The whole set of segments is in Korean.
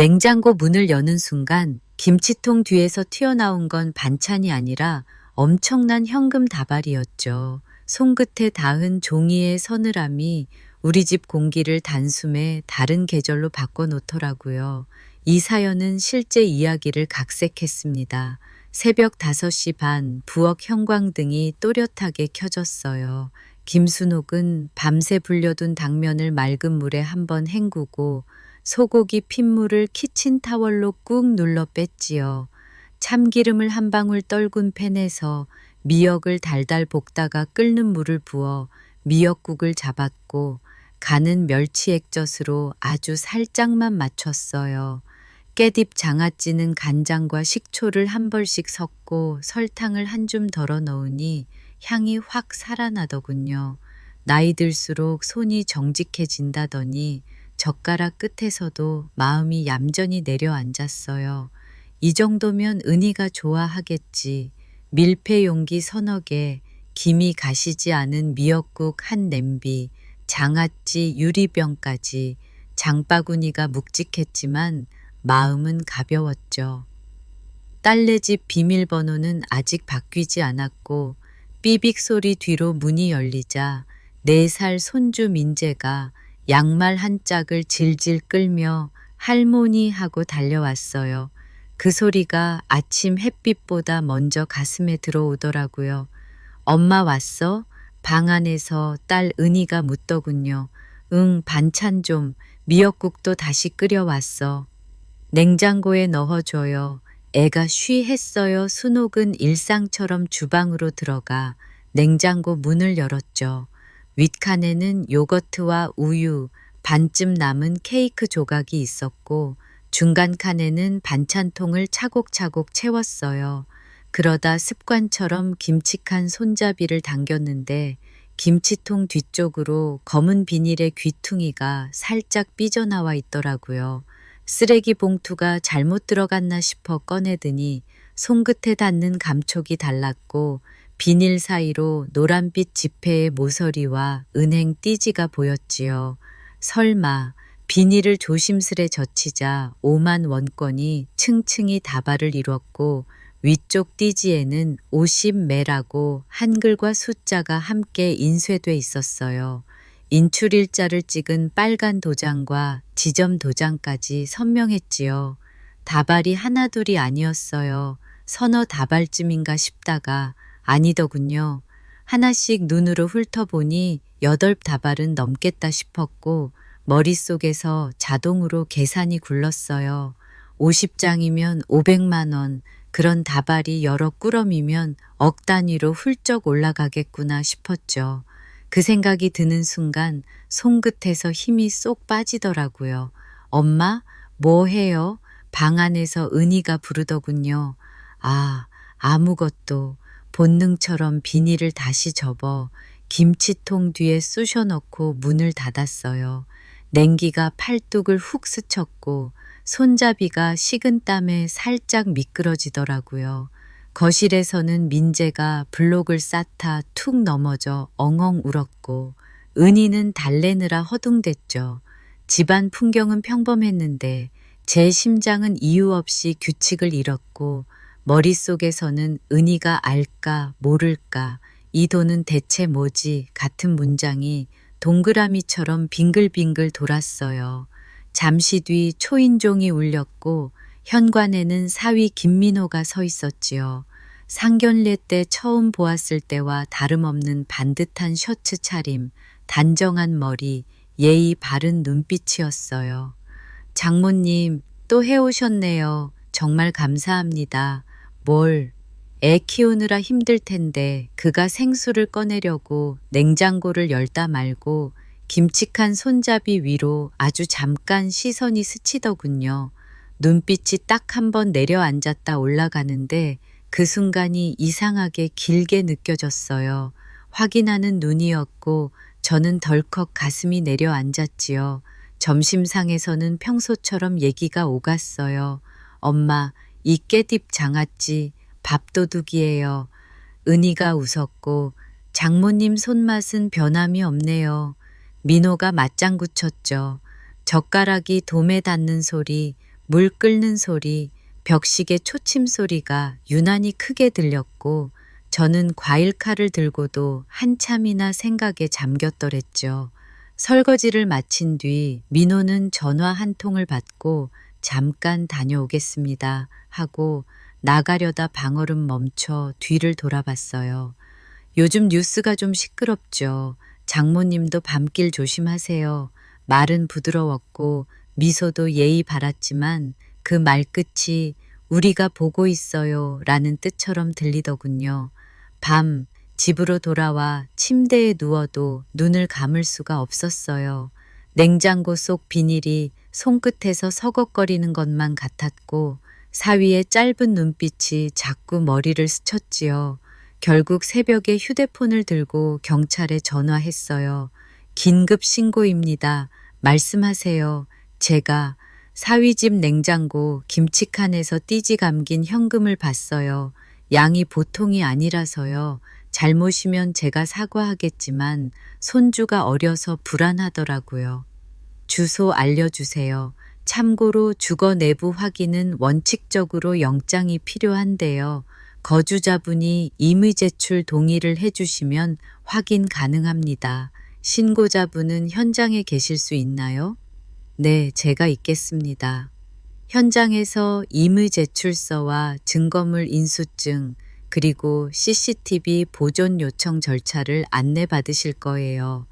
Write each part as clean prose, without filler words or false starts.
냉장고 문을 여는 순간 김치통 뒤에서 튀어나온 건 반찬이 아니라 엄청난 현금 다발이었죠. 손끝에 닿은 종이의 서늘함이 우리 집 공기를 단숨에 다른 계절로 바꿔놓더라고요. 이 사연은 실제 이야기를 각색했습니다. 새벽 5시 반 부엌 형광등이 또렷하게 켜졌어요. 김순옥은 밤새 불려둔 당면을 맑은 물에 한번 헹구고 소고기 핏물을 키친타월로 꾹 눌러 뺐지요. 참기름을 한 방울 떨군 팬에서 미역을 달달 볶다가 끓는 물을 부어 미역국을 잡았고 간은 멸치 액젓으로 아주 살짝만 맞췄어요. 깻잎 장아찌는 간장과 식초를 한 벌씩 섞고 설탕을 한 줌 덜어 넣으니 향이 확 살아나더군요. 나이 들수록 손이 정직해진다더니 젓가락 끝에서도 마음이 얌전히 내려앉았어요. 이 정도면 은희가 좋아하겠지. 밀폐 용기 서너 개, 김이 가시지 않은 미역국 한 냄비, 장아찌 유리병까지 장바구니가 묵직했지만 마음은 가벼웠죠. 딸네 집 비밀번호는 아직 바뀌지 않았고 삐빅 소리 뒤로 문이 열리자 4살 손주 민재가 양말 한 짝을 질질 끌며 할머니 하고 달려왔어요. 그 소리가 아침 햇빛보다 먼저 가슴에 들어오더라고요. 엄마 왔어? 방 안에서 딸 은희가 묻더군요. 응, 반찬 좀. 미역국도 다시 끓여왔어. 냉장고에 넣어줘요. 애가 쉬했어요. 순옥은 일상처럼 주방으로 들어가 냉장고 문을 열었죠. 윗칸에는 요거트와 우유, 반쯤 남은 케이크 조각이 있었고 중간 칸에는 반찬통을 차곡차곡 채웠어요. 그러다 습관처럼 김치칸 손잡이를 당겼는데 김치통 뒤쪽으로 검은 비닐의 귀퉁이가 살짝 삐져나와 있더라고요. 쓰레기 봉투가 잘못 들어갔나 싶어 꺼내더니 손끝에 닿는 감촉이 달랐고 비닐 사이로 노란빛 지폐의 모서리와 은행 띠지가 보였지요. 설마 비닐을 조심스레 젖히자 5만 원권이 층층이 다발을 이뤘고 위쪽 띠지에는 50매라고 한글과 숫자가 함께 인쇄돼 있었어요. 인출일자를 찍은 빨간 도장과 지점 도장까지 선명했지요. 다발이 하나둘이 아니었어요. 서너 다발쯤인가 싶다가 아니더군요. 하나씩 눈으로 훑어보니 8다발은 넘겠다 싶었고 머릿속에서 자동으로 계산이 굴렀어요. 50장이면 500만 원, 그런 다발이 여러 꾸러미면 억 단위로 훌쩍 올라가겠구나 싶었죠. 그 생각이 드는 순간 손끝에서 힘이 쏙 빠지더라고요. 엄마, 뭐 해요? 방 안에서 은희가 부르더군요. 아, 아무것도. 본능처럼 비닐을 다시 접어 김치통 뒤에 쑤셔 넣고 문을 닫았어요. 냉기가 팔뚝을 훅 스쳤고 손잡이가 식은 땀에 살짝 미끄러지더라고요. 거실에서는 민재가 블록을 쌓다 툭 넘어져 엉엉 울었고 은희는 달래느라 허둥댔죠. 집안 풍경은 평범했는데 제 심장은 이유 없이 규칙을 잃었고 머릿속에서는 은희가 알까 모를까 이 돈은 대체 뭐지 같은 문장이 동그라미처럼 빙글빙글 돌았어요. 잠시 뒤 초인종이 울렸고 현관에는 사위 김민호가 서 있었지요. 상견례 때 처음 보았을 때와 다름없는 반듯한 셔츠 차림, 단정한 머리, 예의 바른 눈빛이었어요. 장모님, 또 해오셨네요. 정말 감사합니다. 뭘, 애 키우느라 힘들 텐데 그가 생수를 꺼내려고 냉장고를 열다 말고 김치칸 손잡이 위로 아주 잠깐 시선이 스치더군요. 눈빛이 딱 한 번 내려앉았다 올라가는데 그 순간이 이상하게 길게 느껴졌어요. 확인하는 눈이었고 저는 덜컥 가슴이 내려앉았지요. 점심상에서는 평소처럼 얘기가 오갔어요. 엄마, 이 깻잎 장아찌 밥도둑이에요. 은희가 웃었고 장모님 손맛은 변함이 없네요. 민호가 맞장구 쳤죠. 젓가락이 돔에 닿는 소리, 물 끓는 소리, 벽시계 초침 소리가 유난히 크게 들렸고 저는 과일 칼을 들고도 한참이나 생각에 잠겼더랬죠. 설거지를 마친 뒤 민호는 전화 한 통을 받고 잠깐 다녀오겠습니다 하고 나가려다 방얼음 멈춰 뒤를 돌아봤어요. 요즘 뉴스가 좀 시끄럽죠. 장모님도 밤길 조심하세요. 말은 부드러웠고 미소도 예의 바랐지만 그 말끝이 우리가 보고 있어요 라는 뜻처럼 들리더군요. 밤 집으로 돌아와 침대에 누워도 눈을 감을 수가 없었어요. 냉장고 속 비닐이 손끝에서 서걱거리는 것만 같았고 사위의 짧은 눈빛이 자꾸 머리를 스쳤지요. 결국 새벽에 휴대폰을 들고 경찰에 전화했어요. 긴급 신고입니다. 말씀하세요. 제가 사위 집 냉장고 김치칸에서 띠지 감긴 현금을 봤어요. 양이 보통이 아니라서요. 잘못이면 제가 사과하겠지만 손주가 어려서 불안하더라고요. 주소 알려주세요. 참고로 주거 내부 확인은 원칙적으로 영장이 필요한데요. 거주자분이 임의 제출 동의를 해주시면 확인 가능합니다. 신고자분은 현장에 계실 수 있나요? 네, 제가 있겠습니다. 현장에서 임의 제출서와 증거물 인수증 그리고 CCTV 보존 요청 절차를 안내받으실 거예요.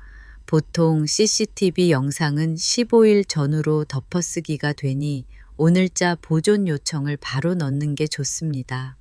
보통 CCTV 영상은 15일 전후로 덮어쓰기가 되니 오늘자 보존 요청을 바로 넣는 게 좋습니다.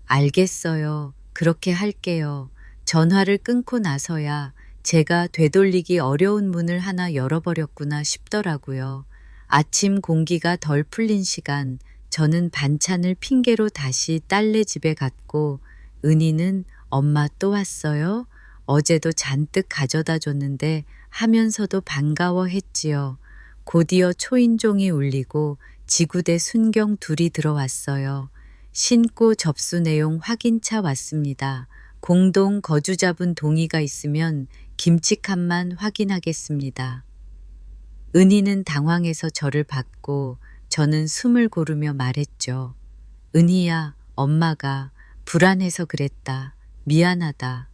알겠어요. 그렇게 할게요. 전화를 끊고 나서야 제가 되돌리기 어려운 문을 하나 열어버렸구나 싶더라고요. 아침 공기가 덜 풀린 시간, 저는 반찬을 핑계로 다시 딸네 집에 갔고 은희는 엄마 또 왔어요? 어제도 잔뜩 가져다 줬는데 하면서도 반가워했지요. 곧이어 초인종이 울리고 지구대 순경 둘이 들어왔어요. 신고 접수 내용 확인차 왔습니다. 공동 거주자분 동의가 있으면 김치칸만 확인하겠습니다. 은희는 당황해서 저를 봤고 저는 숨을 고르며 말했죠. 은희야, 엄마가 불안해서 그랬다. 미안하다.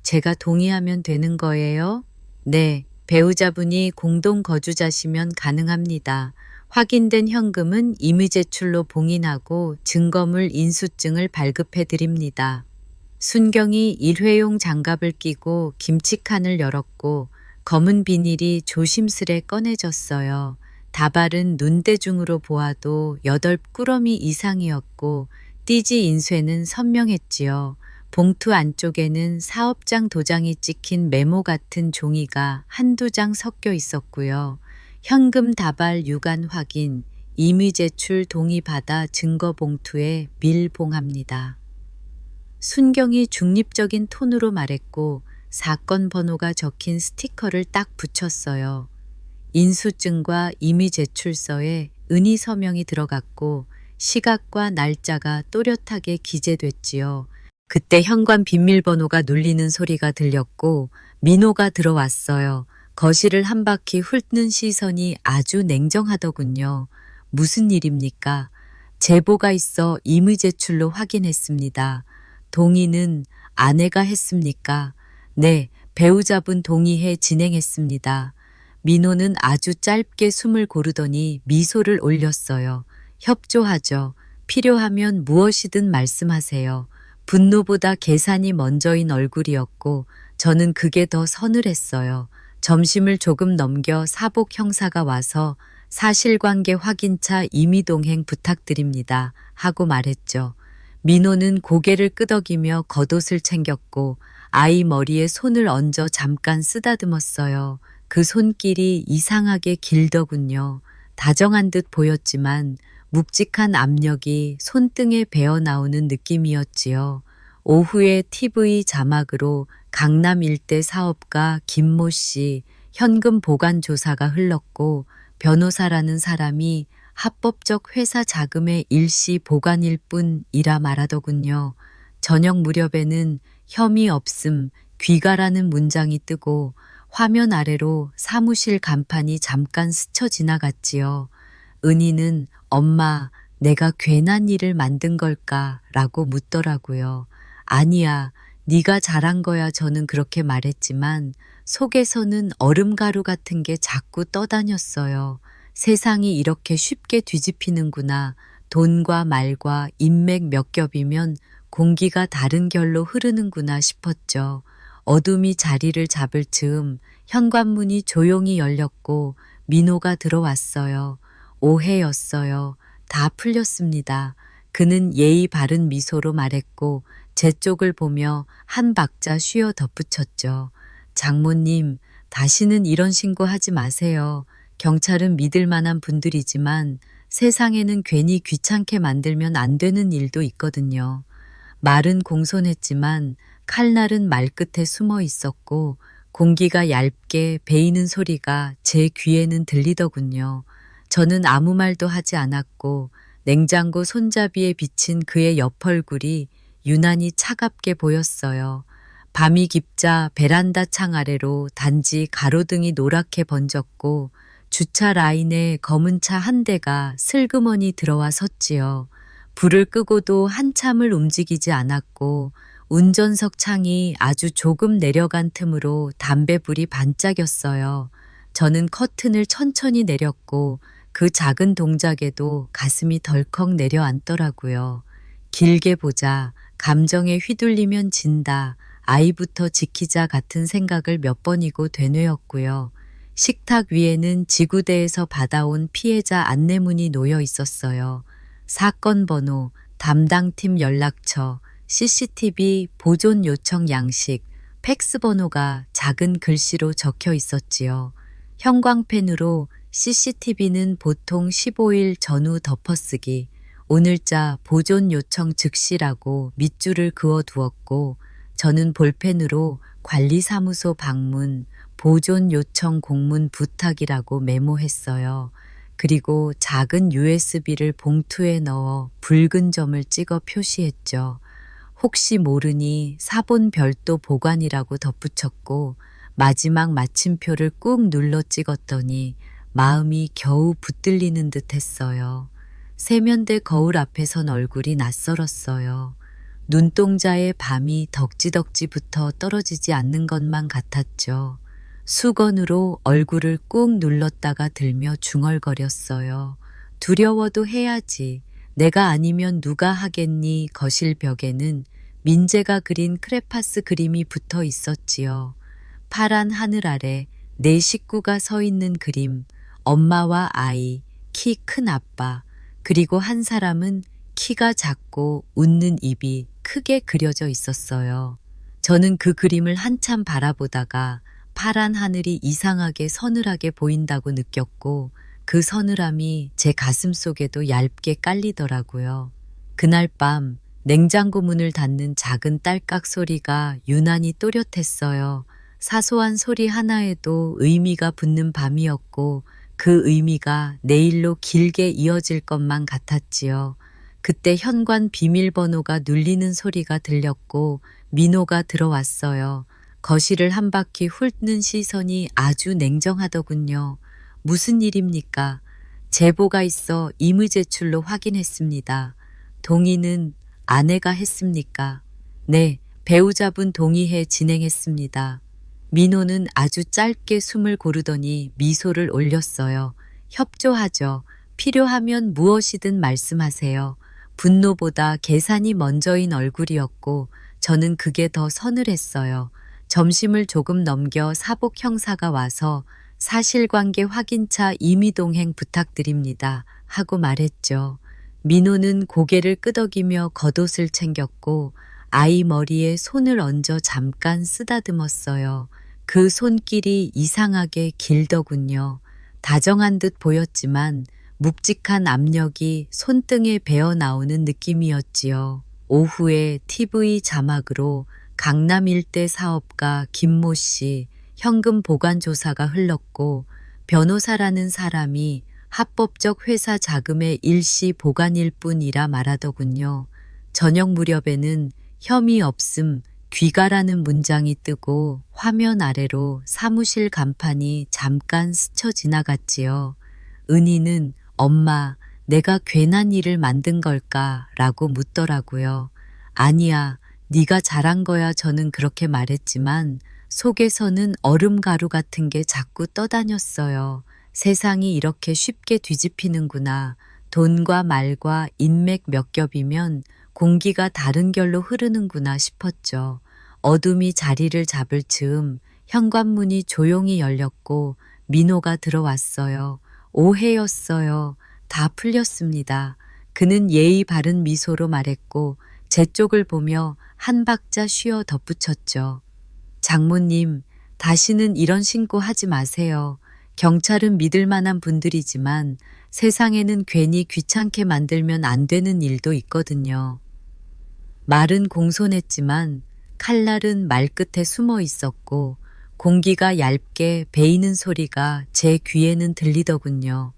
제가 동의하면 되는 거예요? 네, 배우자분이 공동 거주자시면 가능합니다. 확인된 현금은 임의 제출로 봉인하고 증거물 인수증을 발급해 드립니다. 순경이 일회용 장갑을 끼고 김치칸을 열었고 검은 비닐이 조심스레 꺼내졌어요. 다발은 눈대중으로 보아도 8꾸러미 이상이었고 띠지 인쇄는 선명했지요. 봉투 안쪽에는 사업장 도장이 찍힌 메모 같은 종이가 한두 장 섞여 있었고요. 현금 다발 유관 확인, 임의 제출 동의 받아 증거 봉투에 밀봉합니다. 순경이 중립적인 톤으로 말했고 사건 번호가 적힌 스티커를 딱 붙였어요. 인수증과 임의 제출서에 은희 서명이 들어갔고 시각과 날짜가 또렷하게 기재됐지요. 그때 현관 비밀번호가 눌리는 소리가 들렸고 민호가 들어왔어요. 거실을 한 바퀴 훑는 시선이 아주 냉정하더군요. 무슨 일입니까? 제보가 있어 임의 제출로 확인했습니다. 동의는 아내가 했습니까? 네, 배우자분 동의해 진행했습니다. 민호는 아주 짧게 숨을 고르더니 미소를 올렸어요. 협조하죠. 필요하면 무엇이든 말씀하세요. 분노보다 계산이 먼저인 얼굴이었고 저는 그게 더 서늘했어요. 점심을 조금 넘겨 사복 형사가 와서 사실관계 확인차 임의동행 부탁드립니다 하고 말했죠. 민호는 고개를 끄덕이며 겉옷을 챙겼고 아이 머리에 손을 얹어 잠깐 쓰다듬었어요. 그 손길이 이상하게 길더군요. 다정한 듯 보였지만 묵직한 압력이 손등에 배어나오는 느낌이었지요. 오후에 TV 자막으로 강남 일대 사업가 김모 씨 현금 보관 조사가 흘렀고 변호사라는 사람이 합법적 회사 자금의 일시 보관일 뿐이라 말하더군요. 저녁 무렵에는 혐의 없음, 귀가라는 문장이 뜨고 화면 아래로 사무실 간판이 잠깐 스쳐 지나갔지요. 은희는 엄마, 내가 괜한 일을 만든 걸까? 라고 묻더라고요. 아니야, 네가 잘한 거야. 저는 그렇게 말했지만 속에서는 얼음가루 같은 게 자꾸 떠다녔어요. 세상이 이렇게 쉽게 뒤집히는구나. 돈과 말과 인맥 몇 겹이면 공기가 다른 결로 흐르는구나 싶었죠. 어둠이 자리를 잡을 즈음 현관문이 조용히 열렸고 민호가 들어왔어요. 오해였어요. 다 풀렸습니다. 그는 예의 바른 미소로 말했고 제 쪽을 보며 한 박자 쉬어 덧붙였죠. 장모님, 다시는 이런 신고하지 마세요. 경찰은 믿을 만한 분들이지만 세상에는 괜히 귀찮게 만들면 안 되는 일도 있거든요. 말은 공손했지만 칼날은 말끝에 숨어 있었고 공기가 얇게 베이는 소리가 제 귀에는 들리더군요. 저는 아무 말도 하지 않았고 냉장고 손잡이에 비친 그의 옆얼굴이 유난히 차갑게 보였어요. 밤이 깊자 베란다 창 아래로 단지 가로등이 노랗게 번졌고 주차 라인에 검은 차 한 대가 슬그머니 들어와 섰지요. 불을 끄고도 한참을 움직이지 않았고 운전석 창이 아주 조금 내려간 틈으로 담배불이 반짝였어요. 저는 커튼을 천천히 내렸고 그 작은 동작에도 가슴이 덜컥 내려앉더라고요. 길게 보자, 감정에 휘둘리면 진다, 아이부터 지키자 같은 생각을 몇 번이고 되뇌었고요. 식탁 위에는 지구대에서 받아온 피해자 안내문이 놓여 있었어요. 사건 번호, 담당팀 연락처, CCTV 보존 요청 양식, 팩스 번호가 작은 글씨로 적혀 있었지요. 형광펜으로 CCTV는 보통 15일 전후 덮어쓰기, 오늘자 보존 요청 즉시라고 밑줄을 그어두었고 저는 볼펜으로 관리사무소 방문, 보존 요청 공문 부탁이라고 메모했어요. 그리고 작은 USB를 봉투에 넣어 붉은 점을 찍어 표시했죠. 혹시 모르니 사본 별도 보관이라고 덧붙였고 마지막 마침표를 꾹 눌러 찍었더니 마음이 겨우 붙들리는 듯 했어요. 세면대 거울 앞에 선 얼굴이 낯설었어요. 눈동자에 밤이 덕지덕지부터 떨어지지 않는 것만 같았죠. 수건으로 얼굴을 꾹 눌렀다가 들며 중얼거렸어요. 두려워도 해야지. 내가 아니면 누가 하겠니? 거실 벽에는 민재가 그린 크레파스 그림이 붙어 있었지요. 파란 하늘 아래 네 식구가 서 있는 그림, 엄마와 아이, 키 큰 아빠, 그리고 한 사람은 키가 작고 웃는 입이 크게 그려져 있었어요. 저는 그 그림을 한참 바라보다가 파란 하늘이 이상하게 서늘하게 보인다고 느꼈고 그 서늘함이 제 가슴 속에도 얇게 깔리더라고요. 그날 밤 냉장고 문을 닫는 작은 딸깍 소리가 유난히 또렷했어요. 사소한 소리 하나에도 의미가 붙는 밤이었고 그 의미가 내일로 길게 이어질 것만 같았지요. 그때 현관 비밀번호가 눌리는 소리가 들렸고 민호가 들어왔어요. 거실을 한 바퀴 훑는 시선이 아주 냉정하더군요. 무슨 일입니까? 제보가 있어 임의 제출로 확인했습니다. 동의는 아내가 했습니까? 네, 배우자분 동의해 진행했습니다. 민호는 아주 짧게 숨을 고르더니 미소를 올렸어요. 협조하죠. 필요하면 무엇이든 말씀하세요. 분노보다 계산이 먼저인 얼굴이었고 저는 그게 더 서늘했어요. 점심을 조금 넘겨 사복 형사가 와서 사실관계 확인차 임의동행 부탁드립니다 하고 말했죠. 민호는 고개를 끄덕이며 겉옷을 챙겼고 아이 머리에 손을 얹어 잠깐 쓰다듬었어요. 그 손길이 이상하게 길더군요. 다정한 듯 보였지만 묵직한 압력이 손등에 배어 나오는 느낌이었지요. 오후에 TV 자막으로 강남 일대 사업가 김모 씨 현금 보관 조사가 흘렀고 변호사라는 사람이 합법적 회사 자금의 일시 보관일 뿐이라 말하더군요. 저녁 무렵에는 혐의 없음 귀가라는 문장이 뜨고 화면 아래로 사무실 간판이 잠깐 스쳐 지나갔지요. 은희는 엄마, 내가 괜한 일을 만든 걸까? 라고 묻더라고요. 아니야, 네가 잘한 거야. 저는 그렇게 말했지만 속에서는 얼음가루 같은 게 자꾸 떠다녔어요. 세상이 이렇게 쉽게 뒤집히는구나. 돈과 말과 인맥 몇 겹이면 공기가 다른 결로 흐르는구나 싶었죠. 어둠이 자리를 잡을 즈음 현관문이 조용히 열렸고 민호가 들어왔어요. 오해였어요. 다 풀렸습니다. 그는 예의 바른 미소로 말했고 제 쪽을 보며 한 박자 쉬어 덧붙였죠. 장모님, 다시는 이런 신고 하지 마세요. 경찰은 믿을 만한 분들이지만 세상에는 괜히 귀찮게 만들면 안 되는 일도 있거든요. 말은 공손했지만 칼날은 말끝에 숨어 있었고 공기가 얇게 베이는 소리가 제 귀에는 들리더군요.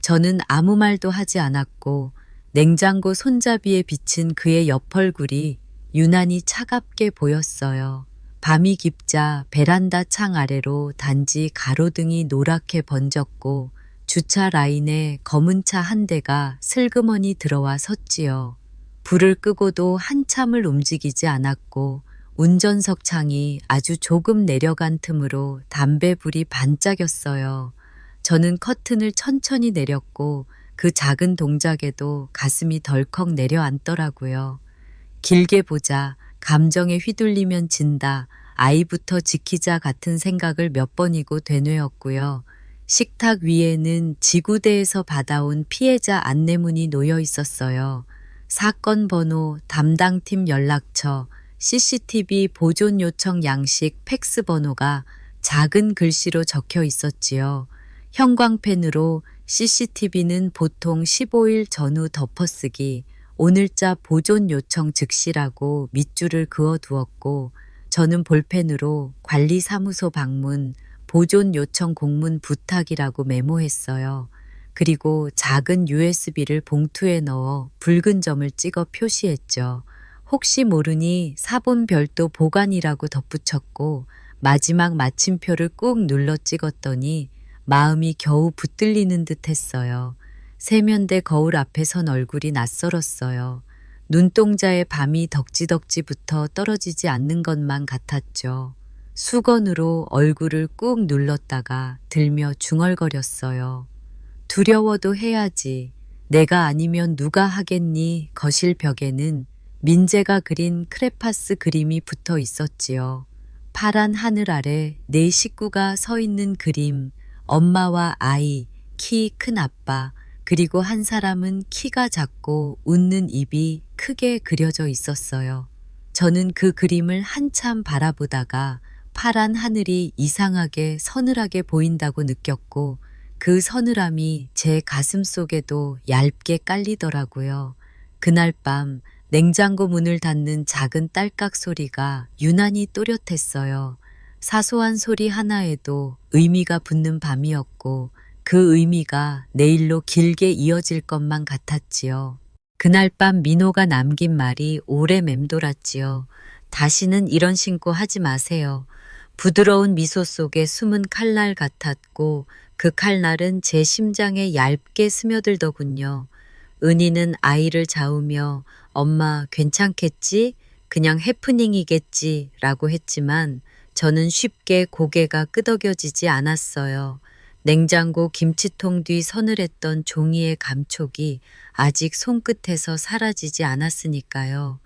저는 아무 말도 하지 않았고 냉장고 손잡이에 비친 그의 옆얼굴이 유난히 차갑게 보였어요. 밤이 깊자 베란다 창 아래로 단지 가로등이 노랗게 번졌고 주차 라인에 검은 차 한 대가 슬그머니 들어와 섰지요. 불을 끄고도 한참을 움직이지 않았고 운전석 창이 아주 조금 내려간 틈으로 담배불이 반짝였어요. 저는 커튼을 천천히 내렸고 그 작은 동작에도 가슴이 덜컥 내려앉더라고요. 길게 보자, 감정에 휘둘리면 진다, 아이부터 지키자 같은 생각을 몇 번이고 되뇌었고요. 식탁 위에는 지구대에서 받아온 피해자 안내문이 놓여 있었어요. 사건 번호, 담당팀 연락처, CCTV 보존 요청 양식 팩스 번호가 작은 글씨로 적혀 있었지요. 형광펜으로 CCTV는 보통 15일 전후 덮어쓰기, 오늘자 보존 요청 즉시라고 밑줄을 그어두었고 저는 볼펜으로 관리사무소 방문, 보존 요청 공문 부탁이라고 메모했어요. 그리고 작은 USB를 봉투에 넣어 붉은 점을 찍어 표시했죠. 혹시 모르니 사본 별도 보관이라고 덧붙였고 마지막 마침표를 꾹 눌러 찍었더니 마음이 겨우 붙들리는 듯 했어요. 세면대 거울 앞에 선 얼굴이 낯설었어요. 눈동자에 밤이 덕지덕지부터 떨어지지 않는 것만 같았죠. 수건으로 얼굴을 꾹 눌렀다가 들며 중얼거렸어요. 두려워도 해야지. 내가 아니면 누가 하겠니? 거실 벽에는 민재가 그린 크레파스 그림이 붙어 있었지요. 파란 하늘 아래 네 식구가 서 있는 그림, 엄마와 아이, 키 큰 아빠, 그리고 한 사람은 키가 작고 웃는 입이 크게 그려져 있었어요. 저는 그 그림을 한참 바라보다가 파란 하늘이 이상하게 서늘하게 보인다고 느꼈고 그 서늘함이 제 가슴 속에도 얇게 깔리더라고요. 그날 밤 냉장고 문을 닫는 작은 딸깍 소리가 유난히 또렷했어요. 사소한 소리 하나에도 의미가 붙는 밤이었고 그 의미가 내일로 길게 이어질 것만 같았지요. 그날 밤 민호가 남긴 말이 오래 맴돌았지요. 다시는 이런 신고 하지 마세요. 부드러운 미소 속에 숨은 칼날 같았고 그 칼날은 제 심장에 얇게 스며들더군요. 은희는 아이를 좌우며 엄마 괜찮겠지? 그냥 해프닝이겠지? 라고 했지만 저는 쉽게 고개가 끄덕여지지 않았어요. 냉장고 김치통 뒤 서늘했던 종이의 감촉이 아직 손끝에서 사라지지 않았으니까요.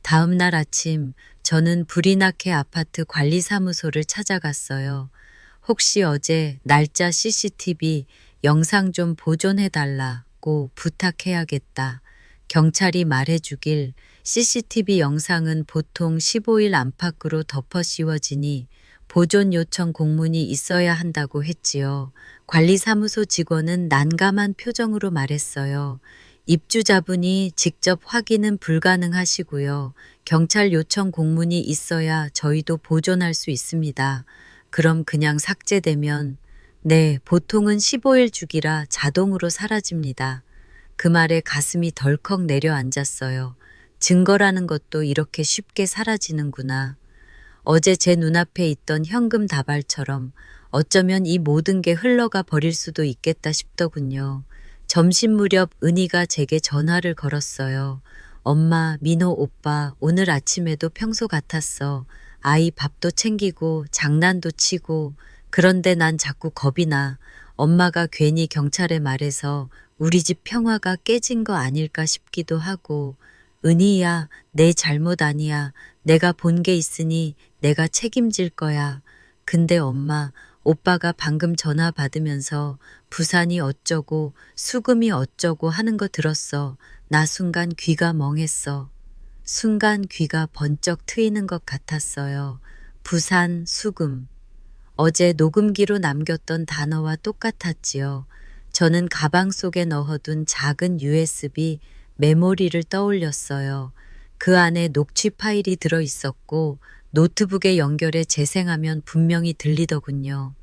다음 날 아침 저는 브리나케 아파트 관리사무소를 찾아갔어요. 혹시 어제 날짜 CCTV 영상 좀 보존해달라고 부탁해야겠다. 경찰이 말해주길 CCTV 영상은 보통 15일 안팎으로 덮어 씌워지니 보존 요청 공문이 있어야 한다고 했지요. 관리사무소 직원은 난감한 표정으로 말했어요. 입주자분이 직접 확인은 불가능하시고요. 경찰 요청 공문이 있어야 저희도 보존할 수 있습니다. 그럼 그냥 삭제되면 네, 보통은 15일 주기라 자동으로 사라집니다. 그 말에 가슴이 덜컥 내려앉았어요. 증거라는 것도 이렇게 쉽게 사라지는구나. 어제 제 눈앞에 있던 현금 다발처럼 어쩌면 이 모든 게 흘러가 버릴 수도 있겠다 싶더군요. 점심 무렵 은희가 제게 전화를 걸었어요. 엄마, 민호 오빠, 오늘 아침에도 평소 같았어. 아이 밥도 챙기고 장난도 치고. 그런데 난 자꾸 겁이 나. 엄마가 괜히 경찰에 말해서 우리 집 평화가 깨진 거 아닐까 싶기도 하고. 은희야, 내 잘못 아니야. 내가 본 게 있으니 내가 책임질 거야. 근데 엄마, 오빠가 방금 전화 받으면서 부산이 어쩌고 수금이 어쩌고 하는 거 들었어. 나 순간 귀가 멍했어. 순간 귀가 번쩍 트이는 것 같았어요. 부산, 수금. 어제 녹음기로 남겼던 단어와 똑같았지요. 저는 가방 속에 넣어둔 작은 USB 메모리를 떠올렸어요. 그 안에 녹취 파일이 들어 있었고 노트북에 연결해 재생하면 분명히 들리더군요.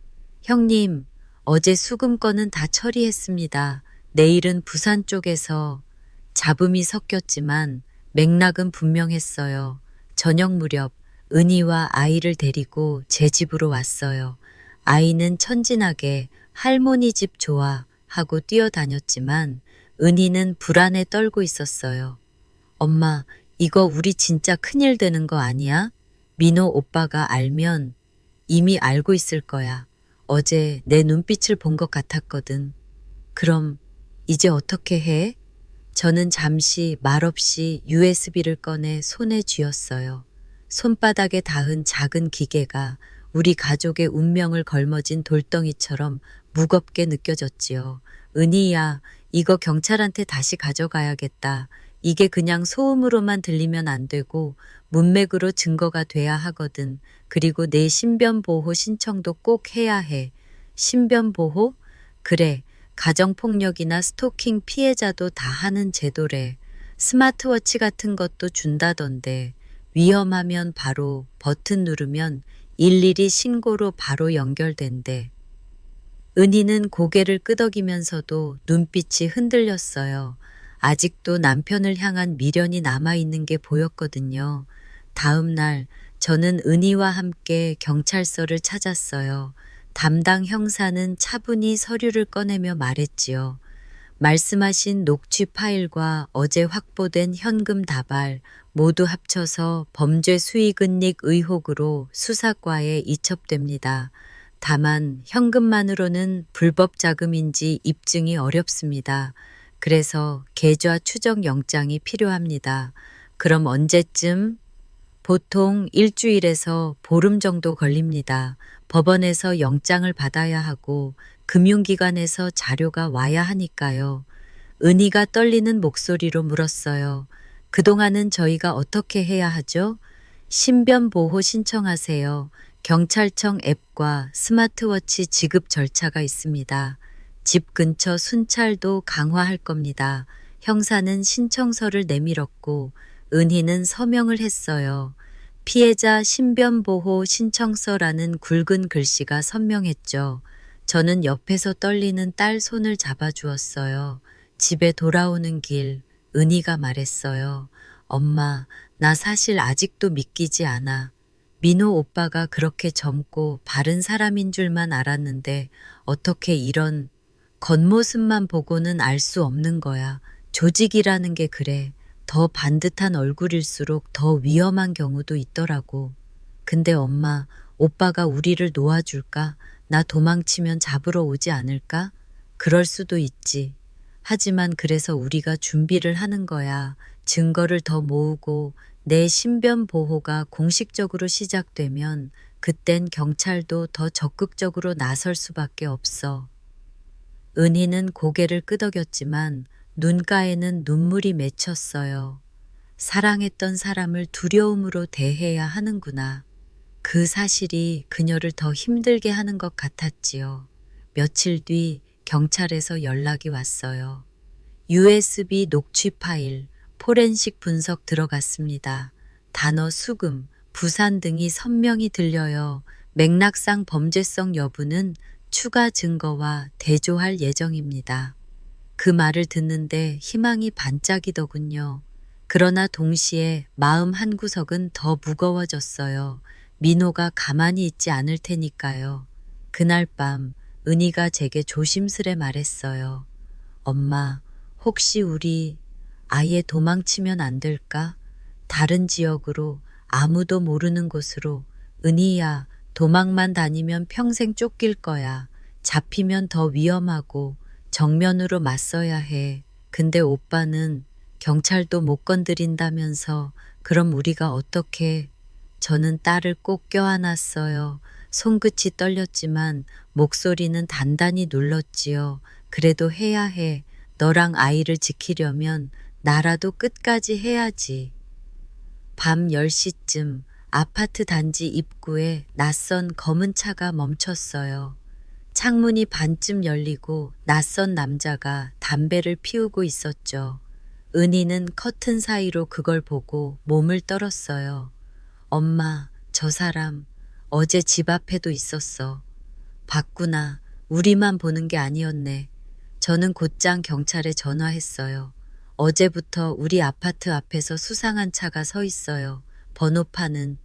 형님, 어제 수금 건은 다 처리했습니다. 내일은 부산 쪽에서. 잡음이 섞였지만 맥락은 분명했어요. 저녁 무렵 은희와 아이를 데리고 제 집으로 왔어요. 아이는 천진하게 할머니 집 좋아 하고 뛰어다녔지만 은희는 불안에 떨고 있었어요. 엄마, 이거 우리 진짜 큰일 되는 거 아니야? 민호 오빠가 알면 이미 알고 있을 거야. 어제 내 눈빛을 본 것 같았거든. 그럼 이제 어떻게 해? 저는 잠시 말없이 USB를 꺼내 손에 쥐었어요. 손바닥에 닿은 작은 기계가 우리 가족의 운명을 걸머진 돌덩이처럼 무겁게 느껴졌지요. 은희야, 이거 경찰한테 다시 가져가야겠다. 이게 그냥 소음으로만 들리면 안 되고 문맥으로 증거가 돼야 하거든. 그리고 내 신변보호 신청도 꼭 해야 해. 신변보호? 그래. 가정폭력이나 스토킹 피해자도 다 하는 제도래. 스마트워치 같은 것도 준다던데. 위험하면 바로 버튼 누르면 일일이 신고로 바로 연결된대. 은희는 고개를 끄덕이면서도 눈빛이 흔들렸어요. 아직도 남편을 향한 미련이 남아있는 게 보였거든요. 다음 날 저는 은희와 함께 경찰서를 찾았어요. 담당 형사는 차분히 서류를 꺼내며 말했지요. 말씀하신 녹취 파일과 어제 확보된 현금 다발 모두 합쳐서 범죄 수익은닉 의혹으로 수사과에 이첩됩니다. 다만 현금만으로는 불법 자금인지 입증이 어렵습니다. 그래서 계좌 추적 영장이 필요합니다. 그럼 언제쯤? 보통 일주일에서 보름 정도 걸립니다. 법원에서 영장을 받아야 하고 금융기관에서 자료가 와야 하니까요. 은희가 떨리는 목소리로 물었어요. 그동안은 저희가 어떻게 해야 하죠? 신변보호 신청하세요. 경찰청 앱과 스마트워치 지급 절차가 있습니다. 집 근처 순찰도 강화할 겁니다. 형사는 신청서를 내밀었고 은희는 서명을 했어요. 피해자 신변보호 신청서라는 굵은 글씨가 선명했죠. 저는 옆에서 떨리는 딸 손을 잡아주었어요. 집에 돌아오는 길, 은희가 말했어요. 엄마, 나 사실 아직도 믿기지 않아. 민호 오빠가 그렇게 젊고 바른 사람인 줄만 알았는데 어떻게 이런 겉모습만 보고는 알 수 없는 거야. 조직이라는 게 그래. 더 반듯한 얼굴일수록 더 위험한 경우도 있더라고. 근데 엄마, 오빠가 우리를 놓아줄까? 나 도망치면 잡으러 오지 않을까? 그럴 수도 있지. 하지만 그래서 우리가 준비를 하는 거야. 증거를 더 모으고 내 신변 보호가 공식적으로 시작되면 그땐 경찰도 더 적극적으로 나설 수밖에 없어. 은희는 고개를 끄덕였지만 눈가에는 눈물이 맺혔어요. 사랑했던 사람을 두려움으로 대해야 하는구나. 그 사실이 그녀를 더 힘들게 하는 것 같았지요. 며칠 뒤 경찰에서 연락이 왔어요. USB 녹취 파일, 포렌식 분석 들어갔습니다. 단어 수금, 부산 등이 선명히 들려요. 맥락상 범죄성 여부는 추가 증거와 대조할 예정입니다. 그 말을 듣는데 희망이 반짝이더군요. 그러나 동시에 마음 한구석은 더 무거워졌어요. 민호가 가만히 있지 않을 테니까요. 그날 밤 은희가 제게 조심스레 말했어요. 엄마, 혹시 우리 아예 도망치면 안 될까? 다른 지역으로, 아무도 모르는 곳으로. 은희야, 도망만 다니면 평생 쫓길 거야. 잡히면 더 위험하고 정면으로 맞서야 해. 근데 오빠는 경찰도 못 건드린다면서. 그럼 우리가 어떻게? 저는 딸을 꼭 껴안았어요. 손끝이 떨렸지만 목소리는 단단히 눌렀지요. 그래도 해야 해. 너랑 아이를 지키려면 나라도 끝까지 해야지. 밤 10시쯤 아파트 단지 입구에 낯선 검은 차가 멈췄어요. 창문이 반쯤 열리고 낯선 남자가 담배를 피우고 있었죠. 은희는 커튼 사이로 그걸 보고 몸을 떨었어요. 엄마, 저 사람 어제 집 앞에도 있었어. 봤구나. 우리만 보는 게 아니었네. 저는 곧장 경찰에 전화했어요. 어제부터 우리 아파트 앞에서 수상한 차가 서 있어요. 번호판은.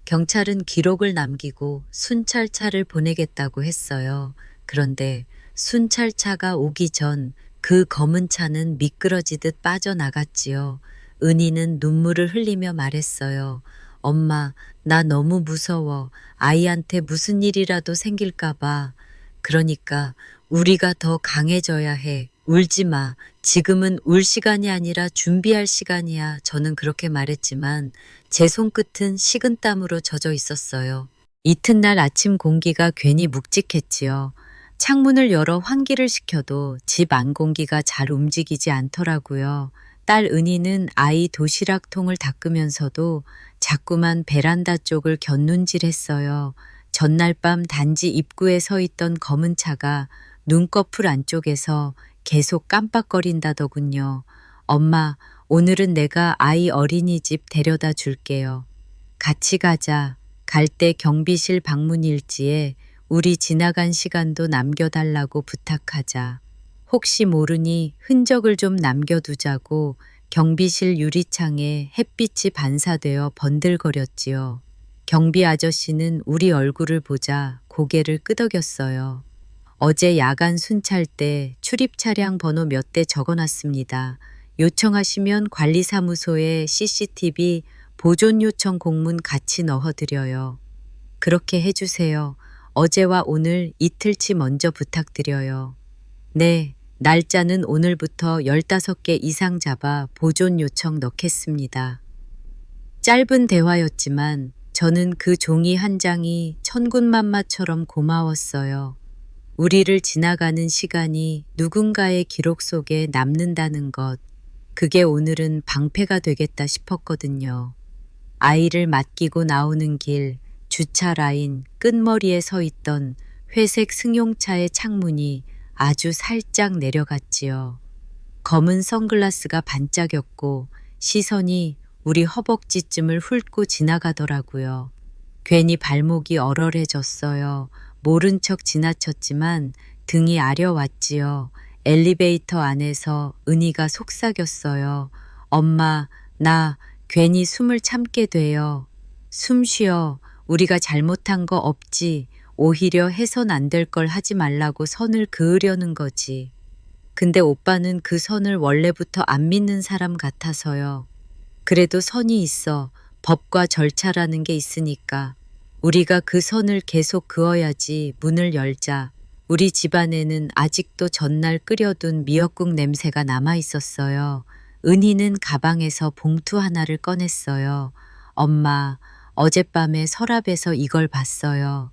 경찰은 기록을 남기고 순찰차를 보내겠다고 했어요. 그런데 순찰차가 오기 전 그 검은 차는 미끄러지듯 빠져나갔지요. 은희는 눈물을 흘리며 말했어요. 엄마, 나 너무 무서워. 아이한테 무슨 일이라도 생길까 봐. 그러니까 우리가 더 강해져야 해. 울지 마. 지금은 울 시간이 아니라 준비할 시간이야. 저는 그렇게 말했지만 제 손끝은 식은땀으로 젖어 있었어요. 이튿날 아침 공기가 괜히 묵직했지요. 창문을 열어 환기를 시켜도 집 안 공기가 잘 움직이지 않더라고요. 딸 은희는 아이 도시락통을 닦으면서도 자꾸만 베란다 쪽을 곁눈질했어요. 전날 밤 단지 입구에 서 있던 검은 차가 눈꺼풀 안쪽에서 계속 깜빡거린다더군요. 엄마, 오늘은 내가 아이 어린이집 데려다 줄게요. 같이 가자. 갈 때 경비실 방문 일지에 우리 지나간 시간도 남겨달라고 부탁하자. 혹시 모르니 흔적을 좀 남겨두자고 경비실 유리창에 햇빛이 반사되어 번들거렸지요. 경비 아저씨는 우리 얼굴을 보자 고개를 끄덕였어요. 어제 야간 순찰 때 출입 차량 번호 몇 대 적어놨습니다. 요청하시면 관리사무소에 CCTV 보존 요청 공문 같이 넣어드려요. 그렇게 해주세요. 어제와 오늘 이틀치 먼저 부탁드려요. 네, 날짜는 오늘부터 15개 이상 잡아 보존 요청 넣겠습니다. 짧은 대화였지만 저는 그 종이 한 장이 천군만마처럼 고마웠어요. 우리를 지나가는 시간이 누군가의 기록 속에 남는다는 것, 그게 오늘은 방패가 되겠다 싶었거든요. 아이를 맡기고 나오는 길, 주차 라인 끝머리에 서 있던 회색 승용차의 창문이 아주 살짝 내려갔지요. 검은 선글라스가 반짝였고 시선이 우리 허벅지쯤을 훑고 지나가더라고요. 괜히 발목이 얼얼해졌어요. 모른 척 지나쳤지만 등이 아려왔지요. 엘리베이터 안에서 은희가 속삭였어요. 엄마, 나 괜히 숨을 참게 돼요. 숨 쉬어. 우리가 잘못한 거 없지. 오히려 해선 안 될 걸 하지 말라고 선을 그으려는 거지. 근데 오빠는 그 선을 원래부터 안 믿는 사람 같아서요. 그래도 선이 있어. 법과 절차라는 게 있으니까. 우리가 그 선을 계속 그어야지 문을 열자. 우리 집안에는 아직도 전날 끓여둔 미역국 냄새가 남아 있었어요. 은희는 가방에서 봉투 하나를 꺼냈어요. 엄마, 어젯밤에 서랍에서 이걸 봤어요.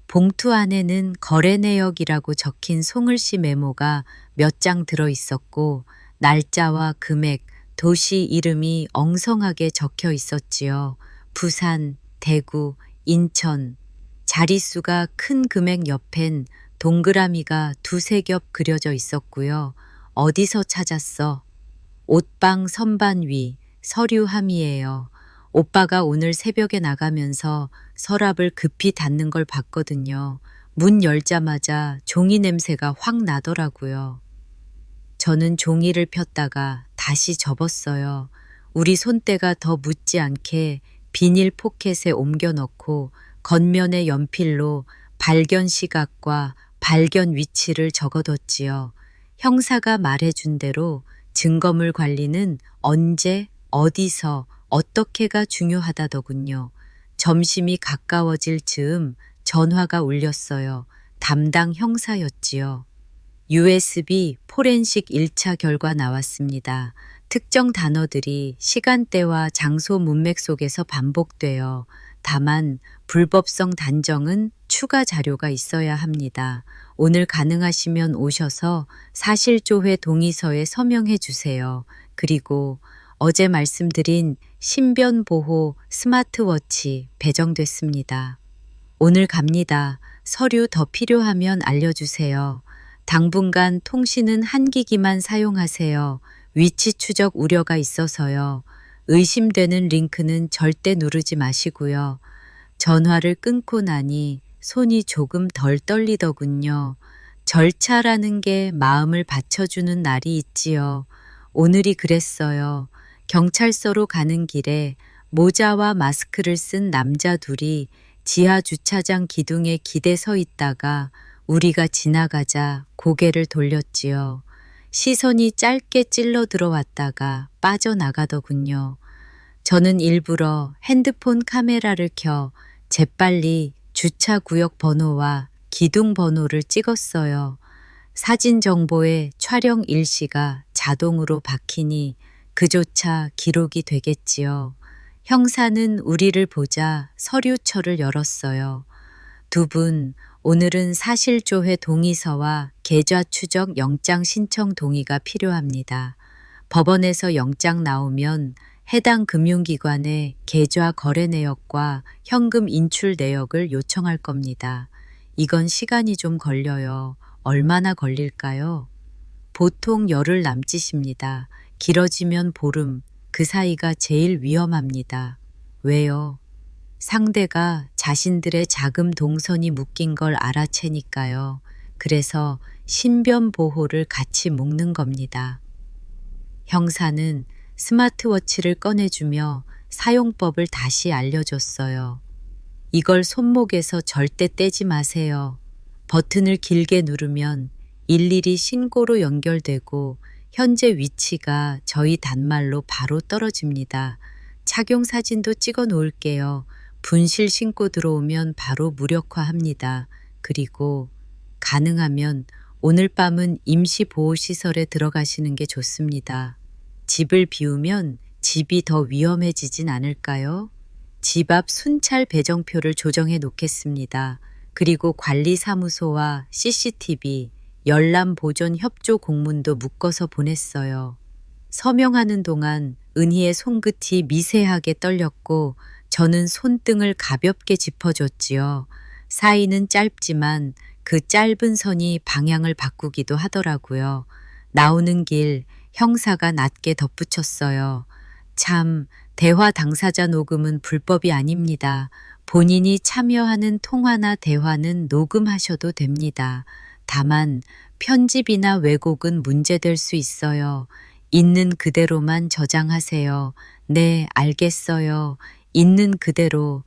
봉투 안에는 거래 내역이라고 적힌 송을씨 메모가 몇 장 들어 있었고 날짜와 금액, 도시 이름이 엉성하게 적혀 있었지요. 부산, 대구, 인천. 자릿수가 큰 금액 옆엔 동그라미가 두세 겹 그려져 있었고요. 어디서 찾았어? 옷방 선반 위, 서류 함이에요. 오빠가 오늘 새벽에 나가면서 서랍을 급히 닫는 걸 봤거든요. 문 열자마자 종이 냄새가 확 나더라고요. 저는 종이를 폈다가 다시 접었어요. 우리 손때가 더 묻지 않게 비닐 포켓에 옮겨 넣고 겉면에 연필로 발견 시각과 발견 위치를 적어뒀지요. 형사가 말해준 대로 증거물 관리는 언제, 어디서, 어떻게가 중요하다더군요. 점심이 가까워질 즈음 전화가 울렸어요. 담당 형사였지요. USB 포렌식 1차 결과 나왔습니다. 특정 단어들이 시간대와 장소 문맥 속에서 반복되어 다만 불법성 단정은 추가 자료가 있어야 합니다. 오늘 가능하시면 오셔서 사실조회 동의서에 서명해 주세요. 그리고 어제 말씀드린 신변보호 스마트워치 배정됐습니다. 오늘 갑니다. 서류 더 필요하면 알려주세요. 당분간 통신은 한 기기만 사용하세요. 위치 추적 우려가 있어서요. 의심되는 링크는 절대 누르지 마시고요. 전화를 끊고 나니 손이 조금 덜 떨리더군요. 절차라는 게 마음을 받쳐주는 날이 있지요. 오늘이 그랬어요. 경찰서로 가는 길에 모자와 마스크를 쓴 남자 둘이 지하 주차장 기둥에 기대 서 있다가 우리가 지나가자 고개를 돌렸지요. 시선이 짧게 찔러 들어왔다가 빠져나가더군요. 저는 일부러 핸드폰 카메라를 켜 재빨리 주차구역 번호와 기둥 번호를 찍었어요. 사진 정보에 촬영 일시가 자동으로 박히니 그조차 기록이 되겠지요. 형사는 우리를 보자 서류철을 열었어요. 두 분, 오늘은 사실조회 동의서와 계좌 추적 영장 신청 동의가 필요합니다. 법원에서 영장 나오면 해당 금융기관에 계좌 거래 내역과 현금 인출 내역을 요청할 겁니다. 이건 시간이 좀 걸려요. 얼마나 걸릴까요? 보통 열흘 남짓입니다. 길어지면 보름, 그 사이가 제일 위험합니다. 왜요? 상대가 자신들의 자금 동선이 묶인 걸 알아채니까요. 그래서 신변 보호를 같이 묶는 겁니다. 형사는 스마트워치를 꺼내주며 사용법을 다시 알려줬어요. 이걸 손목에서 절대 떼지 마세요. 버튼을 길게 누르면 일일이 신고로 연결되고 현재 위치가 저희 단말로 바로 떨어집니다. 착용 사진도 찍어 놓을게요. 분실 신고 들어오면 바로 무력화합니다. 그리고 가능하면 오늘 밤은 임시보호시설에 들어가시는 게 좋습니다. 집을 비우면 집이 더 위험해지진 않을까요? 집 앞 순찰 배정표를 조정해 놓겠습니다. 그리고 관리사무소와 CCTV, 열람 보존 협조 공문도 묶어서 보냈어요. 서명하는 동안 은희의 손끝이 미세하게 떨렸고 저는 손등을 가볍게 짚어줬지요. 사이는 짧지만 그 짧은 선이 방향을 바꾸기도 하더라고요. 나오는 길 형사가 낮게 덧붙였어요. 참, 대화 당사자 녹음은 불법이 아닙니다. 본인이 참여하는 통화나 대화는 녹음하셔도 됩니다. 다만 편집이나 왜곡은 문제될 수 있어요. 있는 그대로만 저장하세요. 네, 알겠어요. 있는 그대로.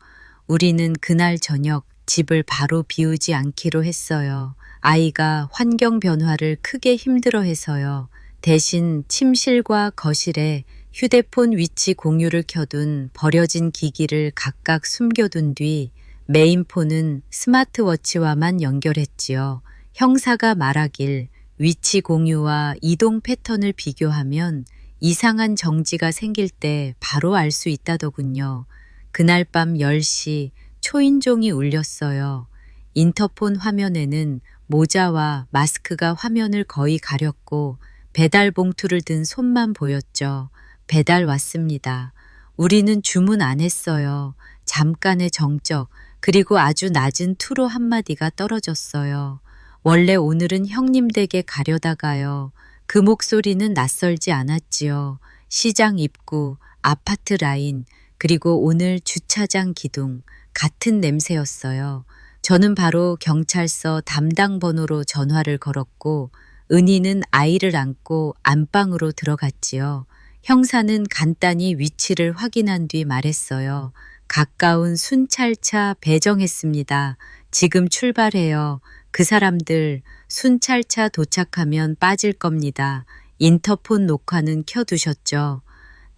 우리는 그날 저녁 집을 바로 비우지 않기로 했어요. 아이가 환경 변화를 크게 힘들어해서요. 대신 침실과 거실에 휴대폰 위치 공유를 켜둔 버려진 기기를 각각 숨겨둔 뒤 메인폰은 스마트워치와만 연결했지요. 형사가 말하길 위치 공유와 이동 패턴을 비교하면 이상한 정지가 생길 때 바로 알 수 있다더군요. 그날 밤 10시 초인종이 울렸어요. 인터폰 화면에는 모자와 마스크가 화면을 거의 가렸고 배달 봉투를 든 손만 보였죠. 배달 왔습니다. 우리는 주문 안 했어요. 잠깐의 정적, 그리고 아주 낮은 투로 한마디가 떨어졌어요. 원래 오늘은 형님 댁에 가려다가요. 그 목소리는 낯설지 않았지요. 시장 입구, 아파트 라인, 그리고 오늘 주차장 기둥, 같은 냄새였어요. 저는 바로 경찰서 담당 번호로 전화를 걸었고 은희는 아이를 안고 안방으로 들어갔지요. 형사는 간단히 위치를 확인한 뒤 말했어요. 가까운 순찰차 배정했습니다. 지금 출발해요. 그 사람들 순찰차 도착하면 빠질 겁니다. 인터폰 녹화는 켜두셨죠?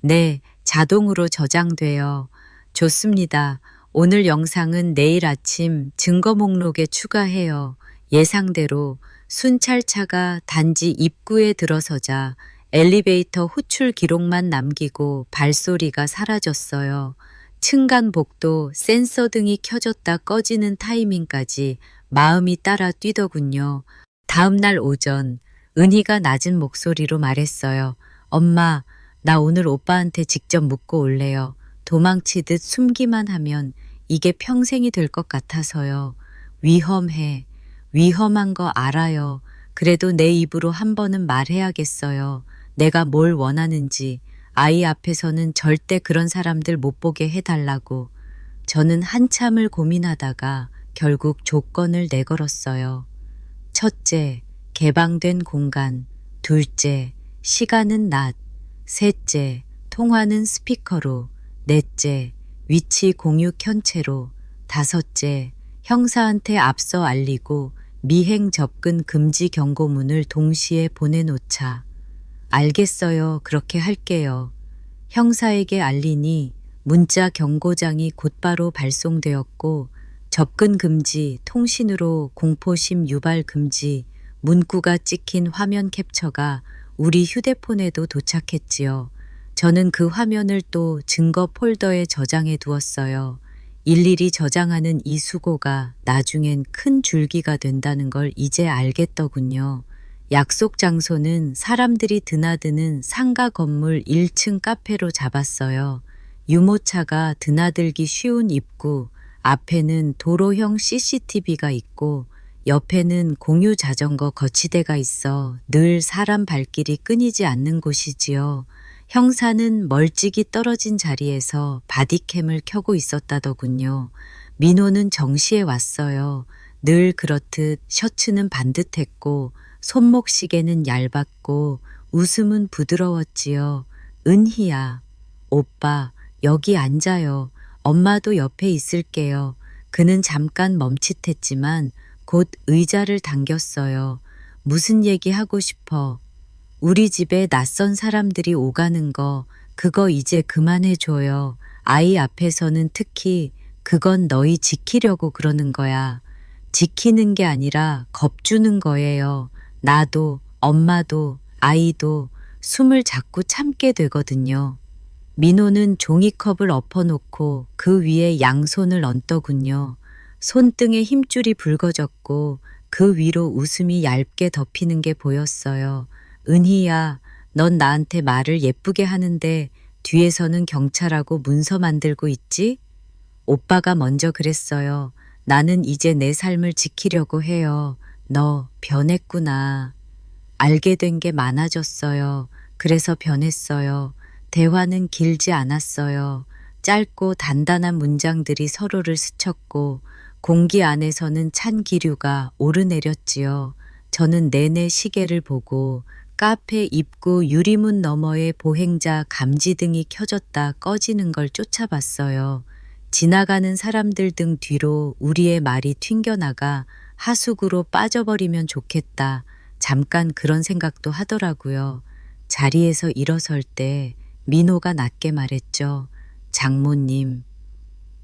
네, 자동으로 저장돼요. 좋습니다. 오늘 영상은 내일 아침 증거 목록에 추가해요. 예상대로 순찰차가 단지 입구에 들어서자 엘리베이터 호출 기록만 남기고 발소리가 사라졌어요. 층간복도 센서 등이 켜졌다 꺼지는 타이밍까지 마음이 따라 뛰더군요. 다음 날 오전 은희가 낮은 목소리로 말했어요. 엄마, 나 오늘 오빠한테 직접 묻고 올래요. 도망치듯 숨기만 하면 이게 평생이 될 것 같아서요. 위험해. 위험한 거 알아요. 그래도 내 입으로 한 번은 말해야겠어요. 내가 뭘 원하는지. 아이 앞에서는 절대 그런 사람들 못 보게 해달라고. 저는 한참을 고민하다가 결국 조건을 내걸었어요. 첫째, 개방된 공간. 둘째, 시간은 낮. 셋째, 통화는 스피커로. 넷째, 위치 공유 켠채로. 다섯째, 형사한테 앞서 알리고 미행 접근 금지 경고문을 동시에 보내놓자. 알겠어요. 그렇게 할게요. 형사에게 알리니 문자 경고장이 곧바로 발송되었고 접근 금지, 통신으로 공포심 유발 금지, 문구가 찍힌 화면 캡처가 우리 휴대폰에도 도착했지요. 저는 그 화면을 또 증거 폴더에 저장해 두었어요. 일일이 저장하는 이 수고가 나중엔 큰 줄기가 된다는 걸 이제 알겠더군요. 약속 장소는 사람들이 드나드는 상가 건물 1층 카페로 잡았어요. 유모차가 드나들기 쉬운 입구, 앞에는 도로형 CCTV가 있고 옆에는 공유 자전거 거치대가 있어 늘 사람 발길이 끊이지 않는 곳이지요. 형사는 멀찍이 떨어진 자리에서 바디캠을 켜고 있었다더군요. 민호는 정시에 왔어요. 늘 그렇듯 셔츠는 반듯했고 손목 시계는 얇았고 웃음은 부드러웠지요. 은희야, 오빠 여기 앉아요. 엄마도 옆에 있을게요. 그는 잠깐 멈칫했지만 곧 의자를 당겼어요. 무슨 얘기 하고 싶어? 우리 집에 낯선 사람들이 오가는 거 그거 이제 그만해줘요. 아이 앞에서는 특히 그건 너희 지키려고 그러는 거야. 지키는 게 아니라 겁주는 거예요. 나도 엄마도 아이도 숨을 자꾸 참게 되거든요. 민호는 종이컵을 엎어놓고 그 위에 양손을 얹더군요. 손등에 힘줄이 붉어졌고 그 위로 웃음이 얇게 덮이는 게 보였어요. 은희야, 넌 나한테 말을 예쁘게 하는데 뒤에서는 경찰하고 문서 만들고 있지? 오빠가 먼저 그랬어요. 나는 이제 내 삶을 지키려고 해요. 너 변했구나. 알게 된 게 많아졌어요. 그래서 변했어요. 대화는 길지 않았어요. 짧고 단단한 문장들이 서로를 스쳤고 공기 안에서는 찬 기류가 오르내렸지요. 저는 내내 시계를 보고 카페 입구 유리문 너머에 보행자 감지등이 켜졌다 꺼지는 걸 쫓아봤어요. 지나가는 사람들 등 뒤로 우리의 말이 튕겨나가 하수구로 빠져버리면 좋겠다. 잠깐 그런 생각도 하더라고요. 자리에서 일어설 때 민호가 낮게 말했죠. 장모님,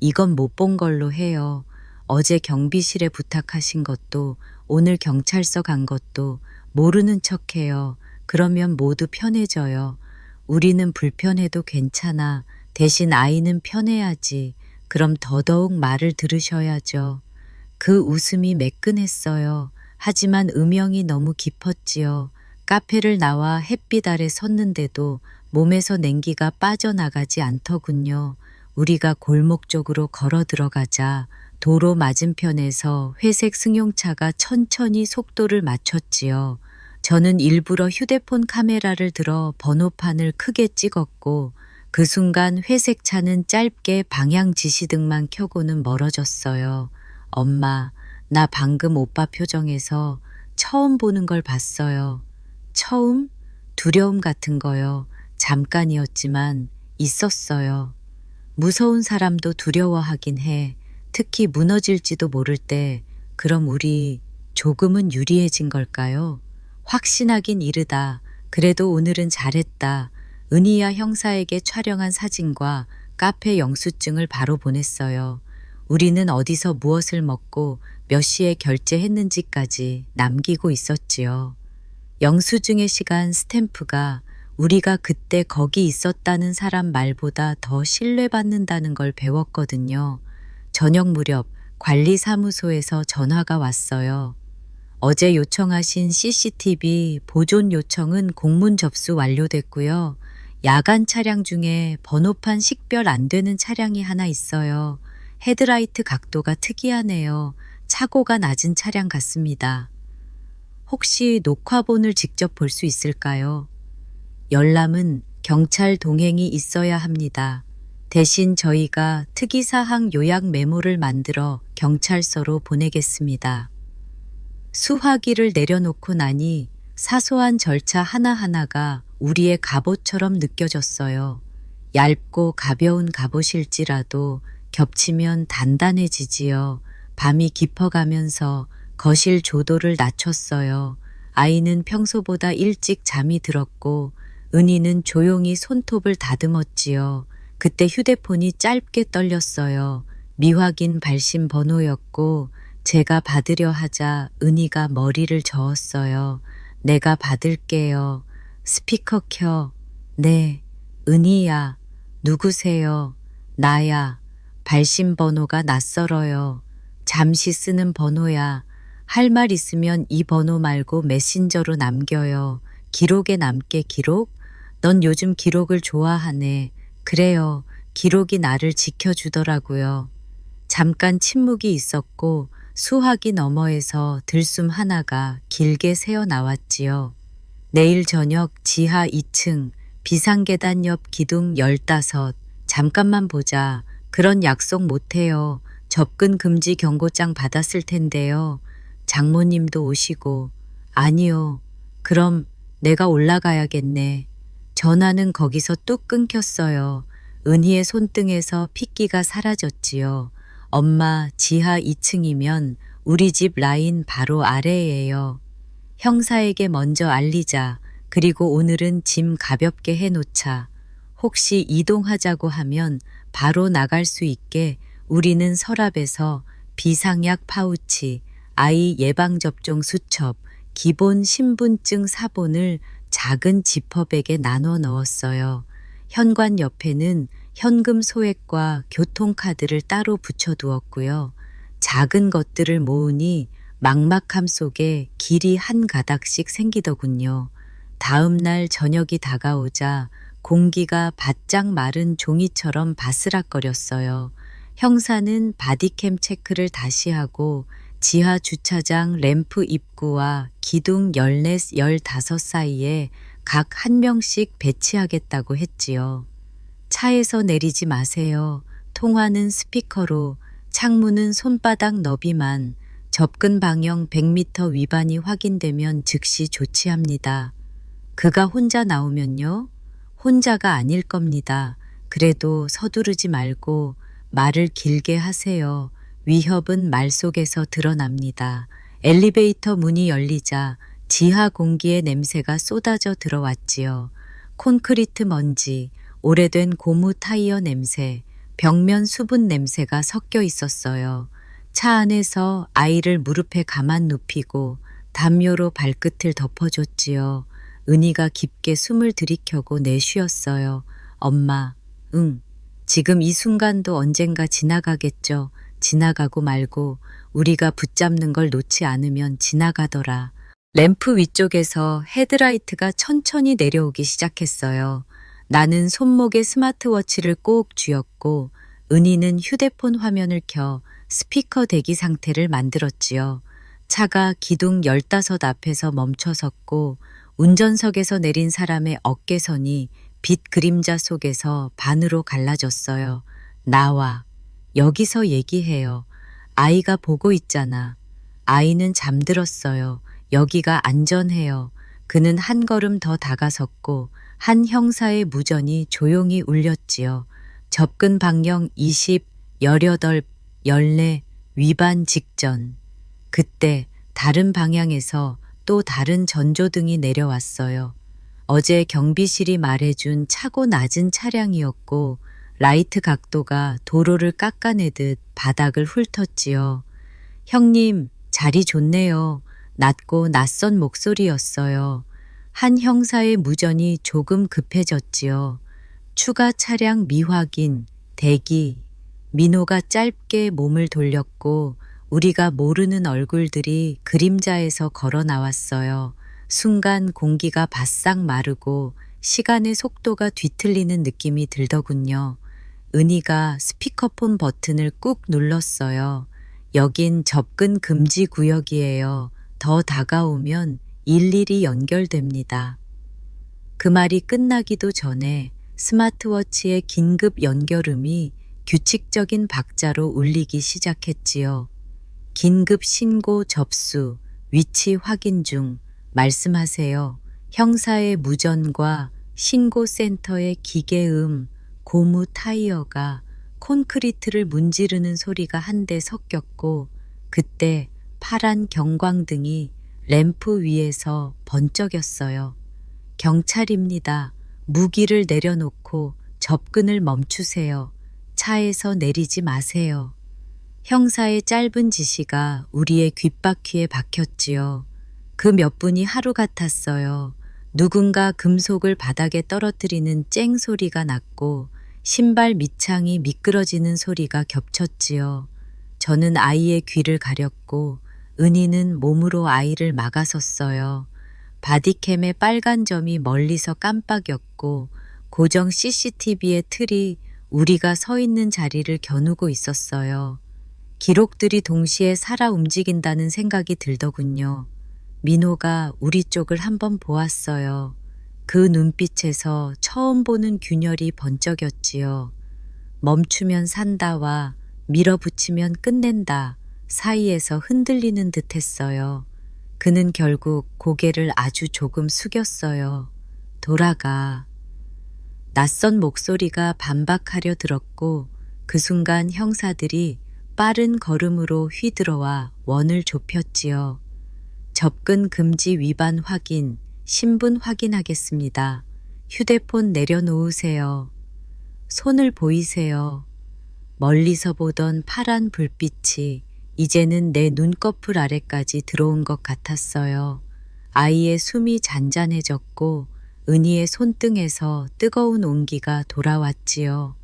이건 못 본 걸로 해요. 어제 경비실에 부탁하신 것도 오늘 경찰서 간 것도 모르는 척해요. 그러면 모두 편해져요. 우리는 불편해도 괜찮아. 대신 아이는 편해야지. 그럼 더더욱 말을 들으셔야죠. 그 웃음이 매끈했어요. 하지만 음영이 너무 깊었지요. 카페를 나와 햇빛 아래 섰는데도 몸에서 냉기가 빠져나가지 않더군요. 우리가 골목 쪽으로 걸어 들어가자 도로 맞은편에서 회색 승용차가 천천히 속도를 맞췄지요. 저는 일부러 휴대폰 카메라를 들어 번호판을 크게 찍었고 그 순간 회색 차는 짧게 방향 지시등만 켜고는 멀어졌어요. 엄마, 나 방금 오빠 표정에서 처음 보는 걸 봤어요. 처음? 두려움 같은 거요. 잠깐이었지만 있었어요. 무서운 사람도 두려워하긴 해. 특히 무너질지도 모를 때. 그럼 우리 조금은 유리해진 걸까요? 확신하긴 이르다. 그래도 오늘은 잘했다. 은희야 형사에게 촬영한 사진과 카페 영수증을 바로 보냈어요. 우리는 어디서 무엇을 먹고 몇 시에 결제했는지까지 남기고 있었지요. 영수증의 시간 스탬프가 우리가 그때 거기 있었다는 사람 말보다 더 신뢰받는다는 걸 배웠거든요. 저녁 무렵 관리사무소에서 전화가 왔어요. 어제 요청하신 CCTV 보존 요청은 공문 접수 완료됐고요. 야간 차량 중에 번호판 식별 안 되는 차량이 하나 있어요. 헤드라이트 각도가 특이하네요. 차고가 낮은 차량 같습니다. 혹시 녹화본을 직접 볼 수 있을까요? 열람은 경찰 동행이 있어야 합니다. 대신 저희가 특이사항 요약 메모를 만들어 경찰서로 보내겠습니다. 수화기를 내려놓고 나니 사소한 절차 하나하나가 우리의 갑옷처럼 느껴졌어요. 얇고 가벼운 갑옷일지라도 겹치면 단단해지지요. 밤이 깊어가면서 거실 조도를 낮췄어요. 아이는 평소보다 일찍 잠이 들었고 은희는 조용히 손톱을 다듬었지요. 그때 휴대폰이 짧게 떨렸어요. 미확인 발신 번호였고 제가 받으려 하자 은희가 머리를 저었어요. 내가 받을게요. 스피커 켜. 네, 은희야. 누구세요? 나야. 발신 번호가 낯설어요. 잠시 쓰는 번호야. 할 말 있으면 이 번호 말고 메신저로 남겨요. 기록에 남게 기록? 넌 요즘 기록을 좋아하네. 그래요. 기록이 나를 지켜주더라고요. 잠깐 침묵이 있었고 수화기 너머에서 들숨 하나가 길게 새어 나왔지요. 내일 저녁 지하 2층 비상계단 옆 기둥 15. 잠깐만 보자. 그런 약속 못해요. 접근 금지 경고장 받았을 텐데요. 장모님도 오시고. 아니요. 그럼 내가 올라가야겠네. 전화는 거기서 뚝 끊겼어요. 은희의 손등에서 핏기가 사라졌지요. 엄마 지하 2층이면 우리 집 라인 바로 아래예요. 형사에게 먼저 알리자. 그리고 오늘은 짐 가볍게 해놓자. 혹시 이동하자고 하면 바로 나갈 수 있게 우리는 서랍에서 비상약 파우치, 아이 예방접종 수첩, 기본 신분증 사본을 작은 지퍼백에 나눠 넣었어요. 현관 옆에는 현금 소액과 교통카드를 따로 붙여두었고요. 작은 것들을 모으니 막막함 속에 길이 한 가닥씩 생기더군요. 다음 날 저녁이 다가오자 공기가 바짝 마른 종이처럼 바스락거렸어요. 형사는 바디캠 체크를 다시 하고 지하 주차장 램프 입구와 기둥 14, 15 사이에 각 한 명씩 배치하겠다고 했지요. 차에서 내리지 마세요. 통화는 스피커로, 창문은 손바닥 너비만, 접근 방향 100m 위반이 확인되면 즉시 조치합니다. 그가 혼자 나오면요? 혼자가 아닐 겁니다. 그래도 서두르지 말고 말을 길게 하세요. 위협은 말 속에서 드러납니다. 엘리베이터 문이 열리자 지하 공기의 냄새가 쏟아져 들어왔지요. 콘크리트 먼지, 오래된 고무 타이어 냄새, 벽면 수분 냄새가 섞여 있었어요. 차 안에서 아이를 무릎에 가만 눕히고 담요로 발끝을 덮어줬지요. 은희가 깊게 숨을 들이켜고 내쉬었어요. 엄마, 응. 지금 이 순간도 언젠가 지나가겠죠. 지나가고 말고 우리가 붙잡는 걸 놓지 않으면 지나가더라. 램프 위쪽에서 헤드라이트가 천천히 내려오기 시작했어요. 나는 손목에 스마트워치를 꼭 쥐었고 은희는 휴대폰 화면을 켜 스피커 대기 상태를 만들었지요. 차가 기둥 15 앞에서 멈춰섰고 운전석에서 내린 사람의 어깨선이 빛 그림자 속에서 반으로 갈라졌어요. 나와. 여기서 얘기해요. 아이가 보고 있잖아. 아이는 잠들었어요. 여기가 안전해요. 그는 한 걸음 더 다가섰고 한 형사의 무전이 조용히 울렸지요. 접근 방향 20, 18, 14, 위반 직전. 그때 다른 방향에서 또 다른 전조등이 내려왔어요. 어제 경비실이 말해준 차고 낮은 차량이었고 라이트 각도가 도로를 깎아내듯 바닥을 훑었지요. 형님, 자리 좋네요. 낮고 낯선 목소리였어요. 한 형사의 무전이 조금 급해졌지요. 추가 차량 미확인, 대기. 민호가 짧게 몸을 돌렸고 우리가 모르는 얼굴들이 그림자에서 걸어 나왔어요. 순간 공기가 바싹 마르고 시간의 속도가 뒤틀리는 느낌이 들더군요. 은희가 스피커폰 버튼을 꾹 눌렀어요. 여긴 접근 금지 구역이에요. 더 다가오면 일일이 연결됩니다. 그 말이 끝나기도 전에 스마트워치의 긴급 연결음이 규칙적인 박자로 울리기 시작했지요. 긴급 신고 접수, 위치 확인 중, 말씀하세요. 형사의 무전과 신고센터의 기계음, 고무 타이어가 콘크리트를 문지르는 소리가 한데 섞였고 그때 파란 경광등이 램프 위에서 번쩍였어요. 경찰입니다. 무기를 내려놓고 접근을 멈추세요. 차에서 내리지 마세요. 형사의 짧은 지시가 우리의 귓바퀴에 박혔지요. 그 몇 분이 하루 같았어요. 누군가 금속을 바닥에 떨어뜨리는 쨍 소리가 났고 신발 밑창이 미끄러지는 소리가 겹쳤지요. 저는 아이의 귀를 가렸고 은희는 몸으로 아이를 막아섰어요. 바디캠의 빨간 점이 멀리서 깜빡였고 고정 CCTV의 틀이 우리가 서 있는 자리를 겨누고 있었어요. 기록들이 동시에 살아 움직인다는 생각이 들더군요. 민호가 우리 쪽을 한번 보았어요. 그 눈빛에서 처음 보는 균열이 번쩍였지요. 멈추면 산다와 밀어붙이면 끝낸다 사이에서 흔들리는 듯 했어요. 그는 결국 고개를 아주 조금 숙였어요. 돌아가. 낯선 목소리가 반박하려 들었고 그 순간 형사들이 빠른 걸음으로 휘들어와 원을 좁혔지요. 접근 금지 위반 확인, 신분 확인하겠습니다. 휴대폰 내려놓으세요. 손을 보이세요. 멀리서 보던 파란 불빛이 이제는 내 눈꺼풀 아래까지 들어온 것 같았어요. 아이의 숨이 잔잔해졌고 은희의 손등에서 뜨거운 온기가 돌아왔지요.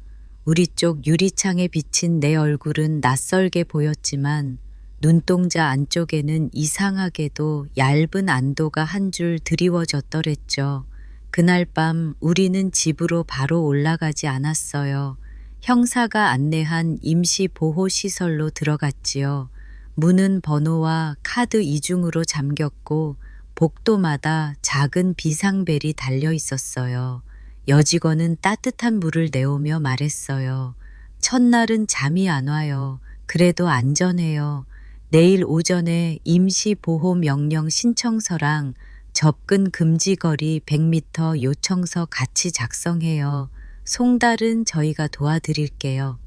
우리 쪽 유리창에 비친 내 얼굴은 낯설게 보였지만 눈동자 안쪽에는 이상하게도 얇은 안도가 한 줄 드리워졌더랬죠. 그날 밤 우리는 집으로 바로 올라가지 않았어요. 형사가 안내한 임시보호시설로 들어갔지요. 문은 번호와 카드 이중으로 잠겼고 복도마다 작은 비상벨이 달려 있었어요. 여직원은 따뜻한 물을 내오며 말했어요. 첫날은 잠이 안 와요. 그래도 안전해요. 내일 오전에 임시보호명령 신청서랑 접근 금지거리 100m 요청서 같이 작성해요. 송달은 저희가 도와드릴게요.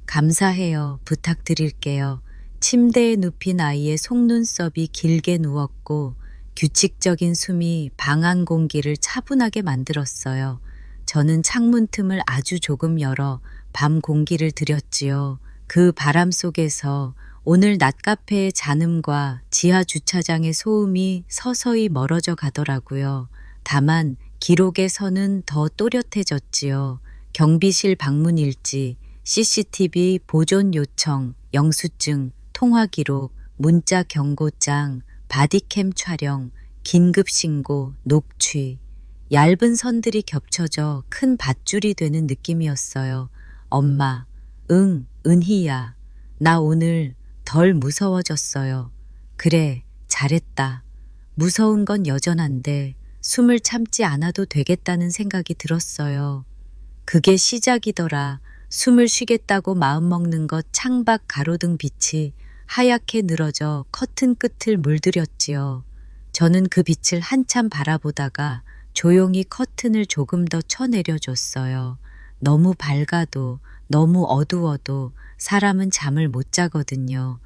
감사해요. 부탁드릴게요. 침대에 눕힌 아이의 속눈썹이 길게 누웠고 규칙적인 숨이 방 안 공기를 차분하게 만들었어요. 저는 창문 틈을 아주 조금 열어 밤 공기를 들였지요. 그 바람 속에서 오늘 낮카페의 잔음과 지하 주차장의 소음이 서서히 멀어져 가더라고요. 다만 기록의 선은 더 또렷해졌지요. 경비실 방문 일지, CCTV 보존 요청, 영수증, 통화 기록, 문자 경고장, 바디캠 촬영, 긴급 신고, 녹취. 얇은 선들이 겹쳐져 큰 밧줄이 되는 느낌이었어요. 엄마, 응, 은희야. 나 오늘 덜 무서워졌어요. 그래, 잘했다. 무서운 건 여전한데 숨을 참지 않아도 되겠다는 생각이 들었어요. 그게 시작이더라. 숨을 쉬겠다고 마음먹는 것 창밖 가로등 빛이 하얗게 늘어져 커튼 끝을 물들였지요. 저는 그 빛을 한참 바라보다가 조용히 커튼을 조금 더 쳐내려줬어요. 너무 밝아도 너무 어두워도 사람은 잠을 못 자거든요.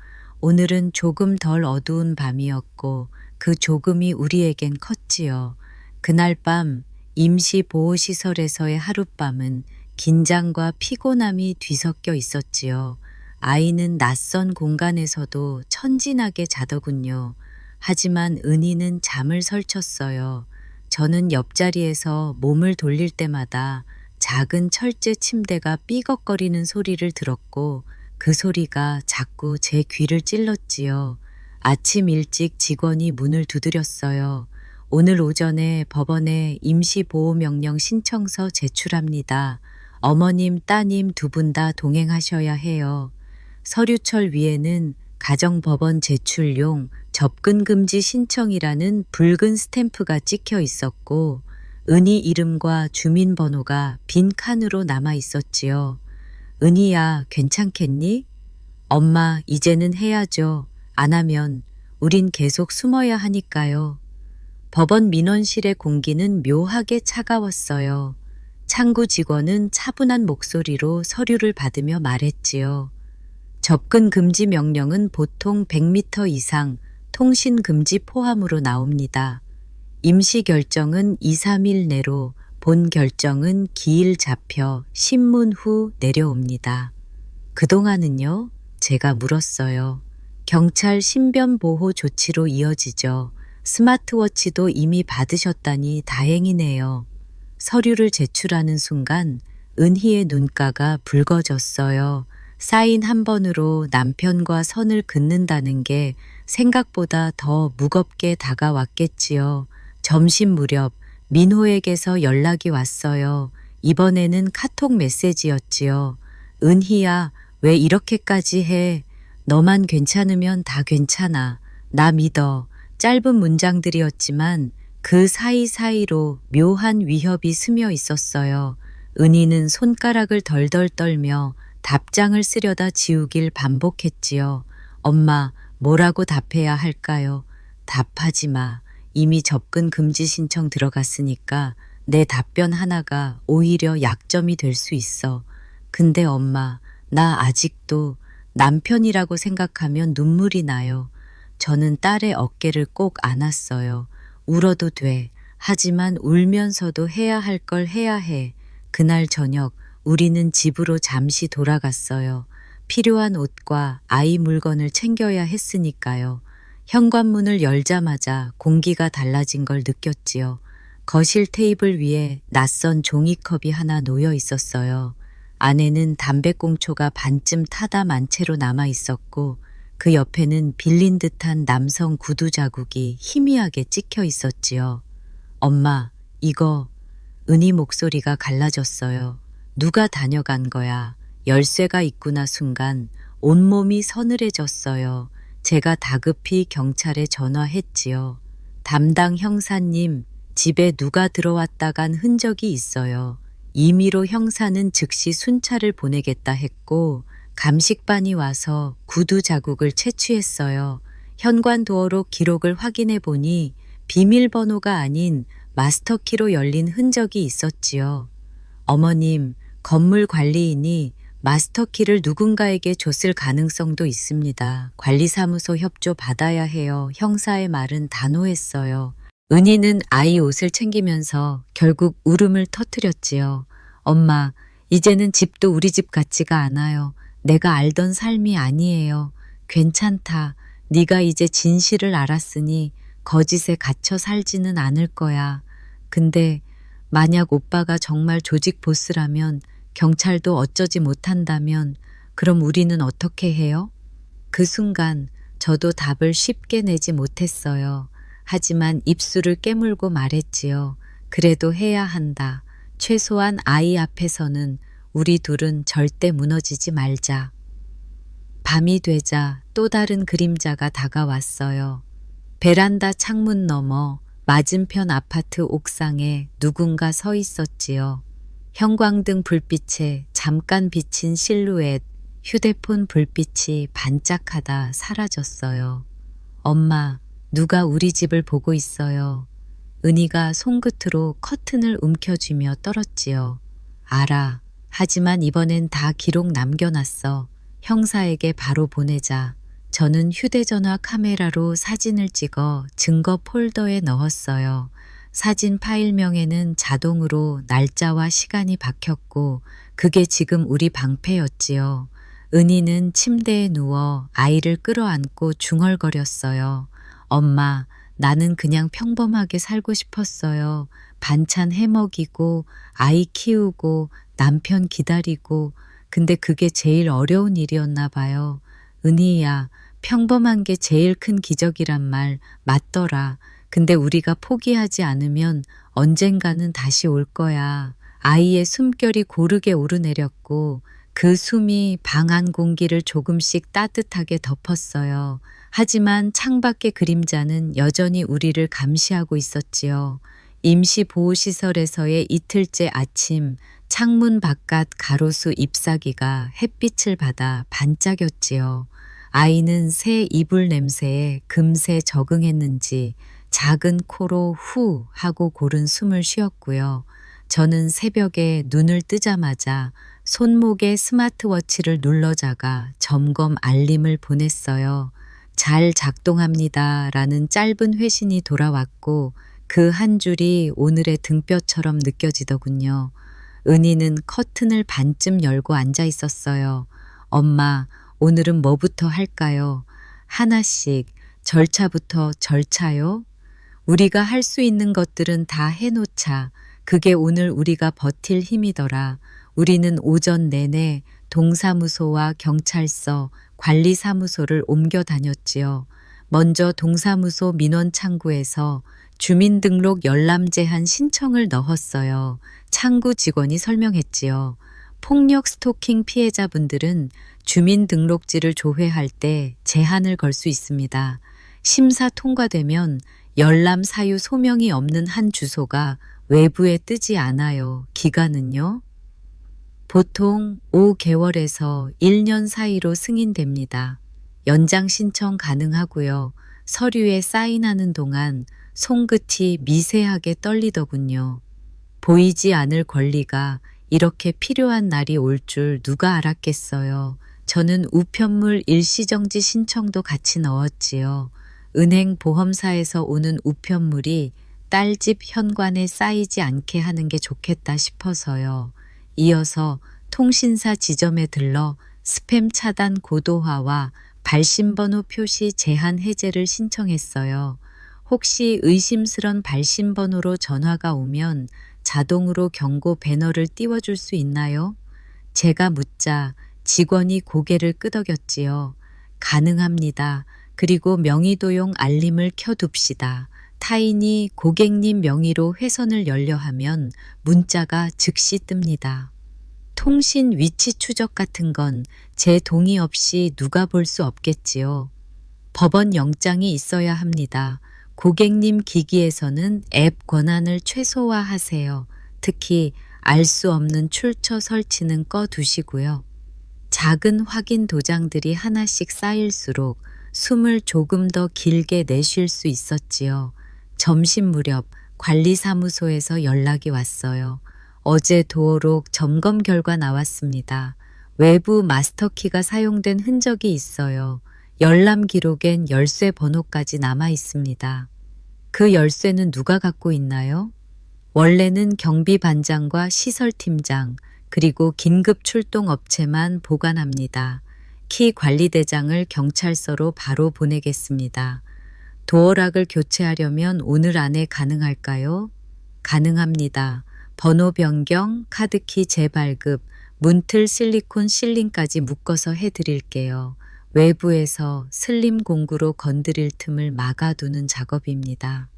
오늘은 조금 덜 어두운 밤이었고 그 조금이 우리에겐 컸지요. 그날 밤 임시보호시설에서의 하룻밤은 긴장과 피곤함이 뒤섞여 있었지요. 아이는 낯선 공간에서도 천진하게 자더군요. 하지만 은희는 잠을 설쳤어요. 저는 옆자리에서 몸을 돌릴 때마다 작은 철제 침대가 삐걱거리는 소리를 들었고 그 소리가 자꾸 제 귀를 찔렀지요. 아침 일찍 직원이 문을 두드렸어요. 오늘 오전에 법원에 임시보호명령 신청서 제출합니다. 어머님, 따님 두 분 다 동행하셔야 해요. 서류철 위에는 가정법원 제출용 접근금지 신청이라는 붉은 스탬프가 찍혀 있었고 은희 이름과 주민번호가 빈 칸으로 남아 있었지요. 은희야, 괜찮겠니? 엄마, 이제는 해야죠. 안 하면 우린 계속 숨어야 하니까요. 법원 민원실의 공기는 묘하게 차가웠어요. 창구 직원은 차분한 목소리로 서류를 받으며 말했지요. 접근 금지 명령은 보통 100m 이상 통신 금지 포함으로 나옵니다. 임시 결정은 2, 3일 내로, 본 결정은 기일 잡혀 신문 후 내려옵니다. 그동안은요? 제가 물었어요. 경찰 신변 보호 조치로 이어지죠. 스마트워치도 이미 받으셨다니 다행이네요. 서류를 제출하는 순간 은희의 눈가가 붉어졌어요. 사인 한 번으로 남편과 선을 긋는다는 게 생각보다 더 무겁게 다가왔겠지요. 점심 무렵 민호에게서 연락이 왔어요. 이번에는 카톡 메시지였지요. 은희야, 왜 이렇게까지 해? 너만 괜찮으면 다 괜찮아. 나 믿어. 짧은 문장들이었지만 그 사이사이로 묘한 위협이 스며 있었어요. 은희는 손가락을 덜덜 떨며 답장을 쓰려다 지우길 반복했지요. 엄마, 뭐라고 답해야 할까요? 답하지 마. 이미 접근 금지 신청 들어갔으니까 내 답변 하나가 오히려 약점이 될 수 있어. 근데 엄마, 나 아직도 남편이라고 생각하면 눈물이 나요. 저는 딸의 어깨를 꼭 안았어요. 울어도 돼. 하지만 울면서도 해야 할 걸 해야 해. 그날 저녁 우리는 집으로 잠시 돌아갔어요. 필요한 옷과 아이 물건을 챙겨야 했으니까요. 현관문을 열자마자 공기가 달라진 걸 느꼈지요. 거실 테이블 위에 낯선 종이컵이 하나 놓여 있었어요. 안에는 담배꽁초가 반쯤 타다 만 채로 남아 있었고 그 옆에는 빌린 듯한 남성 구두 자국이 희미하게 찍혀 있었지요. 엄마, 이거. 은희 목소리가 갈라졌어요. 누가 다녀간 거야. 열쇠가 있구나 순간 온몸이 서늘해졌어요. 제가 다급히 경찰에 전화했지요. 담당 형사님, 집에 누가 들어왔다간 흔적이 있어요. 임의로 형사는 즉시 순찰을 보내겠다 했고 감식반이 와서 구두 자국을 채취했어요. 현관 도어로 기록을 확인해 보니 비밀번호가 아닌 마스터키로 열린 흔적이 있었지요. 어머님, 건물 관리인이 마스터키를 누군가에게 줬을 가능성도 있습니다. 관리사무소 협조 받아야 해요. 형사의 말은 단호했어요. 은희는 아이 옷을 챙기면서 결국 울음을 터뜨렸지요. 엄마, 이제는 집도 우리 집 같지가 않아요. 내가 알던 삶이 아니에요. 괜찮다. 네가 이제 진실을 알았으니 거짓에 갇혀 살지는 않을 거야. 근데 만약 오빠가 정말 조직 보스라면 경찰도 어쩌지 못한다면 그럼 우리는 어떻게 해요? 그 순간 저도 답을 쉽게 내지 못했어요. 하지만 입술을 깨물고 말했지요. 그래도 해야 한다. 최소한 아이 앞에서는 우리 둘은 절대 무너지지 말자. 밤이 되자 또 다른 그림자가 다가왔어요. 베란다 창문 너머 맞은편 아파트 옥상에 누군가 서 있었지요. 형광등 불빛에 잠깐 비친 실루엣, 휴대폰 불빛이 반짝하다 사라졌어요. 엄마, 누가 우리 집을 보고 있어요. 은희가 손끝으로 커튼을 움켜쥐며 떨었지요. 알아. 하지만 이번엔 다 기록 남겨놨어. 형사에게 바로 보내자. 저는 휴대전화 카메라로 사진을 찍어 증거 폴더에 넣었어요. 사진 파일명에는 자동으로 날짜와 시간이 박혔고 그게 지금 우리 방패였지요. 은희는 침대에 누워 아이를 끌어안고 중얼거렸어요. 엄마, 나는 그냥 평범하게 살고 싶었어요. 반찬 해먹이고 아이 키우고 남편 기다리고 근데 그게 제일 어려운 일이었나 봐요. 은희야, 평범한 게 제일 큰 기적이란 말 맞더라. 근데 우리가 포기하지 않으면 언젠가는 다시 올 거야. 아이의 숨결이 고르게 오르내렸고 그 숨이 방 안 공기를 조금씩 따뜻하게 덮었어요. 하지만 창밖의 그림자는 여전히 우리를 감시하고 있었지요. 임시보호시설에서의 이틀째 아침, 창문 바깥 가로수 잎사귀가 햇빛을 받아 반짝였지요. 아이는 새 이불 냄새에 금세 적응했는지 작은 코로 후 하고 고른 숨을 쉬었고요. 저는 새벽에 눈을 뜨자마자 손목에 스마트워치를 눌러자가 점검 알림을 보냈어요. 잘 작동합니다 라는 짧은 회신이 돌아왔고 그 한 줄이 오늘의 등뼈처럼 느껴지더군요. 은희는 커튼을 반쯤 열고 앉아 있었어요. 엄마, 오늘은 뭐부터 할까요? 하나씩, 절차부터 절차요? 우리가 할 수 있는 것들은 다 해놓자. 그게 오늘 우리가 버틸 힘이더라. 우리는 오전 내내 동사무소와 경찰서, 관리사무소를 옮겨 다녔지요. 먼저 동사무소 민원창구에서 주민등록 열람 제한 신청을 넣었어요. 창구 직원이 설명했지요. 폭력 스토킹 피해자분들은 주민등록지를 조회할 때 제한을 걸 수 있습니다. 심사 통과되면 열람 사유 소명이 없는 한 주소가 외부에 뜨지 않아요. 기간은요? 보통 5개월에서 1년 사이로 승인됩니다. 연장 신청 가능하고요. 서류에 사인하는 동안 손끝이 미세하게 떨리더군요. 보이지 않을 권리가 이렇게 필요한 날이 올 줄 누가 알았겠어요. 저는 우편물 일시정지 신청도 같이 넣었지요. 은행 보험사에서 오는 우편물이 딸집 현관에 쌓이지 않게 하는 게 좋겠다 싶어서요. 이어서 통신사 지점에 들러 스팸 차단 고도화와 발신번호 표시 제한 해제를 신청했어요. 혹시 의심스런 발신번호로 전화가 오면 자동으로 경고 배너를 띄워줄 수 있나요? 제가 묻자 직원이 고개를 끄덕였지요. 가능합니다. 그리고 명의도용 알림을 켜둡시다. 타인이 고객님 명의로 회선을 열려하면 문자가 즉시 뜹니다. 통신 위치 추적 같은 건 제 동의 없이 누가 볼 수 없겠지요. 법원 영장이 있어야 합니다. 고객님 기기에서는 앱 권한을 최소화하세요. 특히 알 수 없는 출처 설치는 꺼두시고요. 작은 확인 도장들이 하나씩 쌓일수록 숨을 조금 더 길게 내쉴 수 있었지요. 점심 무렵 관리사무소에서 연락이 왔어요. 어제 도어록 점검 결과 나왔습니다. 외부 마스터키가 사용된 흔적이 있어요. 열람 기록엔 열쇠 번호까지 남아 있습니다. 그 열쇠는 누가 갖고 있나요? 원래는 경비반장과 시설팀장, 그리고 긴급 출동 업체만 보관합니다. 키 관리대장을 경찰서로 바로 보내겠습니다. 도어락을 교체하려면 오늘 안에 가능할까요? 가능합니다. 번호 변경, 카드키 재발급, 문틀 실리콘 실링까지 묶어서 해드릴게요. 외부에서 슬림 공구로 건드릴 틈을 막아두는 작업입니다.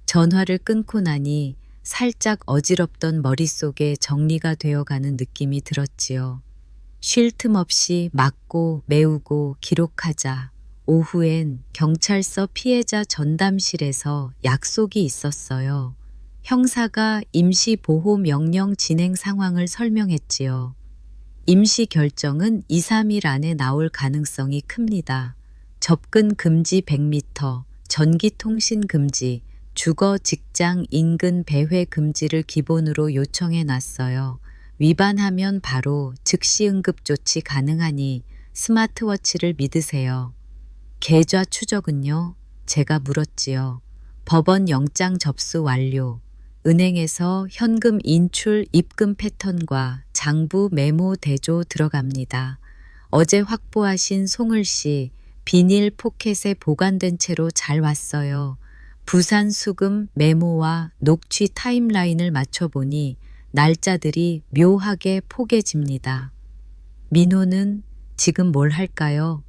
전화를 끊고 나니 살짝 어지럽던 머릿속에 정리가 되어가는 느낌이 들었지요. 쉴 틈 없이 막고 메우고 기록하자. 오후엔 경찰서 피해자 전담실에서 약속이 있었어요. 형사가 임시보호명령 진행 상황을 설명했지요. 임시 결정은 2, 3일 안에 나올 가능성이 큽니다. 접근 금지 100m, 전기통신 금지, 주거 직장 인근 배회 금지를 기본으로 요청해 놨어요. 위반하면 바로 즉시 응급 조치 가능하니 스마트워치를 믿으세요. 계좌 추적은요? 제가 물었지요. 법원 영장 접수 완료. 은행에서 현금 인출 입금 패턴과 장부 메모 대조 들어갑니다. 어제 확보하신 송을 씨 비닐 포켓에 보관된 채로 잘 왔어요. 부산 수금 메모와 녹취 타임라인을 맞춰보니 날짜들이 묘하게 포개집니다. 민호는 지금 뭘 할까요?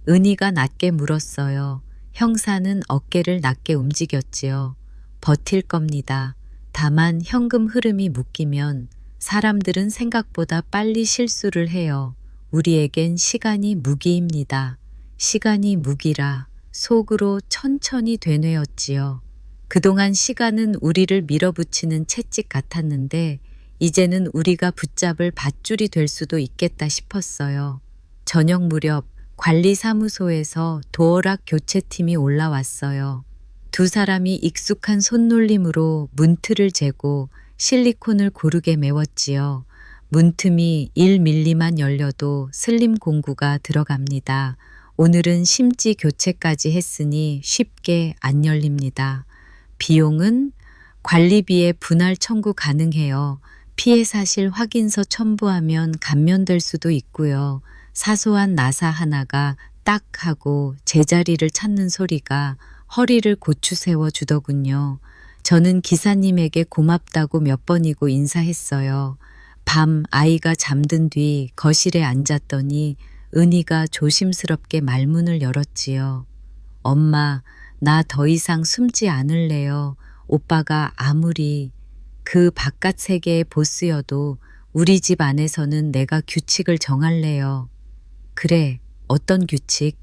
은희가 낮게 물었어요. 형사는 어깨를 낮게 움직였지요. 버틸 겁니다. 다만 현금 흐름이 묶이면 사람들은 생각보다 빨리 실수를 해요. 우리에겐 시간이 무기입니다. 시간이 무기라 속으로 천천히 되뇌었지요. 그동안 시간은 우리를 밀어붙이는 채찍 같았는데 이제는 우리가 붙잡을 밧줄이 될 수도 있겠다 싶었어요. 저녁 무렵 관리사무소에서 도어락 교체팀이 올라왔어요. 두 사람이 익숙한 손놀림으로 문틀을 재고 실리콘을 고르게 메웠지요. 문틈이 1mm만 열려도 슬림 공구가 들어갑니다. 오늘은 심지 교체까지 했으니 쉽게 안 열립니다. 비용은 관리비에 분할 청구 가능해요. 피해 사실 확인서 첨부하면 감면될 수도 있고요. 사소한 나사 하나가 딱 하고 제자리를 찾는 소리가 허리를 고추세워 주더군요. 저는 기사님에게 고맙다고 몇 번이고 인사했어요. 밤 아이가 잠든 뒤 거실에 앉았더니 은희가 조심스럽게 말문을 열었지요. 엄마, 나 더 이상 숨지 않을래요. 오빠가 아무리 그 바깥 세계의 보스여도 우리 집 안에서는 내가 규칙을 정할래요. 그래, 어떤 규칙?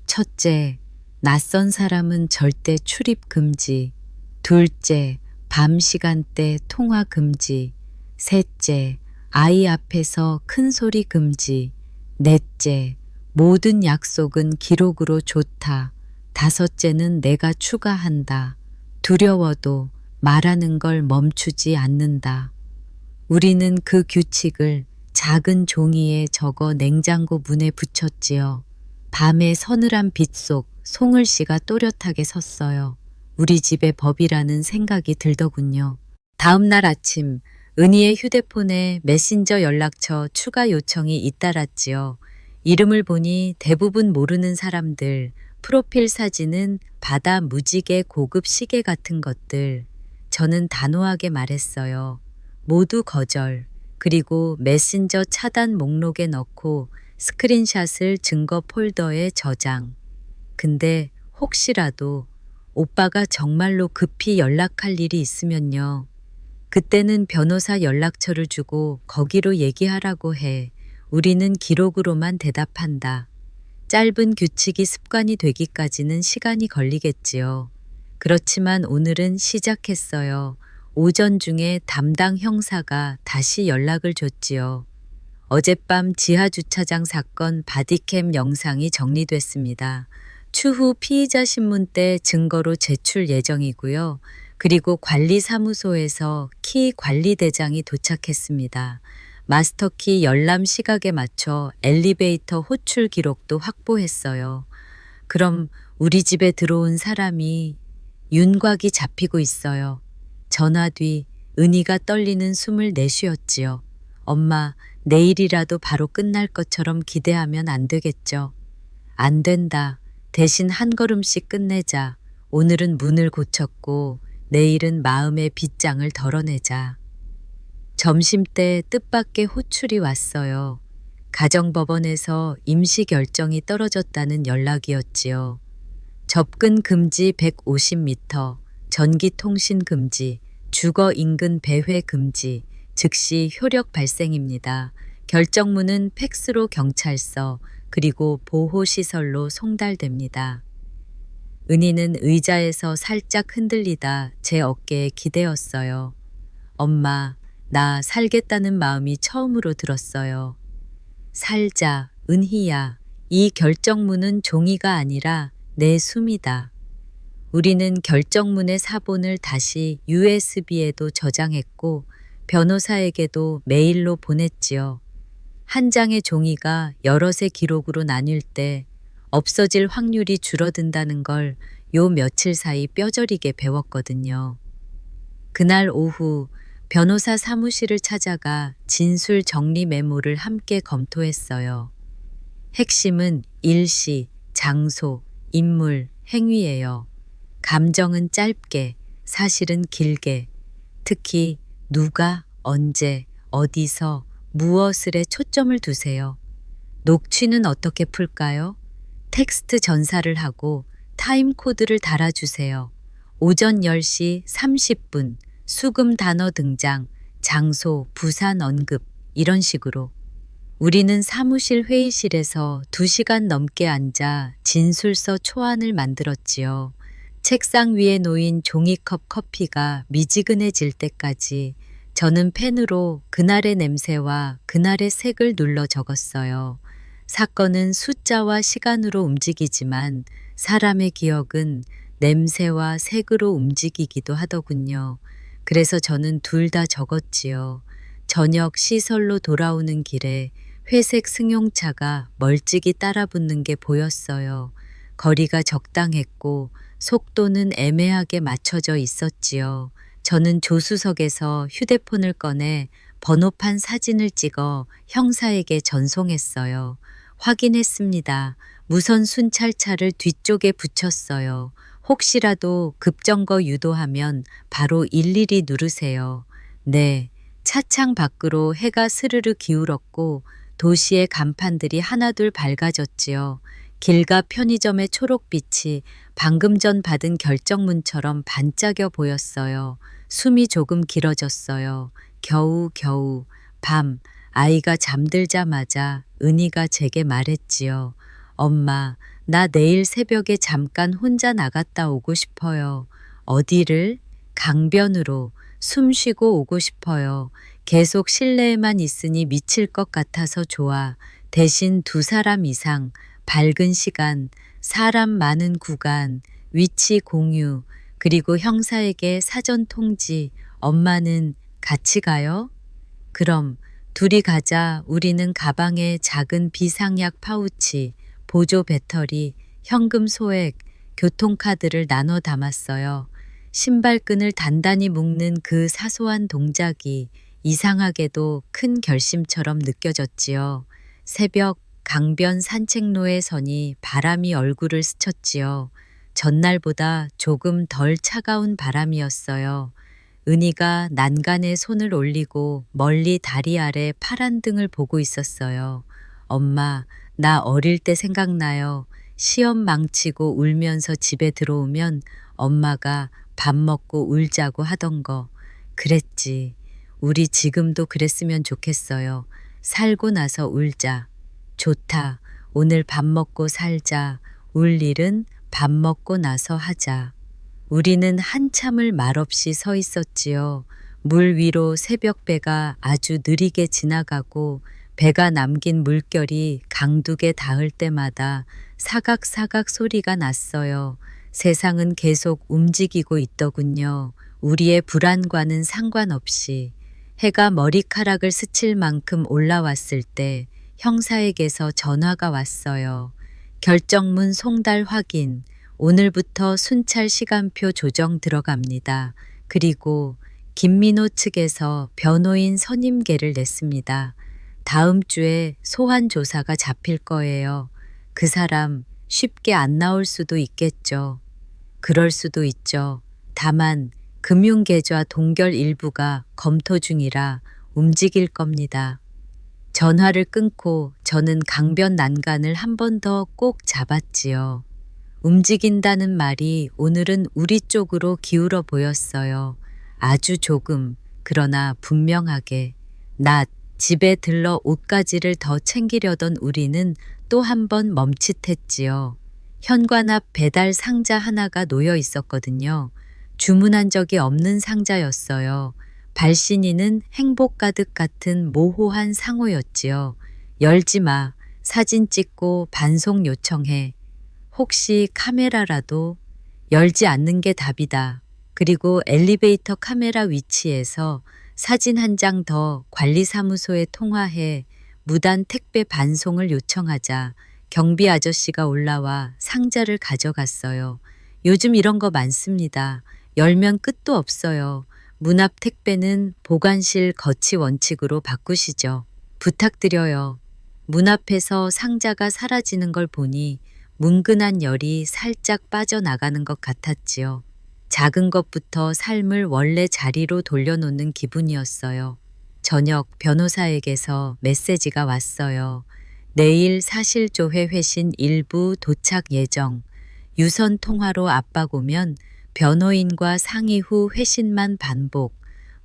첫째, 낯선 사람은 절대 출입 금지. 둘째, 밤 시간대 통화 금지. 셋째, 아이 앞에서 큰 소리 금지. 넷째, 모든 약속은 기록으로 좋다. 다섯째는 내가 추가한다. 두려워도 말하는 걸 멈추지 않는다. 우리는 그 규칙을 작은 종이에 적어 냉장고 문에 붙였지요. 밤의 서늘한 빛 속 송을 씨가 또렷하게 섰어요. 우리 집의 법이라는 생각이 들더군요. 다음 날 아침 은희의 휴대폰에 메신저 연락처 추가 요청이 잇따랐지요. 이름을 보니 대부분 모르는 사람들, 프로필 사진은 바다 무지개 고급 시계 같은 것들. 저는 단호하게 말했어요. 모두 거절. 그리고 메신저 차단 목록에 넣고 스크린샷을 증거 폴더에 저장. 근데 혹시라도 오빠가 정말로 급히 연락할 일이 있으면요. 그때는 변호사 연락처를 주고 거기로 얘기하라고 해. 우리는 기록으로만 대답한다. 짧은 규칙이 습관이 되기까지는 시간이 걸리겠지요. 그렇지만 오늘은 시작했어요. 오전 중에 담당 형사가 다시 연락을 줬지요. 어젯밤 지하주차장 사건 바디캠 영상이 정리됐습니다. 추후 피의자 신문 때 증거로 제출 예정이고요. 그리고 관리사무소에서 키 관리대장이 도착했습니다. 마스터키 열람 시각에 맞춰 엘리베이터 호출 기록도 확보했어요. 그럼 우리 집에 들어온 사람이 윤곽이 잡히고 있어요. 전화 뒤 은희가 떨리는 숨을 내쉬었지요. 엄마, 내일이라도 바로 끝날 것처럼 기대하면 안 되겠죠. 안 된다. 대신 한 걸음씩 끝내자. 오늘은 문을 고쳤고 내일은 마음의 빗장을 덜어내자. 점심때 뜻밖의 호출이 왔어요. 가정법원에서 임시 결정이 떨어졌다는 연락이었지요. 접근 금지 150m, 전기통신 금지, 주거 인근 배회 금지, 즉시 효력 발생입니다. 결정문은 팩스로 경찰서 그리고 보호시설로 송달됩니다. 은희는 의자에서 살짝 흔들리다 제 어깨에 기대었어요. 엄마, 나 살겠다는 마음이 처음으로 들었어요. 살자, 은희야. 이 결정문은 종이가 아니라 내 숨이다. 우리는 결정문의 사본을 다시 USB에도 저장했고 변호사에게도 메일로 보냈지요. 한 장의 종이가 여럿의 기록으로 나뉠 때 없어질 확률이 줄어든다는 걸 요 며칠 사이 뼈저리게 배웠거든요. 그날 오후 변호사 사무실을 찾아가 진술 정리 메모를 함께 검토했어요. 핵심은 일시, 장소, 인물, 행위예요. 감정은 짧게, 사실은 길게. 특히 누가, 언제, 어디서, 무엇을에 초점을 두세요. 녹취는 어떻게 풀까요? 텍스트 전사를 하고 타임코드를 달아주세요. 오전 10시 30분, 수금 단어 등장, 장소, 부산 언급, 이런 식으로. 우리는 사무실 회의실에서 2시간 넘게 앉아 진술서 초안을 만들었지요. 책상 위에 놓인 종이컵 커피가 미지근해질 때까지 저는 펜으로 그날의 냄새와 그날의 색을 눌러 적었어요. 사건은 숫자와 시간으로 움직이지만 사람의 기억은 냄새와 색으로 움직이기도 하더군요. 그래서 저는 둘 다 적었지요. 저녁 시설로 돌아오는 길에 회색 승용차가 멀찍이 따라붙는 게 보였어요. 거리가 적당했고 속도는 애매하게 맞춰져 있었지요. 저는 조수석에서 휴대폰을 꺼내 번호판 사진을 찍어 형사에게 전송했어요. 확인했습니다. 무선 순찰차를 뒤쪽에 붙였어요. 혹시라도 급정거 유도하면 바로 112 누르세요. 네, 차창 밖으로 해가 스르르 기울었고 도시의 간판들이 하나둘 밝아졌지요. 길가 편의점의 초록빛이 방금 전 받은 결정문처럼 반짝여 보였어요. 숨이 조금 길어졌어요. 겨우 밤 아이가 잠들자마자 은희가 제게 말했지요. 엄마, 나 내일 새벽에 잠깐 혼자 나갔다 오고 싶어요. 어디를? 강변으로. 숨 쉬고 오고 싶어요. 계속 실내에만 있으니 미칠 것 같아서 좋아. 대신 2사람 이상, 밝은 시간, 사람 많은 구간, 위치 공유, 그리고 형사에게 사전 통지. 엄마는 같이 가요? 그럼 둘이 가자. 우리는 가방에 작은 비상약 파우치, 보조 배터리, 현금 소액, 교통카드를 나눠 담았어요. 신발끈을 단단히 묶는 그 사소한 동작이 이상하게도 큰 결심처럼 느껴졌지요. 새벽 강변 산책로에 서니 바람이 얼굴을 스쳤지요. 전날보다 조금 덜 차가운 바람이었어요. 은희가 난간에 손을 올리고 멀리 다리 아래 파란 등을 보고 있었어요. 엄마, 나 어릴 때 생각나요. 시험 망치고 울면서 집에 들어오면 엄마가 밥 먹고 울자고 하던 거. 그랬지. 우리 지금도 그랬으면 좋겠어요. 살고 나서 울자. 좋다. 오늘 밥 먹고 살자. 울 일은 밥 먹고 나서 하자. 우리는 한참을 말없이 서 있었지요. 물 위로 새벽배가 아주 느리게 지나가고 배가 남긴 물결이 강둑에 닿을 때마다 사각사각 소리가 났어요. 세상은 계속 움직이고 있더군요. 우리의 불안과는 상관없이. 해가 머리카락을 스칠 만큼 올라왔을 때 형사에게서 전화가 왔어요. 결정문 송달 확인. 오늘부터 순찰 시간표 조정 들어갑니다. 그리고 김민호 측에서 변호인 선임계를 냈습니다. 다음 주에 소환 조사가 잡힐 거예요. 그 사람 쉽게 안 나올 수도 있겠죠. 그럴 수도 있죠. 다만 금융계좌 동결 일부가 검토 중이라 움직일 겁니다. 전화를 끊고 저는 강변 난간을 한 번 더 꼭 잡았지요. 움직인다는 말이 오늘은 우리 쪽으로 기울어 보였어요. 아주 조금, 그러나 분명하게. 낮, 집에 들러 옷가지를 더 챙기려던 우리는 또 한 번 멈칫했지요. 현관 앞 배달 상자 하나가 놓여 있었거든요. 주문한 적이 없는 상자였어요. 발신인은 행복 가득 같은 모호한 상호였지요. 열지 마. 사진 찍고 반송 요청해. 혹시 카메라라도? 열지 않는 게 답이다. 그리고 엘리베이터 카메라 위치에서 사진 한 장 더 관리사무소에 통화해 무단 택배 반송을 요청하자. 경비 아저씨가 올라와 상자를 가져갔어요. 요즘 이런 거 많습니다. 열면 끝도 없어요. 문 앞 택배는 보관실 거치 원칙으로 바꾸시죠. 부탁드려요. 문 앞에서 상자가 사라지는 걸 보니 뭉근한 열이 살짝 빠져나가는 것 같았지요. 작은 것부터 삶을 원래 자리로 돌려놓는 기분이었어요. 저녁 변호사에게서 메시지가 왔어요. 내일 사실조회 회신 일부 도착 예정. 유선 통화로 압박 오면 변호인과 상의 후 회신만 반복.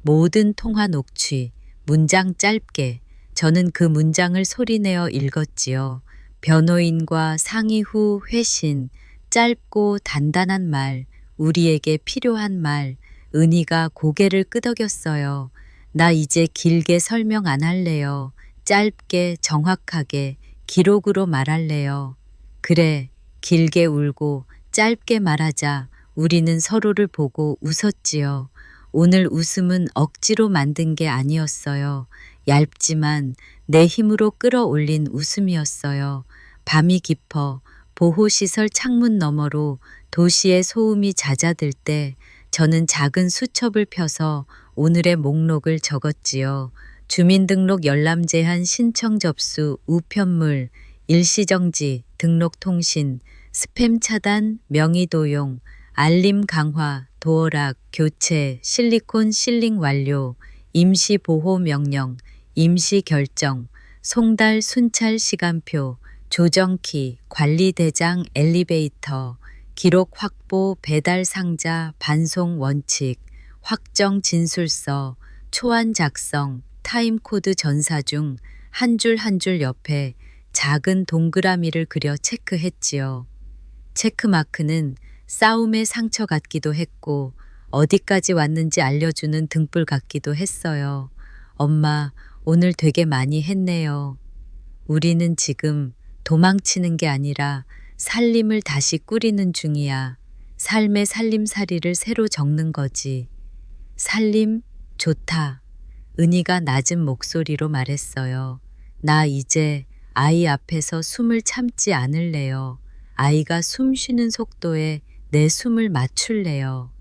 모든 통화 녹취. 문장 짧게. 저는 그 문장을 소리내어 읽었지요. 변호인과 상의 후 회신. 짧고 단단한 말. 우리에게 필요한 말. 은희가 고개를 끄덕였어요. 나 이제 길게 설명 안 할래요. 짧게 정확하게 기록으로 말할래요. 그래, 길게 울고 짧게 말하자. 우리는 서로를 보고 웃었지요. 오늘 웃음은 억지로 만든 게 아니었어요. 얇지만 내 힘으로 끌어올린 웃음이었어요. 밤이 깊어 보호시설 창문 너머로 도시의 소음이 잦아들 때 저는 작은 수첩을 펴서 오늘의 목록을 적었지요. 주민등록 열람 제한 신청 접수 우편물, 일시정지, 등록통신, 스팸 차단, 명의 도용, 알림 강화, 도어락, 교체, 실리콘 실링 완료, 임시 보호 명령, 임시 결정, 송달 순찰 시간표, 조정키, 관리대장 엘리베이터, 기록 확보, 배달 상자, 반송 원칙, 확정 진술서, 초안 작성, 타임코드 전사 중 한 줄 한 줄 옆에 작은 동그라미를 그려 체크했지요. 체크마크는 싸움의 상처 같기도 했고 어디까지 왔는지 알려주는 등불 같기도 했어요. 엄마, 오늘 되게 많이 했네요. 우리는 지금 도망치는 게 아니라 살림을 다시 꾸리는 중이야. 삶의 살림살이를 새로 적는 거지. 살림 좋다. 은희가 낮은 목소리로 말했어요. 나 이제 아이 앞에서 숨을 참지 않을래요. 아이가 숨 쉬는 속도에 내 숨을 맞출래요.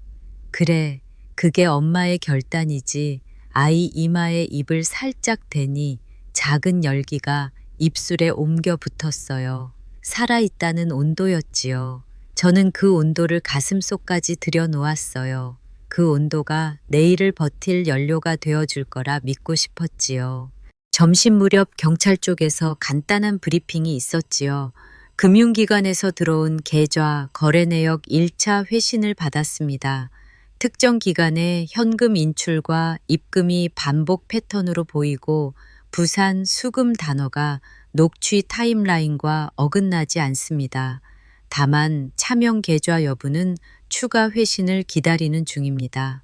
그래, 그게 엄마의 결단이지. 아이 이마에 입을 살짝 대니 작은 열기가 입술에 옮겨 붙었어요. 살아있다는 온도였지요. 저는 그 온도를 가슴속까지 들여놓았어요. 그 온도가 내일을 버틸 연료가 되어줄 거라 믿고 싶었지요. 점심 무렵 경찰 쪽에서 간단한 브리핑이 있었지요. 금융기관에서 들어온 계좌, 거래 내역 1차 회신을 받았습니다. 특정 기간에 현금 인출과 입금이 반복 패턴으로 보이고 부산 수금 단어가 녹취 타임라인과 어긋나지 않습니다. 다만 차명 계좌 여부는 추가 회신을 기다리는 중입니다.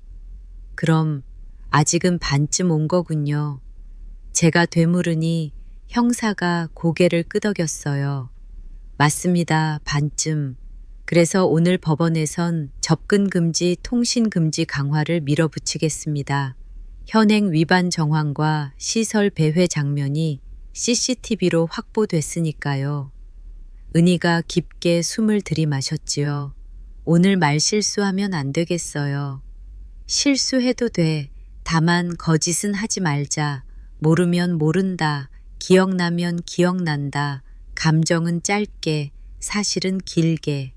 그럼 아직은 반쯤 온 거군요. 제가 되물으니 형사가 고개를 끄덕였어요. 맞습니다. 반쯤. 그래서 오늘 법원에선 접근 금지, 통신 금지 강화를 밀어붙이겠습니다. 현행 위반 정황과 시설 배회 장면이 CCTV로 확보됐으니까요. 은희가 깊게 숨을 들이마셨지요. 오늘 말실수하면 안 되겠어요. 실수해도 돼. 다만 거짓은 하지 말자. 모르면 모른다. 기억나면 기억난다. 감정은 짧게, 사실은 길게.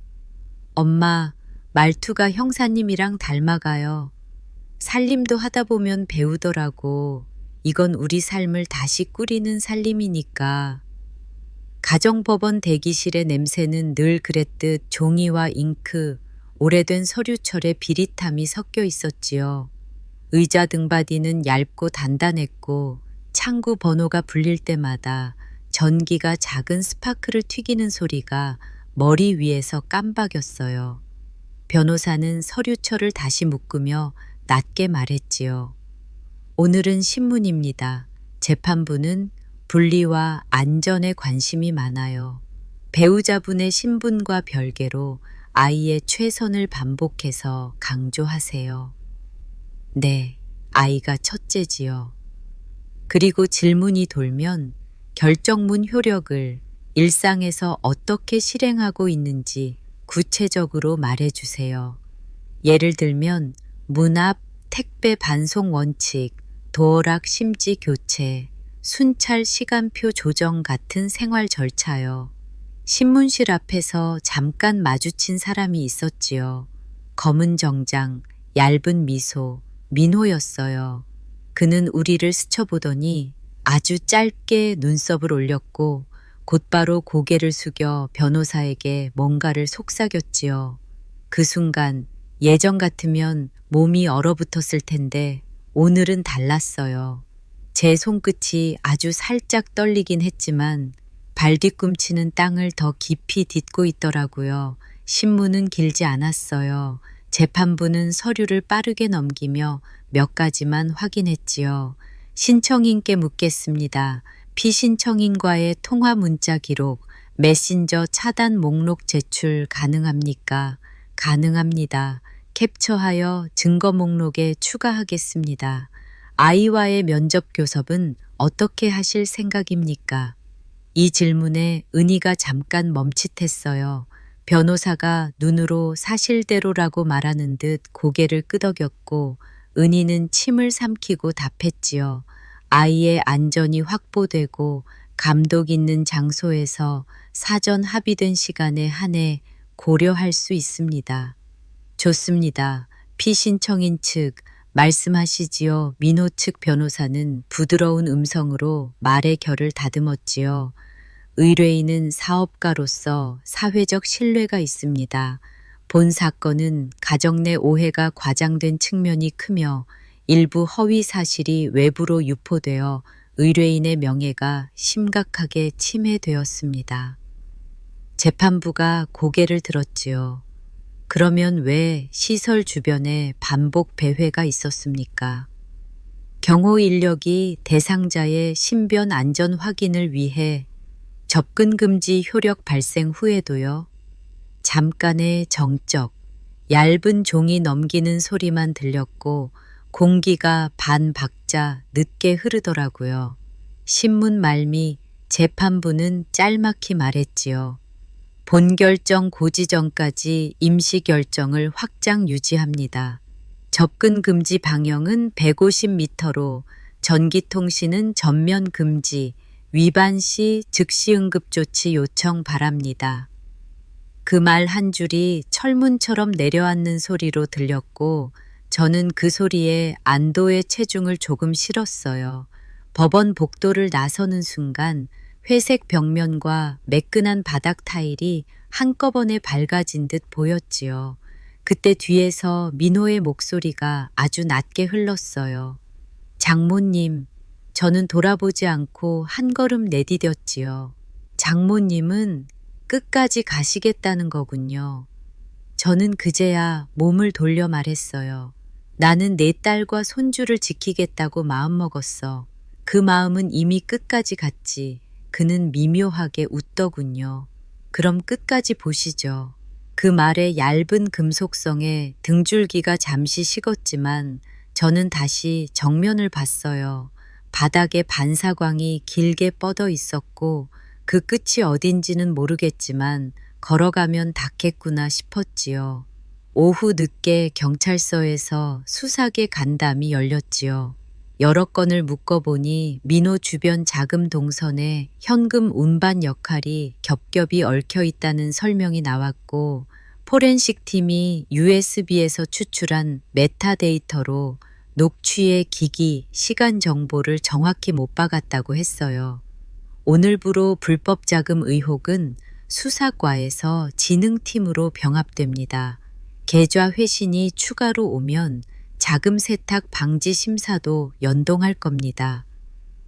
엄마, 말투가 형사님이랑 닮아가요. 살림도 하다 보면 배우더라고. 이건 우리 삶을 다시 꾸리는 살림이니까. 가정법원 대기실의 냄새는 늘 그랬듯 종이와 잉크, 오래된 서류철에 비릿함이 섞여 있었지요. 의자 등받이는 얇고 단단했고 창구 번호가 불릴 때마다 전기가 작은 스파크를 튀기는 소리가 머리 위에서 깜박였어요. 변호사는 서류철을 다시 묶으며 낮게 말했지요. 오늘은 신문입니다. 재판부는 분리와 안전에 관심이 많아요. 배우자분의 신분과 별개로 아이의 최선을 반복해서 강조하세요. 네, 아이가 첫째지요. 그리고 질문이 돌면 결정문 효력을 일상에서 어떻게 실행하고 있는지 구체적으로 말해주세요. 예를 들면 문 앞 택배 반송 원칙, 도어락 심지 교체, 순찰 시간표 조정 같은 생활 절차요. 신문실 앞에서 잠깐 마주친 사람이 있었지요. 검은 정장, 얇은 미소, 민호였어요. 그는 우리를 스쳐보더니 아주 짧게 눈썹을 올렸고 곧바로 고개를 숙여 변호사에게 뭔가를 속삭였지요. 그 순간 예전 같으면 몸이 얼어붙었을 텐데 오늘은 달랐어요. 제 손끝이 아주 살짝 떨리긴 했지만 발뒤꿈치는 땅을 더 깊이 딛고 있더라고요. 신문은 길지 않았어요. 재판부는 서류를 빠르게 넘기며 몇 가지만 확인했지요. 신청인께 묻겠습니다. 피신청인과의 통화 문자 기록, 메신저 차단 목록 제출 가능합니까? 가능합니다. 캡처하여 증거 목록에 추가하겠습니다. 아이와의 면접 교섭은 어떻게 하실 생각입니까? 이 질문에 은희가 잠깐 멈칫했어요. 변호사가 눈으로 사실대로라고 말하는 듯 고개를 끄덕였고 은희는 침을 삼키고 답했지요. 아이의 안전이 확보되고 감독 있는 장소에서 사전 합의된 시간에 한해 고려할 수 있습니다. 좋습니다. 피신청인 측 말씀하시지요. 민호 측 변호사는 부드러운 음성으로 말의 결을 다듬었지요. 의뢰인은 사업가로서 사회적 신뢰가 있습니다. 본 사건은 가정 내 오해가 과장된 측면이 크며 일부 허위 사실이 외부로 유포되어 의뢰인의 명예가 심각하게 침해되었습니다. 재판부가 고개를 들었지요. 그러면 왜 시설 주변에 반복 배회가 있었습니까? 경호 인력이 대상자의 신변 안전 확인을 위해 접근 금지 효력 발생 후에도요. 잠깐의 정적, 얇은 종이 넘기는 소리만 들렸고 공기가 반 박자 늦게 흐르더라고요. 신문 말미 재판부는 짤막히 말했지요. 본결정 고지 전까지 임시 결정을 확장 유지합니다. 접근 금지 방향은 150m로 전기통신은 전면 금지, 위반 시 즉시 응급조치 요청 바랍니다. 그 말 한 줄이 철문처럼 내려앉는 소리로 들렸고 저는 그 소리에 안도의 체중을 조금 실었어요. 법원 복도를 나서는 순간 회색 벽면과 매끈한 바닥 타일이 한꺼번에 밝아진 듯 보였지요. 그때 뒤에서 민호의 목소리가 아주 낮게 흘렀어요. 장모님, 저는 돌아보지 않고 한 걸음 내디뎠지요. 장모님은 끝까지 가시겠다는 거군요. 저는 그제야 몸을 돌려 말했어요. 나는 내 딸과 손주를 지키겠다고 마음먹었어. 그 마음은 이미 끝까지 갔지. 그는 미묘하게 웃더군요. 그럼 끝까지 보시죠. 그 말의 얇은 금속성에 등줄기가 잠시 식었지만 저는 다시 정면을 봤어요. 바닥에 반사광이 길게 뻗어 있었고 그 끝이 어딘지는 모르겠지만 걸어가면 닿겠구나 싶었지요. 오후 늦게 경찰서에서 수사계 간담이 열렸지요. 여러 건을 묶어보니 민호 주변 자금 동선에 현금 운반 역할이 겹겹이 얽혀 있다는 설명이 나왔고 포렌식 팀이 USB에서 추출한 메타데이터로 녹취의 기기, 시간 정보를 정확히 못 박았다고 했어요. 오늘부로 불법 자금 의혹은 수사과에서 진흥팀으로 병합됩니다. 계좌 회신이 추가로 오면 자금 세탁 방지 심사도 연동할 겁니다.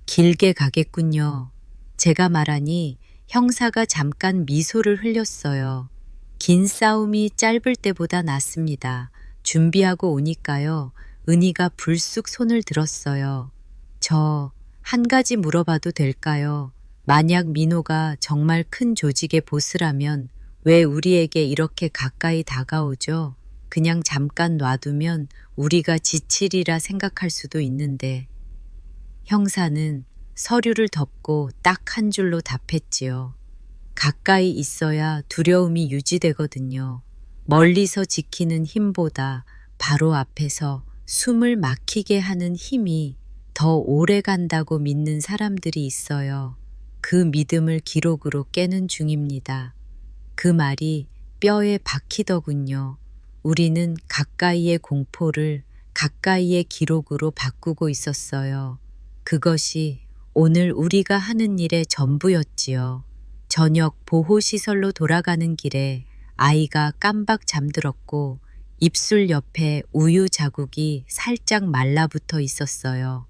길게 가겠군요. 제가 말하니 형사가 잠깐 미소를 흘렸어요. 긴 싸움이 짧을 때보다 낫습니다. 준비하고 오니까요. 은희가 불쑥 손을 들었어요. 저 한 가지 물어봐도 될까요? 만약 민호가 정말 큰 조직의 보스라면 왜 우리에게 이렇게 가까이 다가오죠? 그냥 잠깐 놔두면 우리가 지칠이라 생각할 수도 있는데. 형사는 서류를 덮고 딱 한 줄로 답했지요. 가까이 있어야 두려움이 유지되거든요. 멀리서 지키는 힘보다 바로 앞에서 숨을 막히게 하는 힘이 더 오래 간다고 믿는 사람들이 있어요. 그 믿음을 기록으로 깨는 중입니다. 그 말이 뼈에 박히더군요. 우리는 가까이의 공포를 가까이의 기록으로 바꾸고 있었어요. 그것이 오늘 우리가 하는 일의 전부였지요. 저녁 보호시설로 돌아가는 길에 아이가 깜박 잠들었고 입술 옆에 우유 자국이 살짝 말라붙어 있었어요.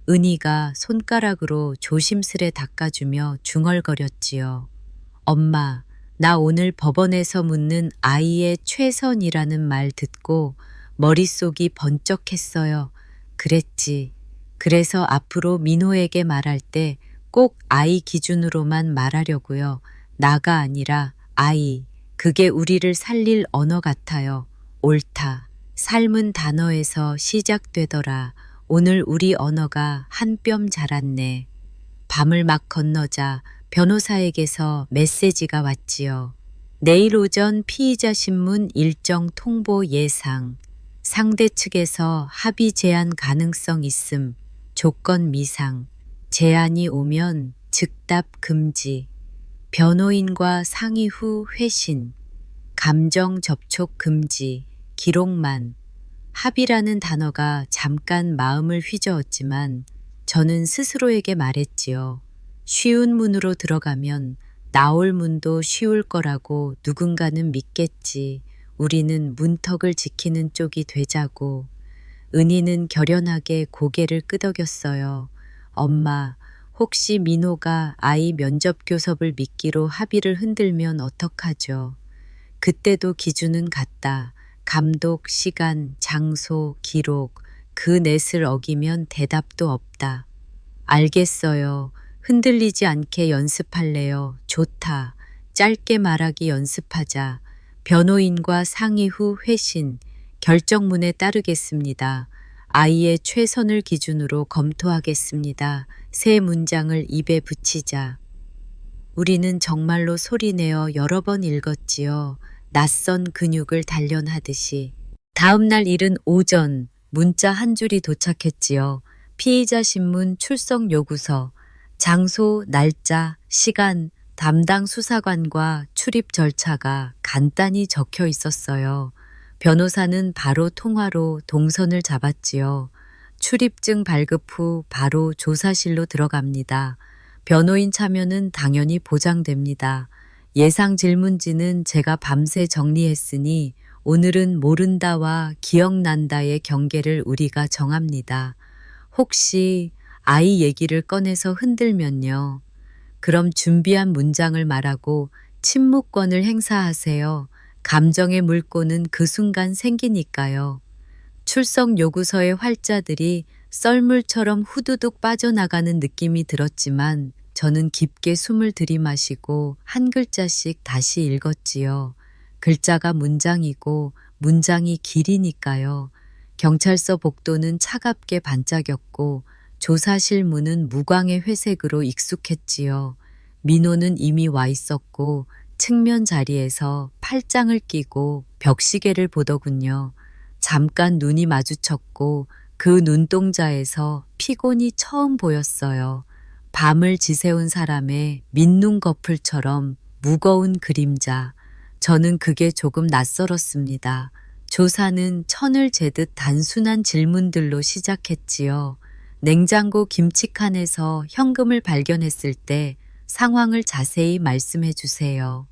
은희가 손가락으로 조심스레 닦아주며 중얼거렸지요. 엄마, 나 오늘 법원에서 묻는 아이의 최선이라는 말 듣고 머릿속이 번쩍했어요. 그랬지. 그래서 앞으로 민호에게 말할 때 꼭 아이 기준으로만 말하려고요. 나가 아니라 아이. 그게 우리를 살릴 언어 같아요. 옳다. 삶은 단어에서 시작되더라. 오늘 우리 언어가 한 뼘 자랐네. 밤을 막 건너자 변호사에게서 메시지가 왔지요. 내일 오전 피의자 신문 일정 통보 예상. 상대 측에서 합의 제한 가능성 있음. 조건 미상. 제안이 오면 즉답 금지. 변호인과 상의 후 회신. 감정 접촉 금지. 기록만. 합의라는 단어가 잠깐 마음을 휘저었지만 저는 스스로에게 말했지요. 쉬운 문으로 들어가면 나올 문도 쉬울 거라고 누군가는 믿겠지. 우리는 문턱을 지키는 쪽이 되자고. 은희는 결연하게 고개를 끄덕였어요. 엄마, 혹시 민호가 아이 면접 교섭을 미끼로 합의를 흔들면 어떡하죠? 그때도 기준은 같다. 감독, 시간, 장소, 기록, 그 넷을 어기면 대답도 없다. 알겠어요. 흔들리지 않게 연습할래요. 좋다. 짧게 말하기 연습하자. 변호인과 상의 후 회신. 결정문에 따르겠습니다. 아이의 최선을 기준으로 검토하겠습니다. 세 문장을 입에 붙이자. 우리는 정말로 소리내어 여러 번 읽었지요. 낯선 근육을 단련하듯이. 다음 날 이른 오전 문자 한 줄이 도착했지요. 피의자 신문 출석 요구서, 장소, 날짜, 시간, 담당 수사관과 출입 절차가 간단히 적혀 있었어요. 변호사는 바로 통화로 동선을 잡았지요. 출입증 발급 후 바로 조사실로 들어갑니다. 변호인 참여는 당연히 보장됩니다. 예상 질문지는 제가 밤새 정리했으니 오늘은 모른다와 기억난다의 경계를 우리가 정합니다. 혹시 아이 얘기를 꺼내서 흔들면요. 그럼 준비한 문장을 말하고 침묵권을 행사하세요. 감정의 물꼬는 그 순간 생기니까요. 출석 요구서의 활자들이 썰물처럼 후두둑 빠져나가는 느낌이 들었지만 저는 깊게 숨을 들이마시고 한 글자씩 다시 읽었지요. 글자가 문장이고 문장이 길이니까요. 경찰서 복도는 차갑게 반짝였고 조사실 문은 무광의 회색으로 익숙했지요. 민호는 이미 와 있었고 측면 자리에서 팔짱을 끼고 벽시계를 보더군요. 잠깐 눈이 마주쳤고 그 눈동자에서 피곤이 처음 보였어요. 밤을 지새운 사람의 민눈 거풀처럼 무거운 그림자. 저는 그게 조금 낯설었습니다. 조사는 천을 재듯 단순한 질문들로 시작했지요. 냉장고 김치칸에서 현금을 발견했을 때 상황을 자세히 말씀해 주세요.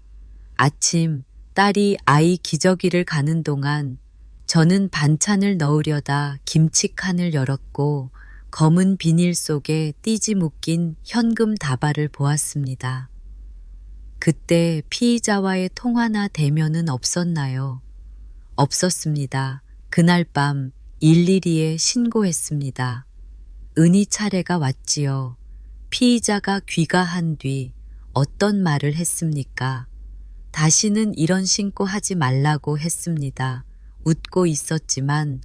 아침 딸이 아이 기저귀를 가는 동안 저는 반찬을 넣으려다 김치칸을 열었고 검은 비닐 속에 띠지 묶인 현금 다발을 보았습니다. 그때 피의자와의 통화나 대면은 없었나요? 없었습니다. 그날 밤 112에 신고했습니다. 은희 차례가 왔지요. 피의자가 귀가한 뒤 어떤 말을 했습니까? 다시는 이런 신고 하지 말라고 했습니다. 웃고 있었지만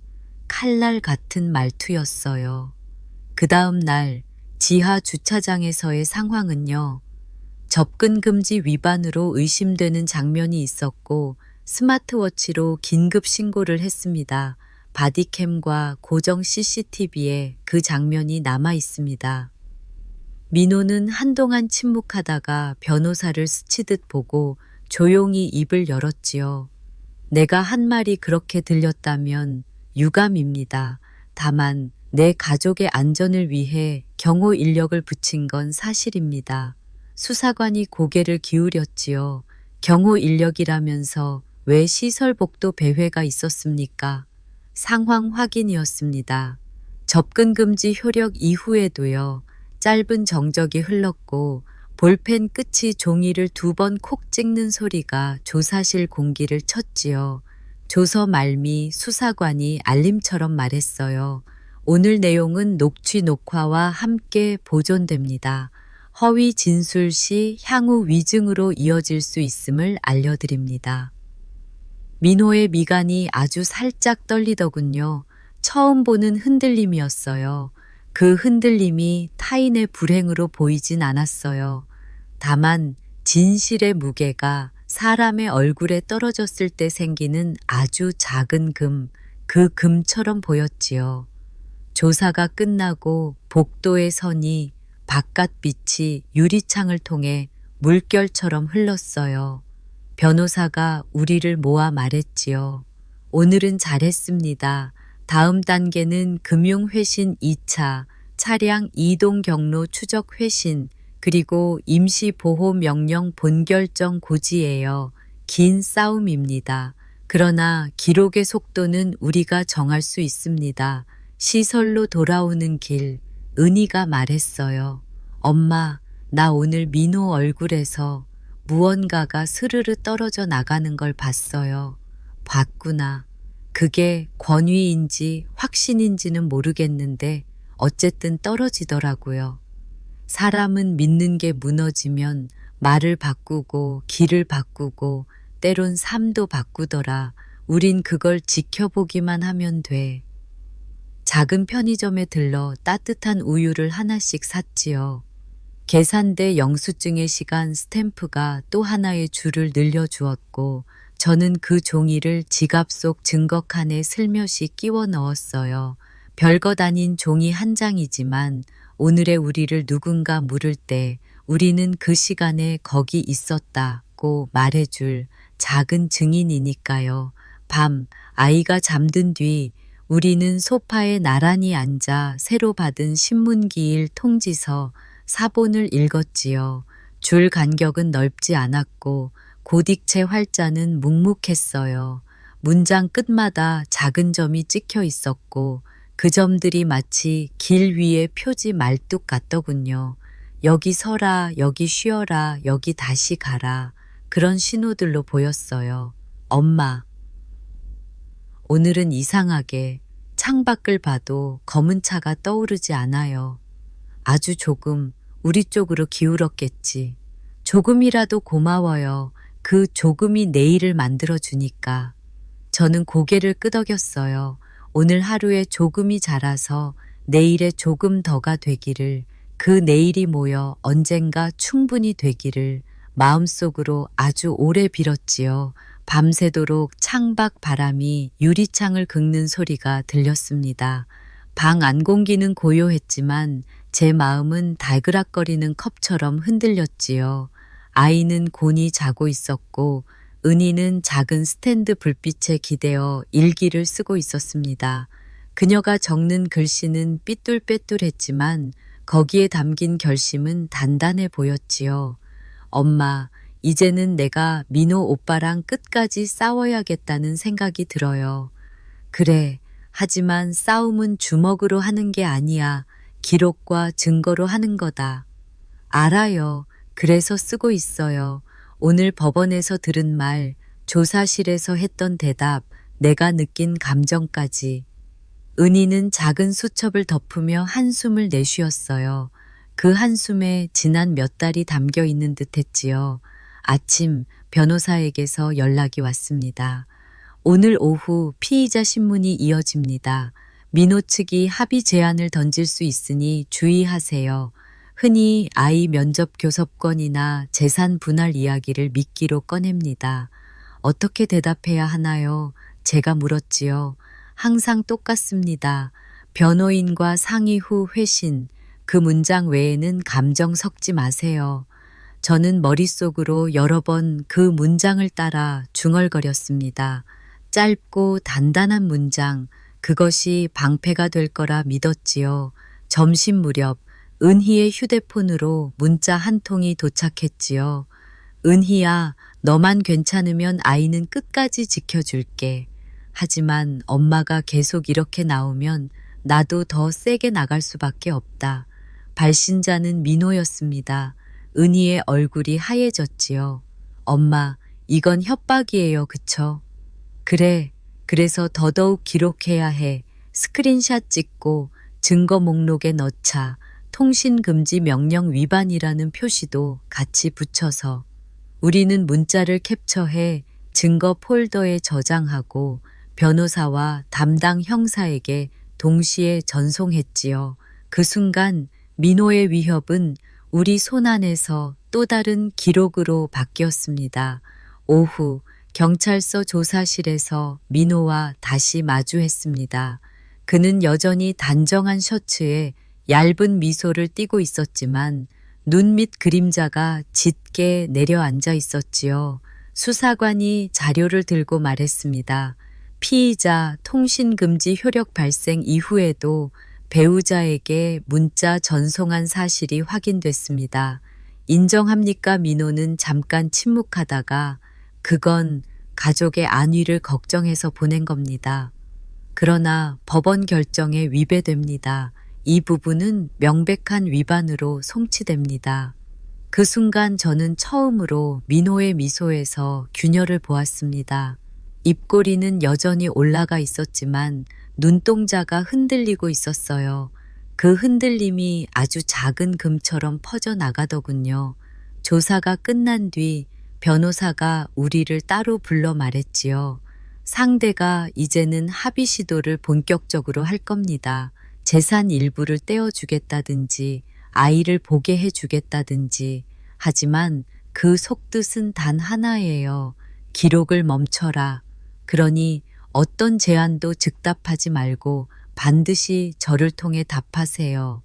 칼날 같은 말투였어요. 그 다음 날 지하 주차장에서의 상황은요. 접근 금지 위반으로 의심되는 장면이 있었고 스마트워치로 긴급 신고를 했습니다. 바디캠과 고정 CCTV에 그 장면이 남아 있습니다. 민호는 한동안 침묵하다가 변호사를 스치듯 보고 조용히 입을 열었지요. 내가 한 말이 그렇게 들렸다면 유감입니다. 다만 내 가족의 안전을 위해 경호 인력을 붙인 건 사실입니다. 수사관이 고개를 기울였지요. 경호 인력이라면서 왜 시설복도 배회가 있었습니까? 상황 확인이었습니다. 접근 금지 효력 이후에도요. 짧은 정적이 흘렀고 볼펜 끝이 종이를 2번 콕 찍는 소리가 조사실 공기를 쳤지요. 조서 말미 수사관이 알림처럼 말했어요. 오늘 내용은 녹취 녹화와 함께 보존됩니다. 허위 진술 시 향후 위증으로 이어질 수 있음을 알려드립니다. 민호의 미간이 아주 살짝 떨리더군요. 처음 보는 흔들림이었어요. 그 흔들림이 타인의 불행으로 보이진 않았어요. 다만 진실의 무게가 사람의 얼굴에 떨어졌을 때 생기는 아주 작은 금, 그 금처럼 보였지요. 조사가 끝나고 복도의 선이 바깥빛이 유리창을 통해 물결처럼 흘렀어요. 변호사가 우리를 모아 말했지요. 오늘은 잘했습니다. 다음 단계는 금융회신 2차, 차량 이동 경로 추적 회신, 그리고 임시보호명령 본결정 고지예요. 긴 싸움입니다. 그러나 기록의 속도는 우리가 정할 수 있습니다. 시설로 돌아오는 길, 은희가 말했어요. 엄마, 나 오늘 민호 얼굴에서 무언가가 스르르 떨어져 나가는 걸 봤어요. 봤구나. 그게 권위인지 확신인지는 모르겠는데 어쨌든 떨어지더라고요. 사람은 믿는 게 무너지면 말을 바꾸고 길을 바꾸고 때론 삶도 바꾸더라. 우린 그걸 지켜보기만 하면 돼. 작은 편의점에 들러 따뜻한 우유를 하나씩 샀지요. 계산대 영수증의 시간 스탬프가 또 하나의 줄을 늘려주었고 저는 그 종이를 지갑 속 증거칸에 슬며시 끼워 넣었어요. 별것 아닌 종이 한 장이지만 오늘의 우리를 누군가 물을 때 우리는 그 시간에 거기 있었다고 말해줄 작은 증인이니까요. 밤 아이가 잠든 뒤 우리는 소파에 나란히 앉아 새로 받은 신문기일 통지서 사본을 읽었지요. 줄 간격은 넓지 않았고 고딕체 활자는 묵묵했어요. 문장 끝마다 작은 점이 찍혀 있었고 그 점들이 마치 길 위의 표지 말뚝 같더군요. 여기 서라, 여기 쉬어라, 여기 다시 가라. 그런 신호들로 보였어요. 엄마. 오늘은 이상하게 창밖을 봐도 검은 차가 떠오르지 않아요. 아주 조금 우리 쪽으로 기울었겠지. 조금이라도 고마워요. 그 조금이 내일을 만들어주니까. 저는 고개를 끄덕였어요. 오늘 하루에 조금이 자라서 내일에 조금 더가 되기를, 그 내일이 모여 언젠가 충분히 되기를 마음속으로 아주 오래 빌었지요. 밤새도록 창밖 바람이 유리창을 긁는 소리가 들렸습니다. 방 안 공기는 고요했지만 제 마음은 달그락거리는 컵처럼 흔들렸지요. 아이는 곤히 자고 있었고 은희는 작은 스탠드 불빛에 기대어 일기를 쓰고 있었습니다. 그녀가 적는 글씨는 삐뚤빼뚤했지만 거기에 담긴 결심은 단단해 보였지요. 엄마, 이제는 내가 민호 오빠랑 끝까지 싸워야겠다는 생각이 들어요. 그래, 하지만 싸움은 주먹으로 하는 게 아니야. 기록과 증거로 하는 거다. 알아요. 그래서 쓰고 있어요. 오늘 법원에서 들은 말, 조사실에서 했던 대답, 내가 느낀 감정까지. 은희는 작은 수첩을 덮으며 한숨을 내쉬었어요. 그 한숨에 지난 몇 달이 담겨 있는 듯 했지요. 아침 변호사에게서 연락이 왔습니다. 오늘 오후 피의자 신문이 이어집니다. 민호 측이 합의 제안을 던질 수 있으니 주의하세요. 흔히 아이 면접 교섭권이나 재산 분할 이야기를 미끼로 꺼냅니다. 어떻게 대답해야 하나요? 제가 물었지요. 항상 똑같습니다. 변호인과 상의 후 회신. 그 문장 외에는 감정 섞지 마세요. 저는 머릿속으로 여러 번 그 문장을 따라 중얼거렸습니다. 짧고 단단한 문장, 그것이 방패가 될 거라 믿었지요. 점심 무렵 은희의 휴대폰으로 문자 한 통이 도착했지요. 은희야, 너만 괜찮으면 아이는 끝까지 지켜줄게. 하지만 엄마가 계속 이렇게 나오면 나도 더 세게 나갈 수밖에 없다. 발신자는 민호였습니다. 은희의 얼굴이 하얘졌지요. 엄마, 이건 협박이에요, 그쵸? 그래, 그래서 더더욱 기록해야 해. 스크린샷 찍고 증거 목록에 넣자. 통신금지 명령 위반이라는 표시도 같이 붙여서. 우리는 문자를 캡처해 증거 폴더에 저장하고 변호사와 담당 형사에게 동시에 전송했지요. 그 순간 민호의 위협은 우리 손안에서 또 다른 기록으로 바뀌었습니다. 오후 경찰서 조사실에서 민호와 다시 마주했습니다. 그는 여전히 단정한 셔츠에 얇은 미소를 띠고 있었지만 눈 밑 그림자가 짙게 내려앉아 있었지요. 수사관이 자료를 들고 말했습니다. 피의자 통신금지 효력 발생 이후에도 배우자에게 문자 전송한 사실이 확인됐습니다. 인정합니까? 민호는 잠깐 침묵하다가 그건 가족의 안위를 걱정해서 보낸 겁니다. 그러나 법원 결정에 위배됩니다. 이 부분은 명백한 위반으로 송치됩니다. 그 순간 저는 처음으로 민호의 미소에서 균열을 보았습니다. 입꼬리는 여전히 올라가 있었지만 눈동자가 흔들리고 있었어요. 그 흔들림이 아주 작은 금처럼 퍼져나가더군요. 조사가 끝난 뒤 변호사가 우리를 따로 불러 말했지요. 상대가 이제는 합의 시도를 본격적으로 할 겁니다. 재산 일부를 떼어주겠다든지 아이를 보게 해주겠다든지. 하지만 그 속뜻은 단 하나예요. 기록을 멈춰라. 그러니 어떤 제안도 즉답하지 말고 반드시 저를 통해 답하세요.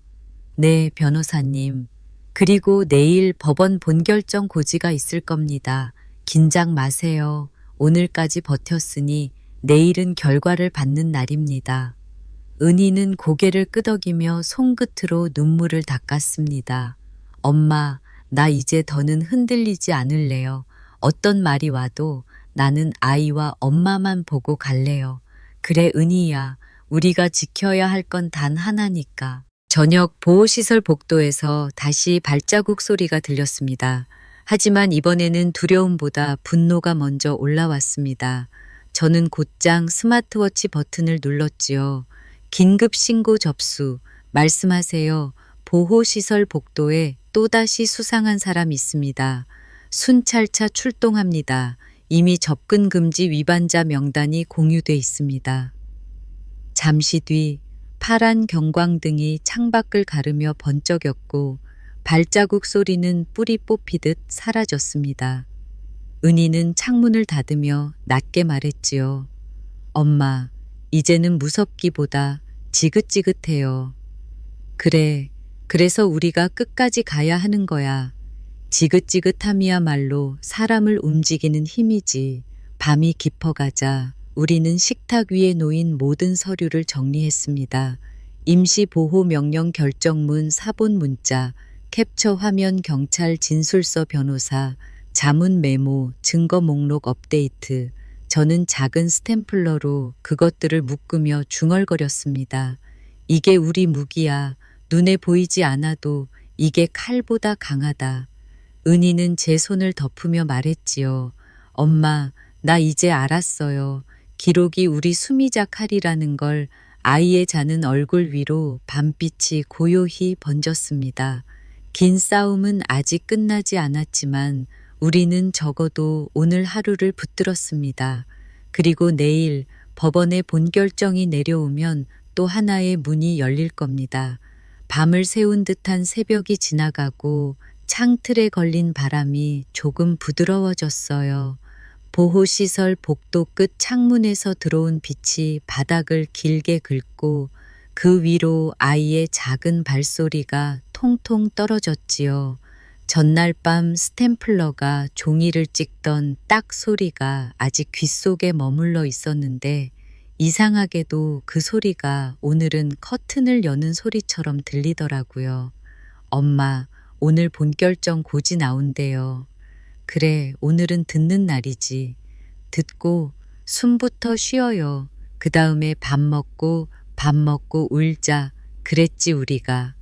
네, 변호사님. 그리고 내일 법원 본결정 고지가 있을 겁니다. 긴장 마세요. 오늘까지 버텼으니 내일은 결과를 받는 날입니다. 은희는 고개를 끄덕이며 손끝으로 눈물을 닦았습니다. 엄마, 나 이제 더는 흔들리지 않을래요. 어떤 말이 와도 나는 아이와 엄마만 보고 갈래요. 그래, 은희야. 우리가 지켜야 할 건 단 하나니까. 저녁 보호시설 복도에서 다시 발자국 소리가 들렸습니다. 하지만 이번에는 두려움보다 분노가 먼저 올라왔습니다. 저는 곧장 스마트워치 버튼을 눌렀지요. 긴급 신고 접수. 말씀하세요. 보호시설 복도에 또다시 수상한 사람 있습니다. 순찰차 출동합니다. 이미 접근 금지 위반자 명단이 공유돼 있습니다. 잠시 뒤 파란 경광등이 창밖을 가르며 번쩍였고 발자국 소리는 뿌리 뽑히듯 사라졌습니다. 은희는 창문을 닫으며 낮게 말했지요. 엄마, 이제는 무섭기보다 지긋지긋해요. 그래, 그래서 우리가 끝까지 가야 하는 거야. 지긋지긋함이야말로 사람을 움직이는 힘이지. 밤이 깊어가자 우리는 식탁 위에 놓인 모든 서류를 정리했습니다. 임시보호명령 결정문 사본 문자, 캡처 화면 경찰 진술서 변호사, 자문 메모, 증거 목록 업데이트. 저는 작은 스탬플러로 그것들을 묶으며 중얼거렸습니다. 이게 우리 무기야. 눈에 보이지 않아도 이게 칼보다 강하다. 은희는 제 손을 덮으며 말했지요. 엄마, 나 이제 알았어요. 기록이 우리 수미자 칼이라는 걸. 아이의 자는 얼굴 위로 밤빛이 고요히 번졌습니다. 긴 싸움은 아직 끝나지 않았지만 우리는 적어도 오늘 하루를 붙들었습니다. 그리고 내일 법원의 본결정이 내려오면 또 하나의 문이 열릴 겁니다. 밤을 새운 듯한 새벽이 지나가고 창틀에 걸린 바람이 조금 부드러워졌어요. 보호시설 복도 끝 창문에서 들어온 빛이 바닥을 길게 긁고 그 위로 아이의 작은 발소리가 통통 떨어졌지요. 전날 밤 스탬플러가 종이를 찍던 딱 소리가 아직 귓속에 머물러 있었는데 이상하게도 그 소리가 오늘은 커튼을 여는 소리처럼 들리더라고요. 엄마, 오늘 본결정 고지 나온대요. 그래, 오늘은 듣는 날이지. 듣고 숨부터 쉬어요. 그 다음에 밥 먹고 울자. 그랬지 우리가.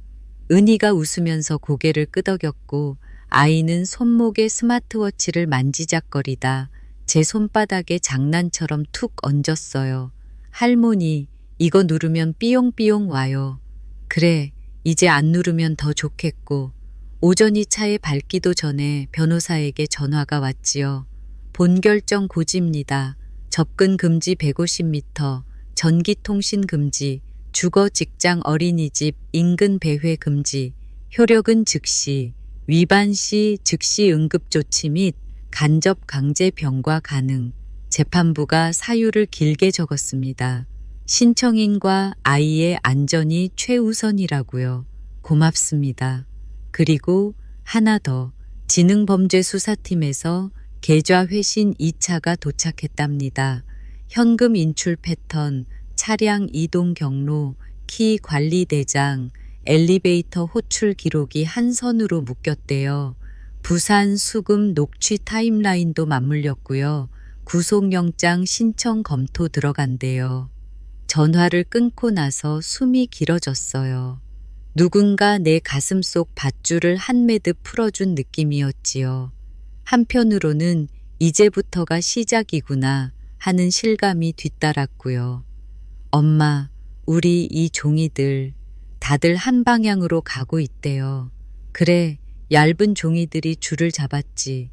은희가 웃으면서 고개를 끄덕였고 아이는 손목에 스마트워치를 만지작거리다 제 손바닥에 장난처럼 툭 얹었어요. 할머니, 이거 누르면 삐용삐용 와요. 그래, 이제 안 누르면 더 좋겠고. 오전이 차에 밝기도 전에 변호사에게 전화가 왔지요. 본결정 고지입니다. 접근 금지 150m, 전기통신 금지, 주거 직장 어린이집 인근 배회 금지, 효력은 즉시, 위반 시 즉시 응급조치 및 간접 강제 병과 가능. 재판부가 사유를 길게 적었습니다. 신청인과 아이의 안전이 최우선이라고요. 고맙습니다. 그리고 하나 더, 지능범죄수사팀에서 계좌 회신 2차가 도착했답니다. 현금 인출 패턴, 차량 이동 경로, 키 관리 대장, 엘리베이터 호출 기록이 한 선으로 묶였대요. 부산 수금 녹취 타임라인도 맞물렸고요. 구속영장 신청 검토 들어간대요. 전화를 끊고 나서 숨이 길어졌어요. 누군가 내 가슴속 밧줄을 한 매듭 풀어준 느낌이었지요. 한편으로는 이제부터가 시작이구나 하는 실감이 뒤따랐고요. 엄마, 우리 이 종이들 다들 한 방향으로 가고 있대요. 그래, 얇은 종이들이 줄을 잡았지.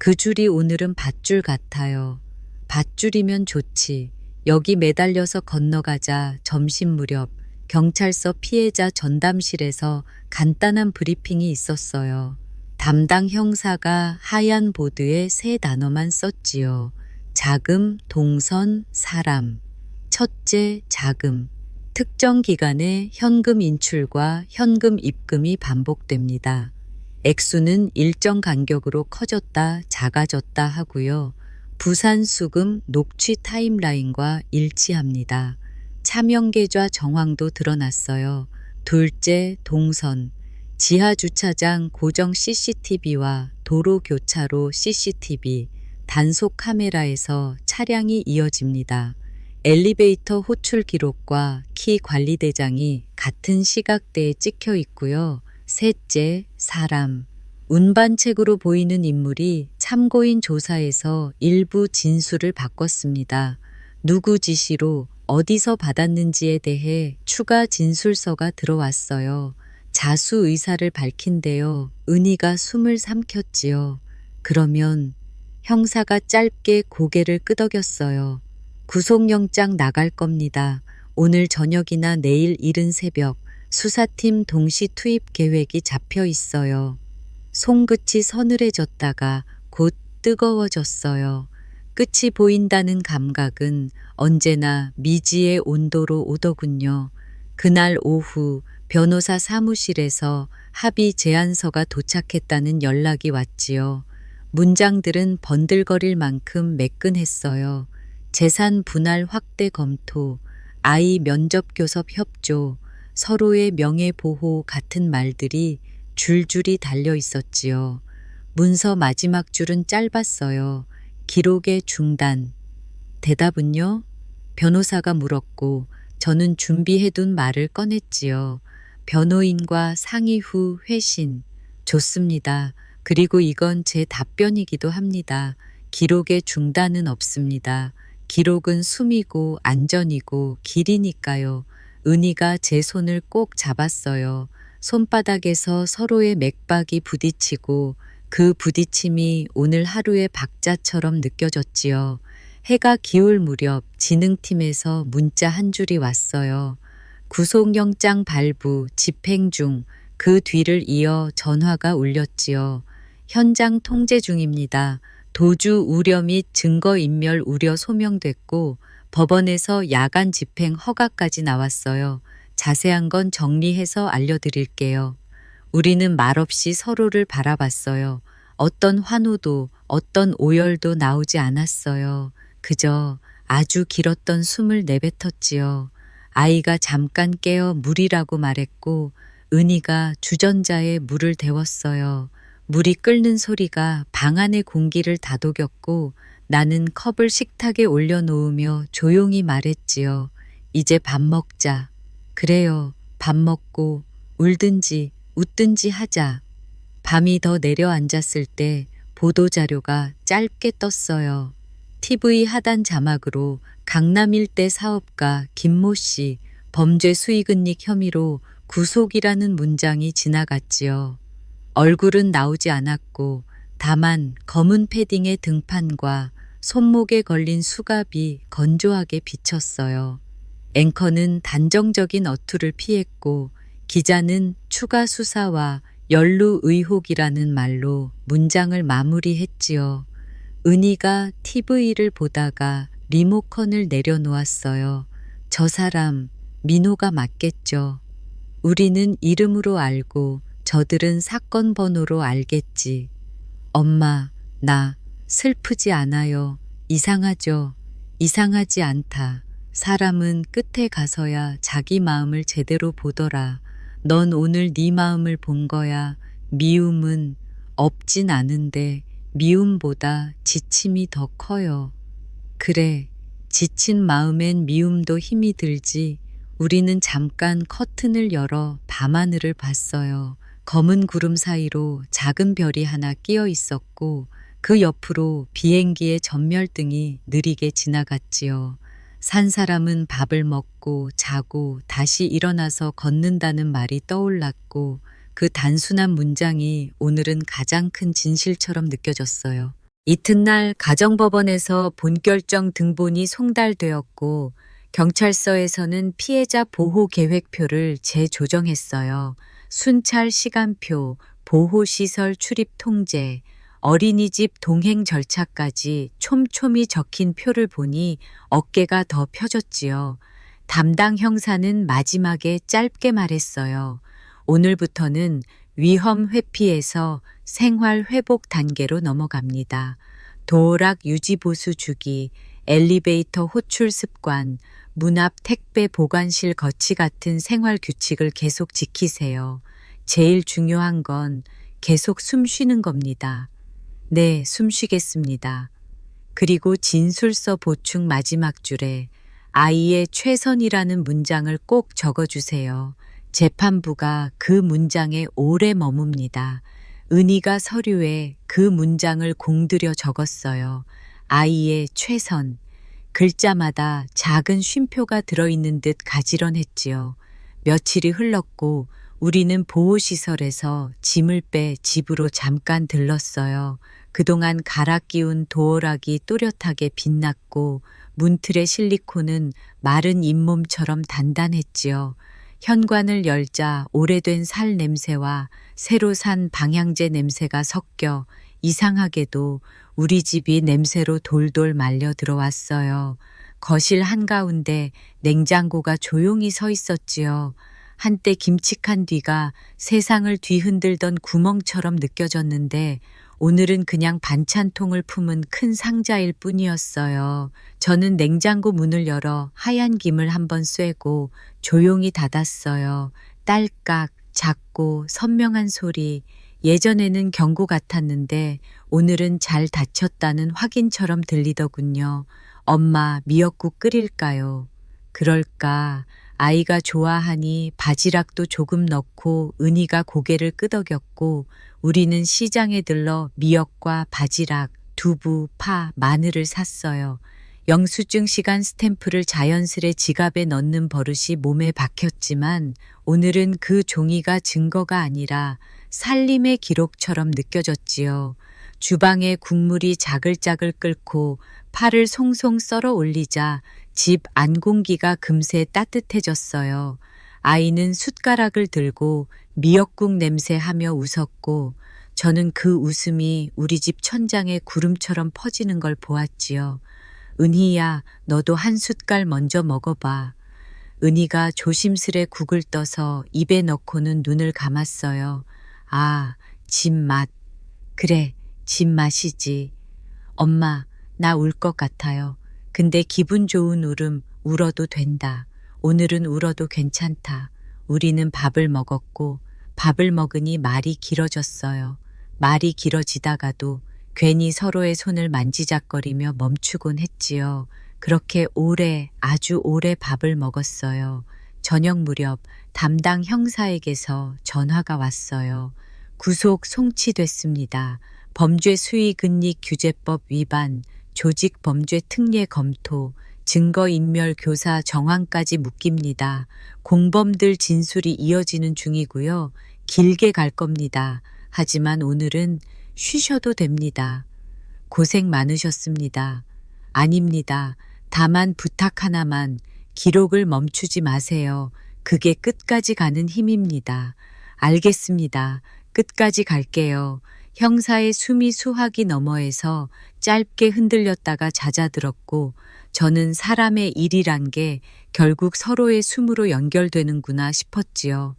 그 줄이 오늘은 밧줄 같아요. 밧줄이면 좋지. 여기 매달려서 건너가자. 점심 무렵 경찰서 피해자 전담실에서 간단한 브리핑이 있었어요. 담당 형사가 하얀 보드에 세 단어만 썼지요. 자금, 동선, 사람. 첫째, 자금. 특정 기간에 현금 인출과 현금 입금이 반복됩니다. 액수는 일정 간격으로 커졌다, 작아졌다 하고요. 부산 수금 녹취 타임라인과 일치합니다. 차명계좌 정황도 드러났어요. 둘째, 동선. 지하 주차장 고정 CCTV와 도로 교차로 CCTV, 단속 카메라에서 차량이 이어집니다. 엘리베이터 호출 기록과 키 관리 대장이 같은 시각대에 찍혀 있고요. 셋째, 사람. 운반책으로 보이는 인물이 참고인 조사에서 일부 진술을 바꿨습니다. 누구 지시로 어디서 받았는지에 대해 추가 진술서가 들어왔어요. 자수 의사를 밝힌대요. 은희가 숨을 삼켰지요. 그러면 형사가 짧게 고개를 끄덕였어요. 구속영장 나갈 겁니다. 오늘 저녁이나 내일 이른 새벽 수사팀 동시 투입 계획이 잡혀 있어요. 손끝이 서늘해졌다가 곧 뜨거워졌어요. 끝이 보인다는 감각은 언제나 미지의 온도로 오더군요. 그날 오후 변호사 사무실에서 합의 제안서가 도착했다는 연락이 왔지요. 문장들은 번들거릴 만큼 매끈했어요. 재산 분할 확대 검토, 아이 면접 교섭 협조, 서로의 명예 보호 같은 말들이 줄줄이 달려 있었지요. 문서 마지막 줄은 짧았어요. 기록의 중단. 대답은요? 변호사가 물었고 저는 준비해둔 말을 꺼냈지요. 변호인과 상의 후 회신. 좋습니다. 그리고 이건 제 답변이기도 합니다. 기록의 중단은 없습니다. 기록은 숨이고 안전이고 길이니까요. 은희가 제 손을 꼭 잡았어요. 손바닥에서 서로의 맥박이 부딪히고 그 부딪힘이 오늘 하루의 박자처럼 느껴졌지요. 해가 기울 무렵 진흥팀에서 문자 한 줄이 왔어요. 구속영장 발부, 집행 중, 그 뒤를 이어 전화가 울렸지요. 현장 통제 중입니다. 도주 우려 및 증거인멸 우려 소명됐고 법원에서 야간 집행 허가까지 나왔어요. 자세한 건 정리해서 알려드릴게요. 우리는 말없이 서로를 바라봤어요. 어떤 환호도 어떤 오열도 나오지 않았어요. 그저 아주 길었던 숨을 내뱉었지요. 아이가 잠깐 깨어 물이라고 말했고 은희가 주전자에 물을 데웠어요. 물이 끓는 소리가 방 안의 공기를 다독였고 나는 컵을 식탁에 올려놓으며 조용히 말했지요. 이제 밥 먹자. 그래요. 밥 먹고 울든지 웃든지 하자. 밤이 더 내려앉았을 때 보도자료가 짧게 떴어요. TV 하단 자막으로 강남 일대 사업가 김모 씨 범죄 수익은닉 혐의로 구속이라는 문장이 지나갔지요. 얼굴은 나오지 않았고 다만 검은 패딩의 등판과 손목에 걸린 수갑이 건조하게 비쳤어요. 앵커는 단정적인 어투를 피했고 기자는 추가 수사와 연루 의혹이라는 말로 문장을 마무리했지요. 은희가 TV를 보다가 리모컨을 내려놓았어요. 저 사람 민호가 맞겠죠. 우리는 이름으로 알고 저들은 사건 번호로 알겠지. 엄마, 나 슬프지 않아요. 이상하죠. 이상하지 않다. 사람은 끝에 가서야 자기 마음을 제대로 보더라. 넌 오늘 네 마음을 본 거야. 미움은 없진 않은데 미움보다 지침이 더 커요. 그래, 지친 마음엔 미움도 힘이 들지. 우리는 잠깐 커튼을 열어 밤하늘을 봤어요. 검은 구름 사이로 작은 별이 하나 끼어 있었고 그 옆으로 비행기의 전멸등이 느리게 지나갔지요. 산 사람은 밥을 먹고 자고 다시 일어나서 걷는다는 말이 떠올랐고 그 단순한 문장이 오늘은 가장 큰 진실처럼 느껴졌어요. 이튿날 가정법원에서 본결정 등본이 송달되었고 경찰서에서는 피해자 보호 계획표를 재조정했어요. 순찰 시간표, 보호시설 출입 통제, 어린이집 동행 절차까지 촘촘히 적힌 표를 보니 어깨가 더 펴졌지요. 담당 형사는 마지막에 짧게 말했어요. 오늘부터는 위험 회피에서 생활 회복 단계로 넘어갑니다. 도어락 유지 보수 주기, 엘리베이터 호출 습관, 문 앞 택배 보관실 거치 같은 생활 규칙을 계속 지키세요. 제일 중요한 건 계속 숨 쉬는 겁니다. 네, 숨 쉬겠습니다. 그리고 진술서 보충 마지막 줄에 아이의 최선이라는 문장을 꼭 적어주세요. 재판부가 그 문장에 오래 머뭅니다. 은희가 서류에 그 문장을 공들여 적었어요. 아이의 최선. 글자마다 작은 쉼표가 들어있는 듯 가지런했지요. 며칠이 흘렀고 우리는 보호시설에서 짐을 빼 집으로 잠깐 들렀어요. 그동안 갈아 끼운 도어락이 또렷하게 빛났고 문틀의 실리콘은 마른 잇몸처럼 단단했지요. 현관을 열자 오래된 살 냄새와 새로 산 방향제 냄새가 섞여 이상하게도 우리 집이 냄새로 돌돌 말려 들어왔어요. 거실 한가운데 냉장고가 조용히 서 있었지요. 한때 김칙한 뒤가 세상을 뒤흔들던 구멍처럼 느껴졌는데 오늘은 그냥 반찬통을 품은 큰 상자일 뿐이었어요. 저는 냉장고 문을 열어 하얀 김을 한번 쐬고 조용히 닫았어요. 딸깍, 작고 선명한 소리. 예전에는 경고 같았는데 오늘은 잘 닫혔다는 확인처럼 들리더군요. 엄마, 미역국 끓일까요? 그럴까? 아이가 좋아하니 바지락도 조금 넣고 은희가 고개를 끄덕였고 우리는 시장에 들러 미역과 바지락, 두부, 파, 마늘을 샀어요. 영수증 시간 스탬프를 자연스레 지갑에 넣는 버릇이 몸에 박혔지만 오늘은 그 종이가 증거가 아니라 살림의 기록처럼 느껴졌지요. 주방에 국물이 자글자글 끓고 파를 송송 썰어 올리자 집 안 공기가 금세 따뜻해졌어요. 아이는 숟가락을 들고 미역국 냄새 하며 웃었고 저는 그 웃음이 우리 집 천장에 구름처럼 퍼지는 걸 보았지요. 은희야, 너도 한 숟갈 먼저 먹어봐. 은희가 조심스레 국을 떠서 입에 넣고는 눈을 감았어요. 아, 집 맛. 그래, 집 맛이지. 엄마, 나 울 것 같아요. 근데 기분 좋은 울음 울어도 된다. 오늘은 울어도 괜찮다. 우리는 밥을 먹었고 밥을 먹으니 말이 길어졌어요. 말이 길어지다가도 괜히 서로의 손을 만지작거리며 멈추곤 했지요. 그렇게 오래, 아주 오래 밥을 먹었어요. 저녁 무렵 담당 형사에게서 전화가 왔어요. 구속 송치됐습니다. 범죄 수의 근닉 규제법 위반, 조직 범죄 특례 검토, 증거인멸 교사 정황까지 묶입니다. 공범들 진술이 이어지는 중이고요. 길게 갈 겁니다. 하지만 오늘은 쉬셔도 됩니다. 고생 많으셨습니다. 아닙니다. 다만 부탁 하나만, 기록을 멈추지 마세요. 그게 끝까지 가는 힘입니다. 알겠습니다. 끝까지 갈게요. 형사의 숨이 수화기 너머에서 짧게 흔들렸다가 잦아들었고 저는 사람의 일이란 게 결국 서로의 숨으로 연결되는구나 싶었지요.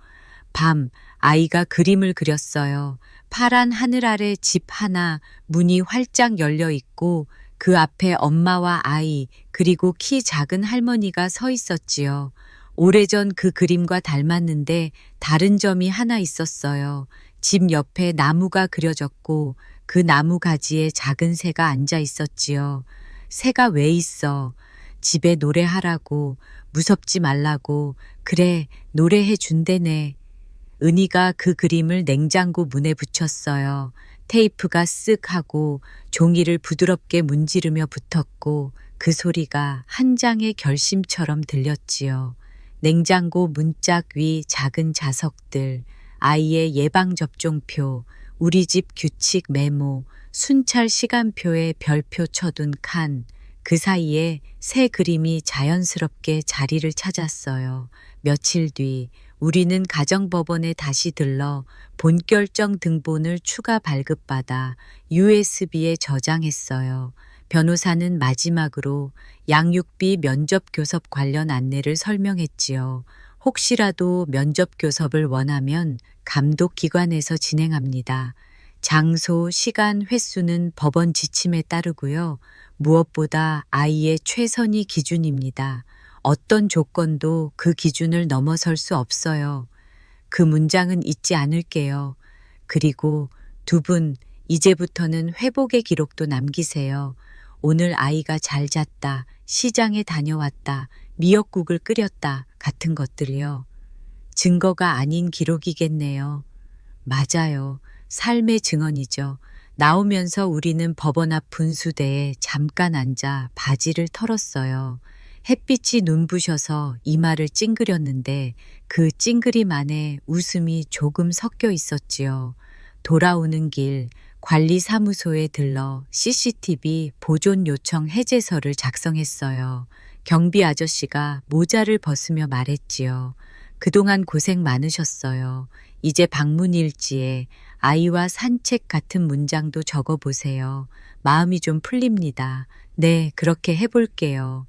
밤, 아이가 그림을 그렸어요. 파란 하늘 아래 집 하나, 문이 활짝 열려 있고 그 앞에 엄마와 아이, 그리고 키 작은 할머니가 서 있었지요. 오래전 그 그림과 닮았는데 다른 점이 하나 있었어요. 집 옆에 나무가 그려졌고 그 나무 가지에 작은 새가 앉아 있었지요. 새가 왜 있어? 집에 노래하라고, 무섭지 말라고, 그래, 노래해 준대네. 은희가 그 그림을 냉장고 문에 붙였어요. 테이프가 쓱 하고 종이를 부드럽게 문지르며 붙었고 그 소리가 한 장의 결심처럼 들렸지요. 냉장고 문짝 위 작은 자석들, 아이의 예방접종표, 우리 집 규칙 메모, 순찰 시간표에 별표 쳐둔 칸, 그 사이에 새 그림이 자연스럽게 자리를 찾았어요. 며칠 뒤 우리는 가정법원에 다시 들러 본결정 등본을 추가 발급받아 USB에 저장했어요. 변호사는 마지막으로 양육비 면접 교섭 관련 안내를 설명했지요. 혹시라도 면접 교섭을 원하면 감독기관에서 진행합니다. 장소, 시간, 횟수는 법원 지침에 따르고요. 무엇보다 아이의 최선이 기준입니다. 어떤 조건도 그 기준을 넘어설 수 없어요. 그 문장은 잊지 않을게요. 그리고 두 분, 이제부터는 회복의 기록도 남기세요. 오늘 아이가 잘 잤다, 시장에 다녀왔다, 미역국을 끓였다 같은 것들이요. 증거가 아닌 기록이겠네요. 맞아요. 삶의 증언이죠. 나오면서 우리는 법원 앞 분수대에 잠깐 앉아 바지를 털었어요. 햇빛이 눈부셔서 이마를 찡그렸는데 그 찡그림 안에 웃음이 조금 섞여 있었지요. 돌아오는 길 관리사무소에 들러 CCTV 보존 요청 해제서를 작성했어요. 경비 아저씨가 모자를 벗으며 말했지요. 그동안 고생 많으셨어요. 이제 방문일지에 아이와 산책 같은 문장도 적어보세요. 마음이 좀 풀립니다. 네, 그렇게 해볼게요.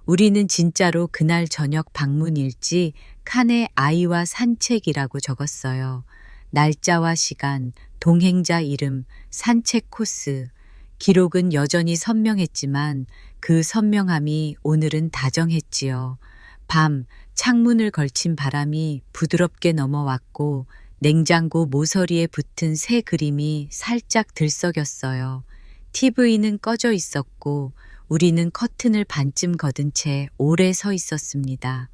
우리는 진짜로 그날 저녁 방문일지 칸에 아이와 산책이라고 적었어요. 날짜와 시간, 동행자 이름, 산책 코스. 기록은 여전히 선명했지만 그 선명함이 오늘은 다정했지요. 밤, 창문을 걸친 바람이 부드럽게 넘어왔고 냉장고 모서리에 붙은 새 그림이 살짝 들썩였어요. TV는 꺼져 있었고 우리는 커튼을 반쯤 걷은 채 오래 서 있었습니다.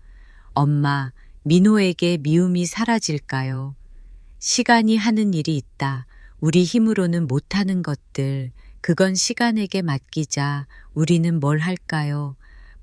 엄마, 민호에게 미움이 사라질까요? 시간이 하는 일이 있다. 우리 힘으로는 못하는 것들. 그건 시간에게 맡기자. 우리는 뭘 할까요?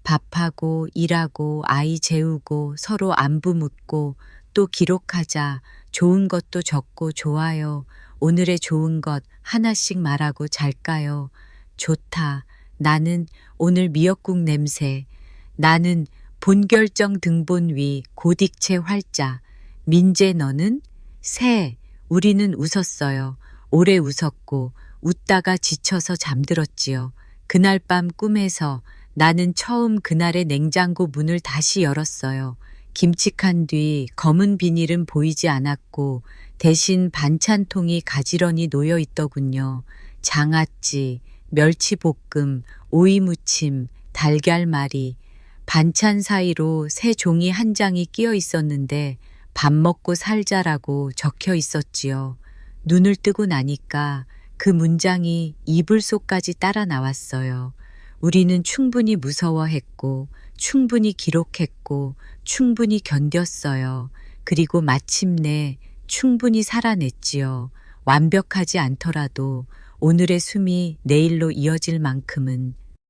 밥하고 일하고 아이 재우고 서로 안부 묻고 또 기록하자. 좋은 것도 적고 좋아요. 오늘의 좋은 것 하나씩 말하고 잘까요? 좋다. 나는 오늘 미역국 냄새. 나는 본결정 등본 위 고딕체 활자. 민재 너는? 새. 우리는 웃었어요. 오래 웃었고 웃다가 지쳐서 잠들었지요. 그날 밤 꿈에서 나는 처음 그날의 냉장고 문을 다시 열었어요. 김치칸 뒤 검은 비닐은 보이지 않았고 대신 반찬통이 가지런히 놓여 있더군요. 장아찌, 멸치볶음, 오이무침, 달걀말이. 반찬 사이로 새 종이 한 장이 끼어 있었는데 밥 먹고 살자라고 적혀 있었지요. 눈을 뜨고 나니까 그 문장이 이불 속까지 따라 나왔어요. 우리는 충분히 무서워했고, 충분히 기록했고, 충분히 견뎠어요. 그리고 마침내 충분히 살아냈지요. 완벽하지 않더라도 오늘의 숨이 내일로 이어질 만큼은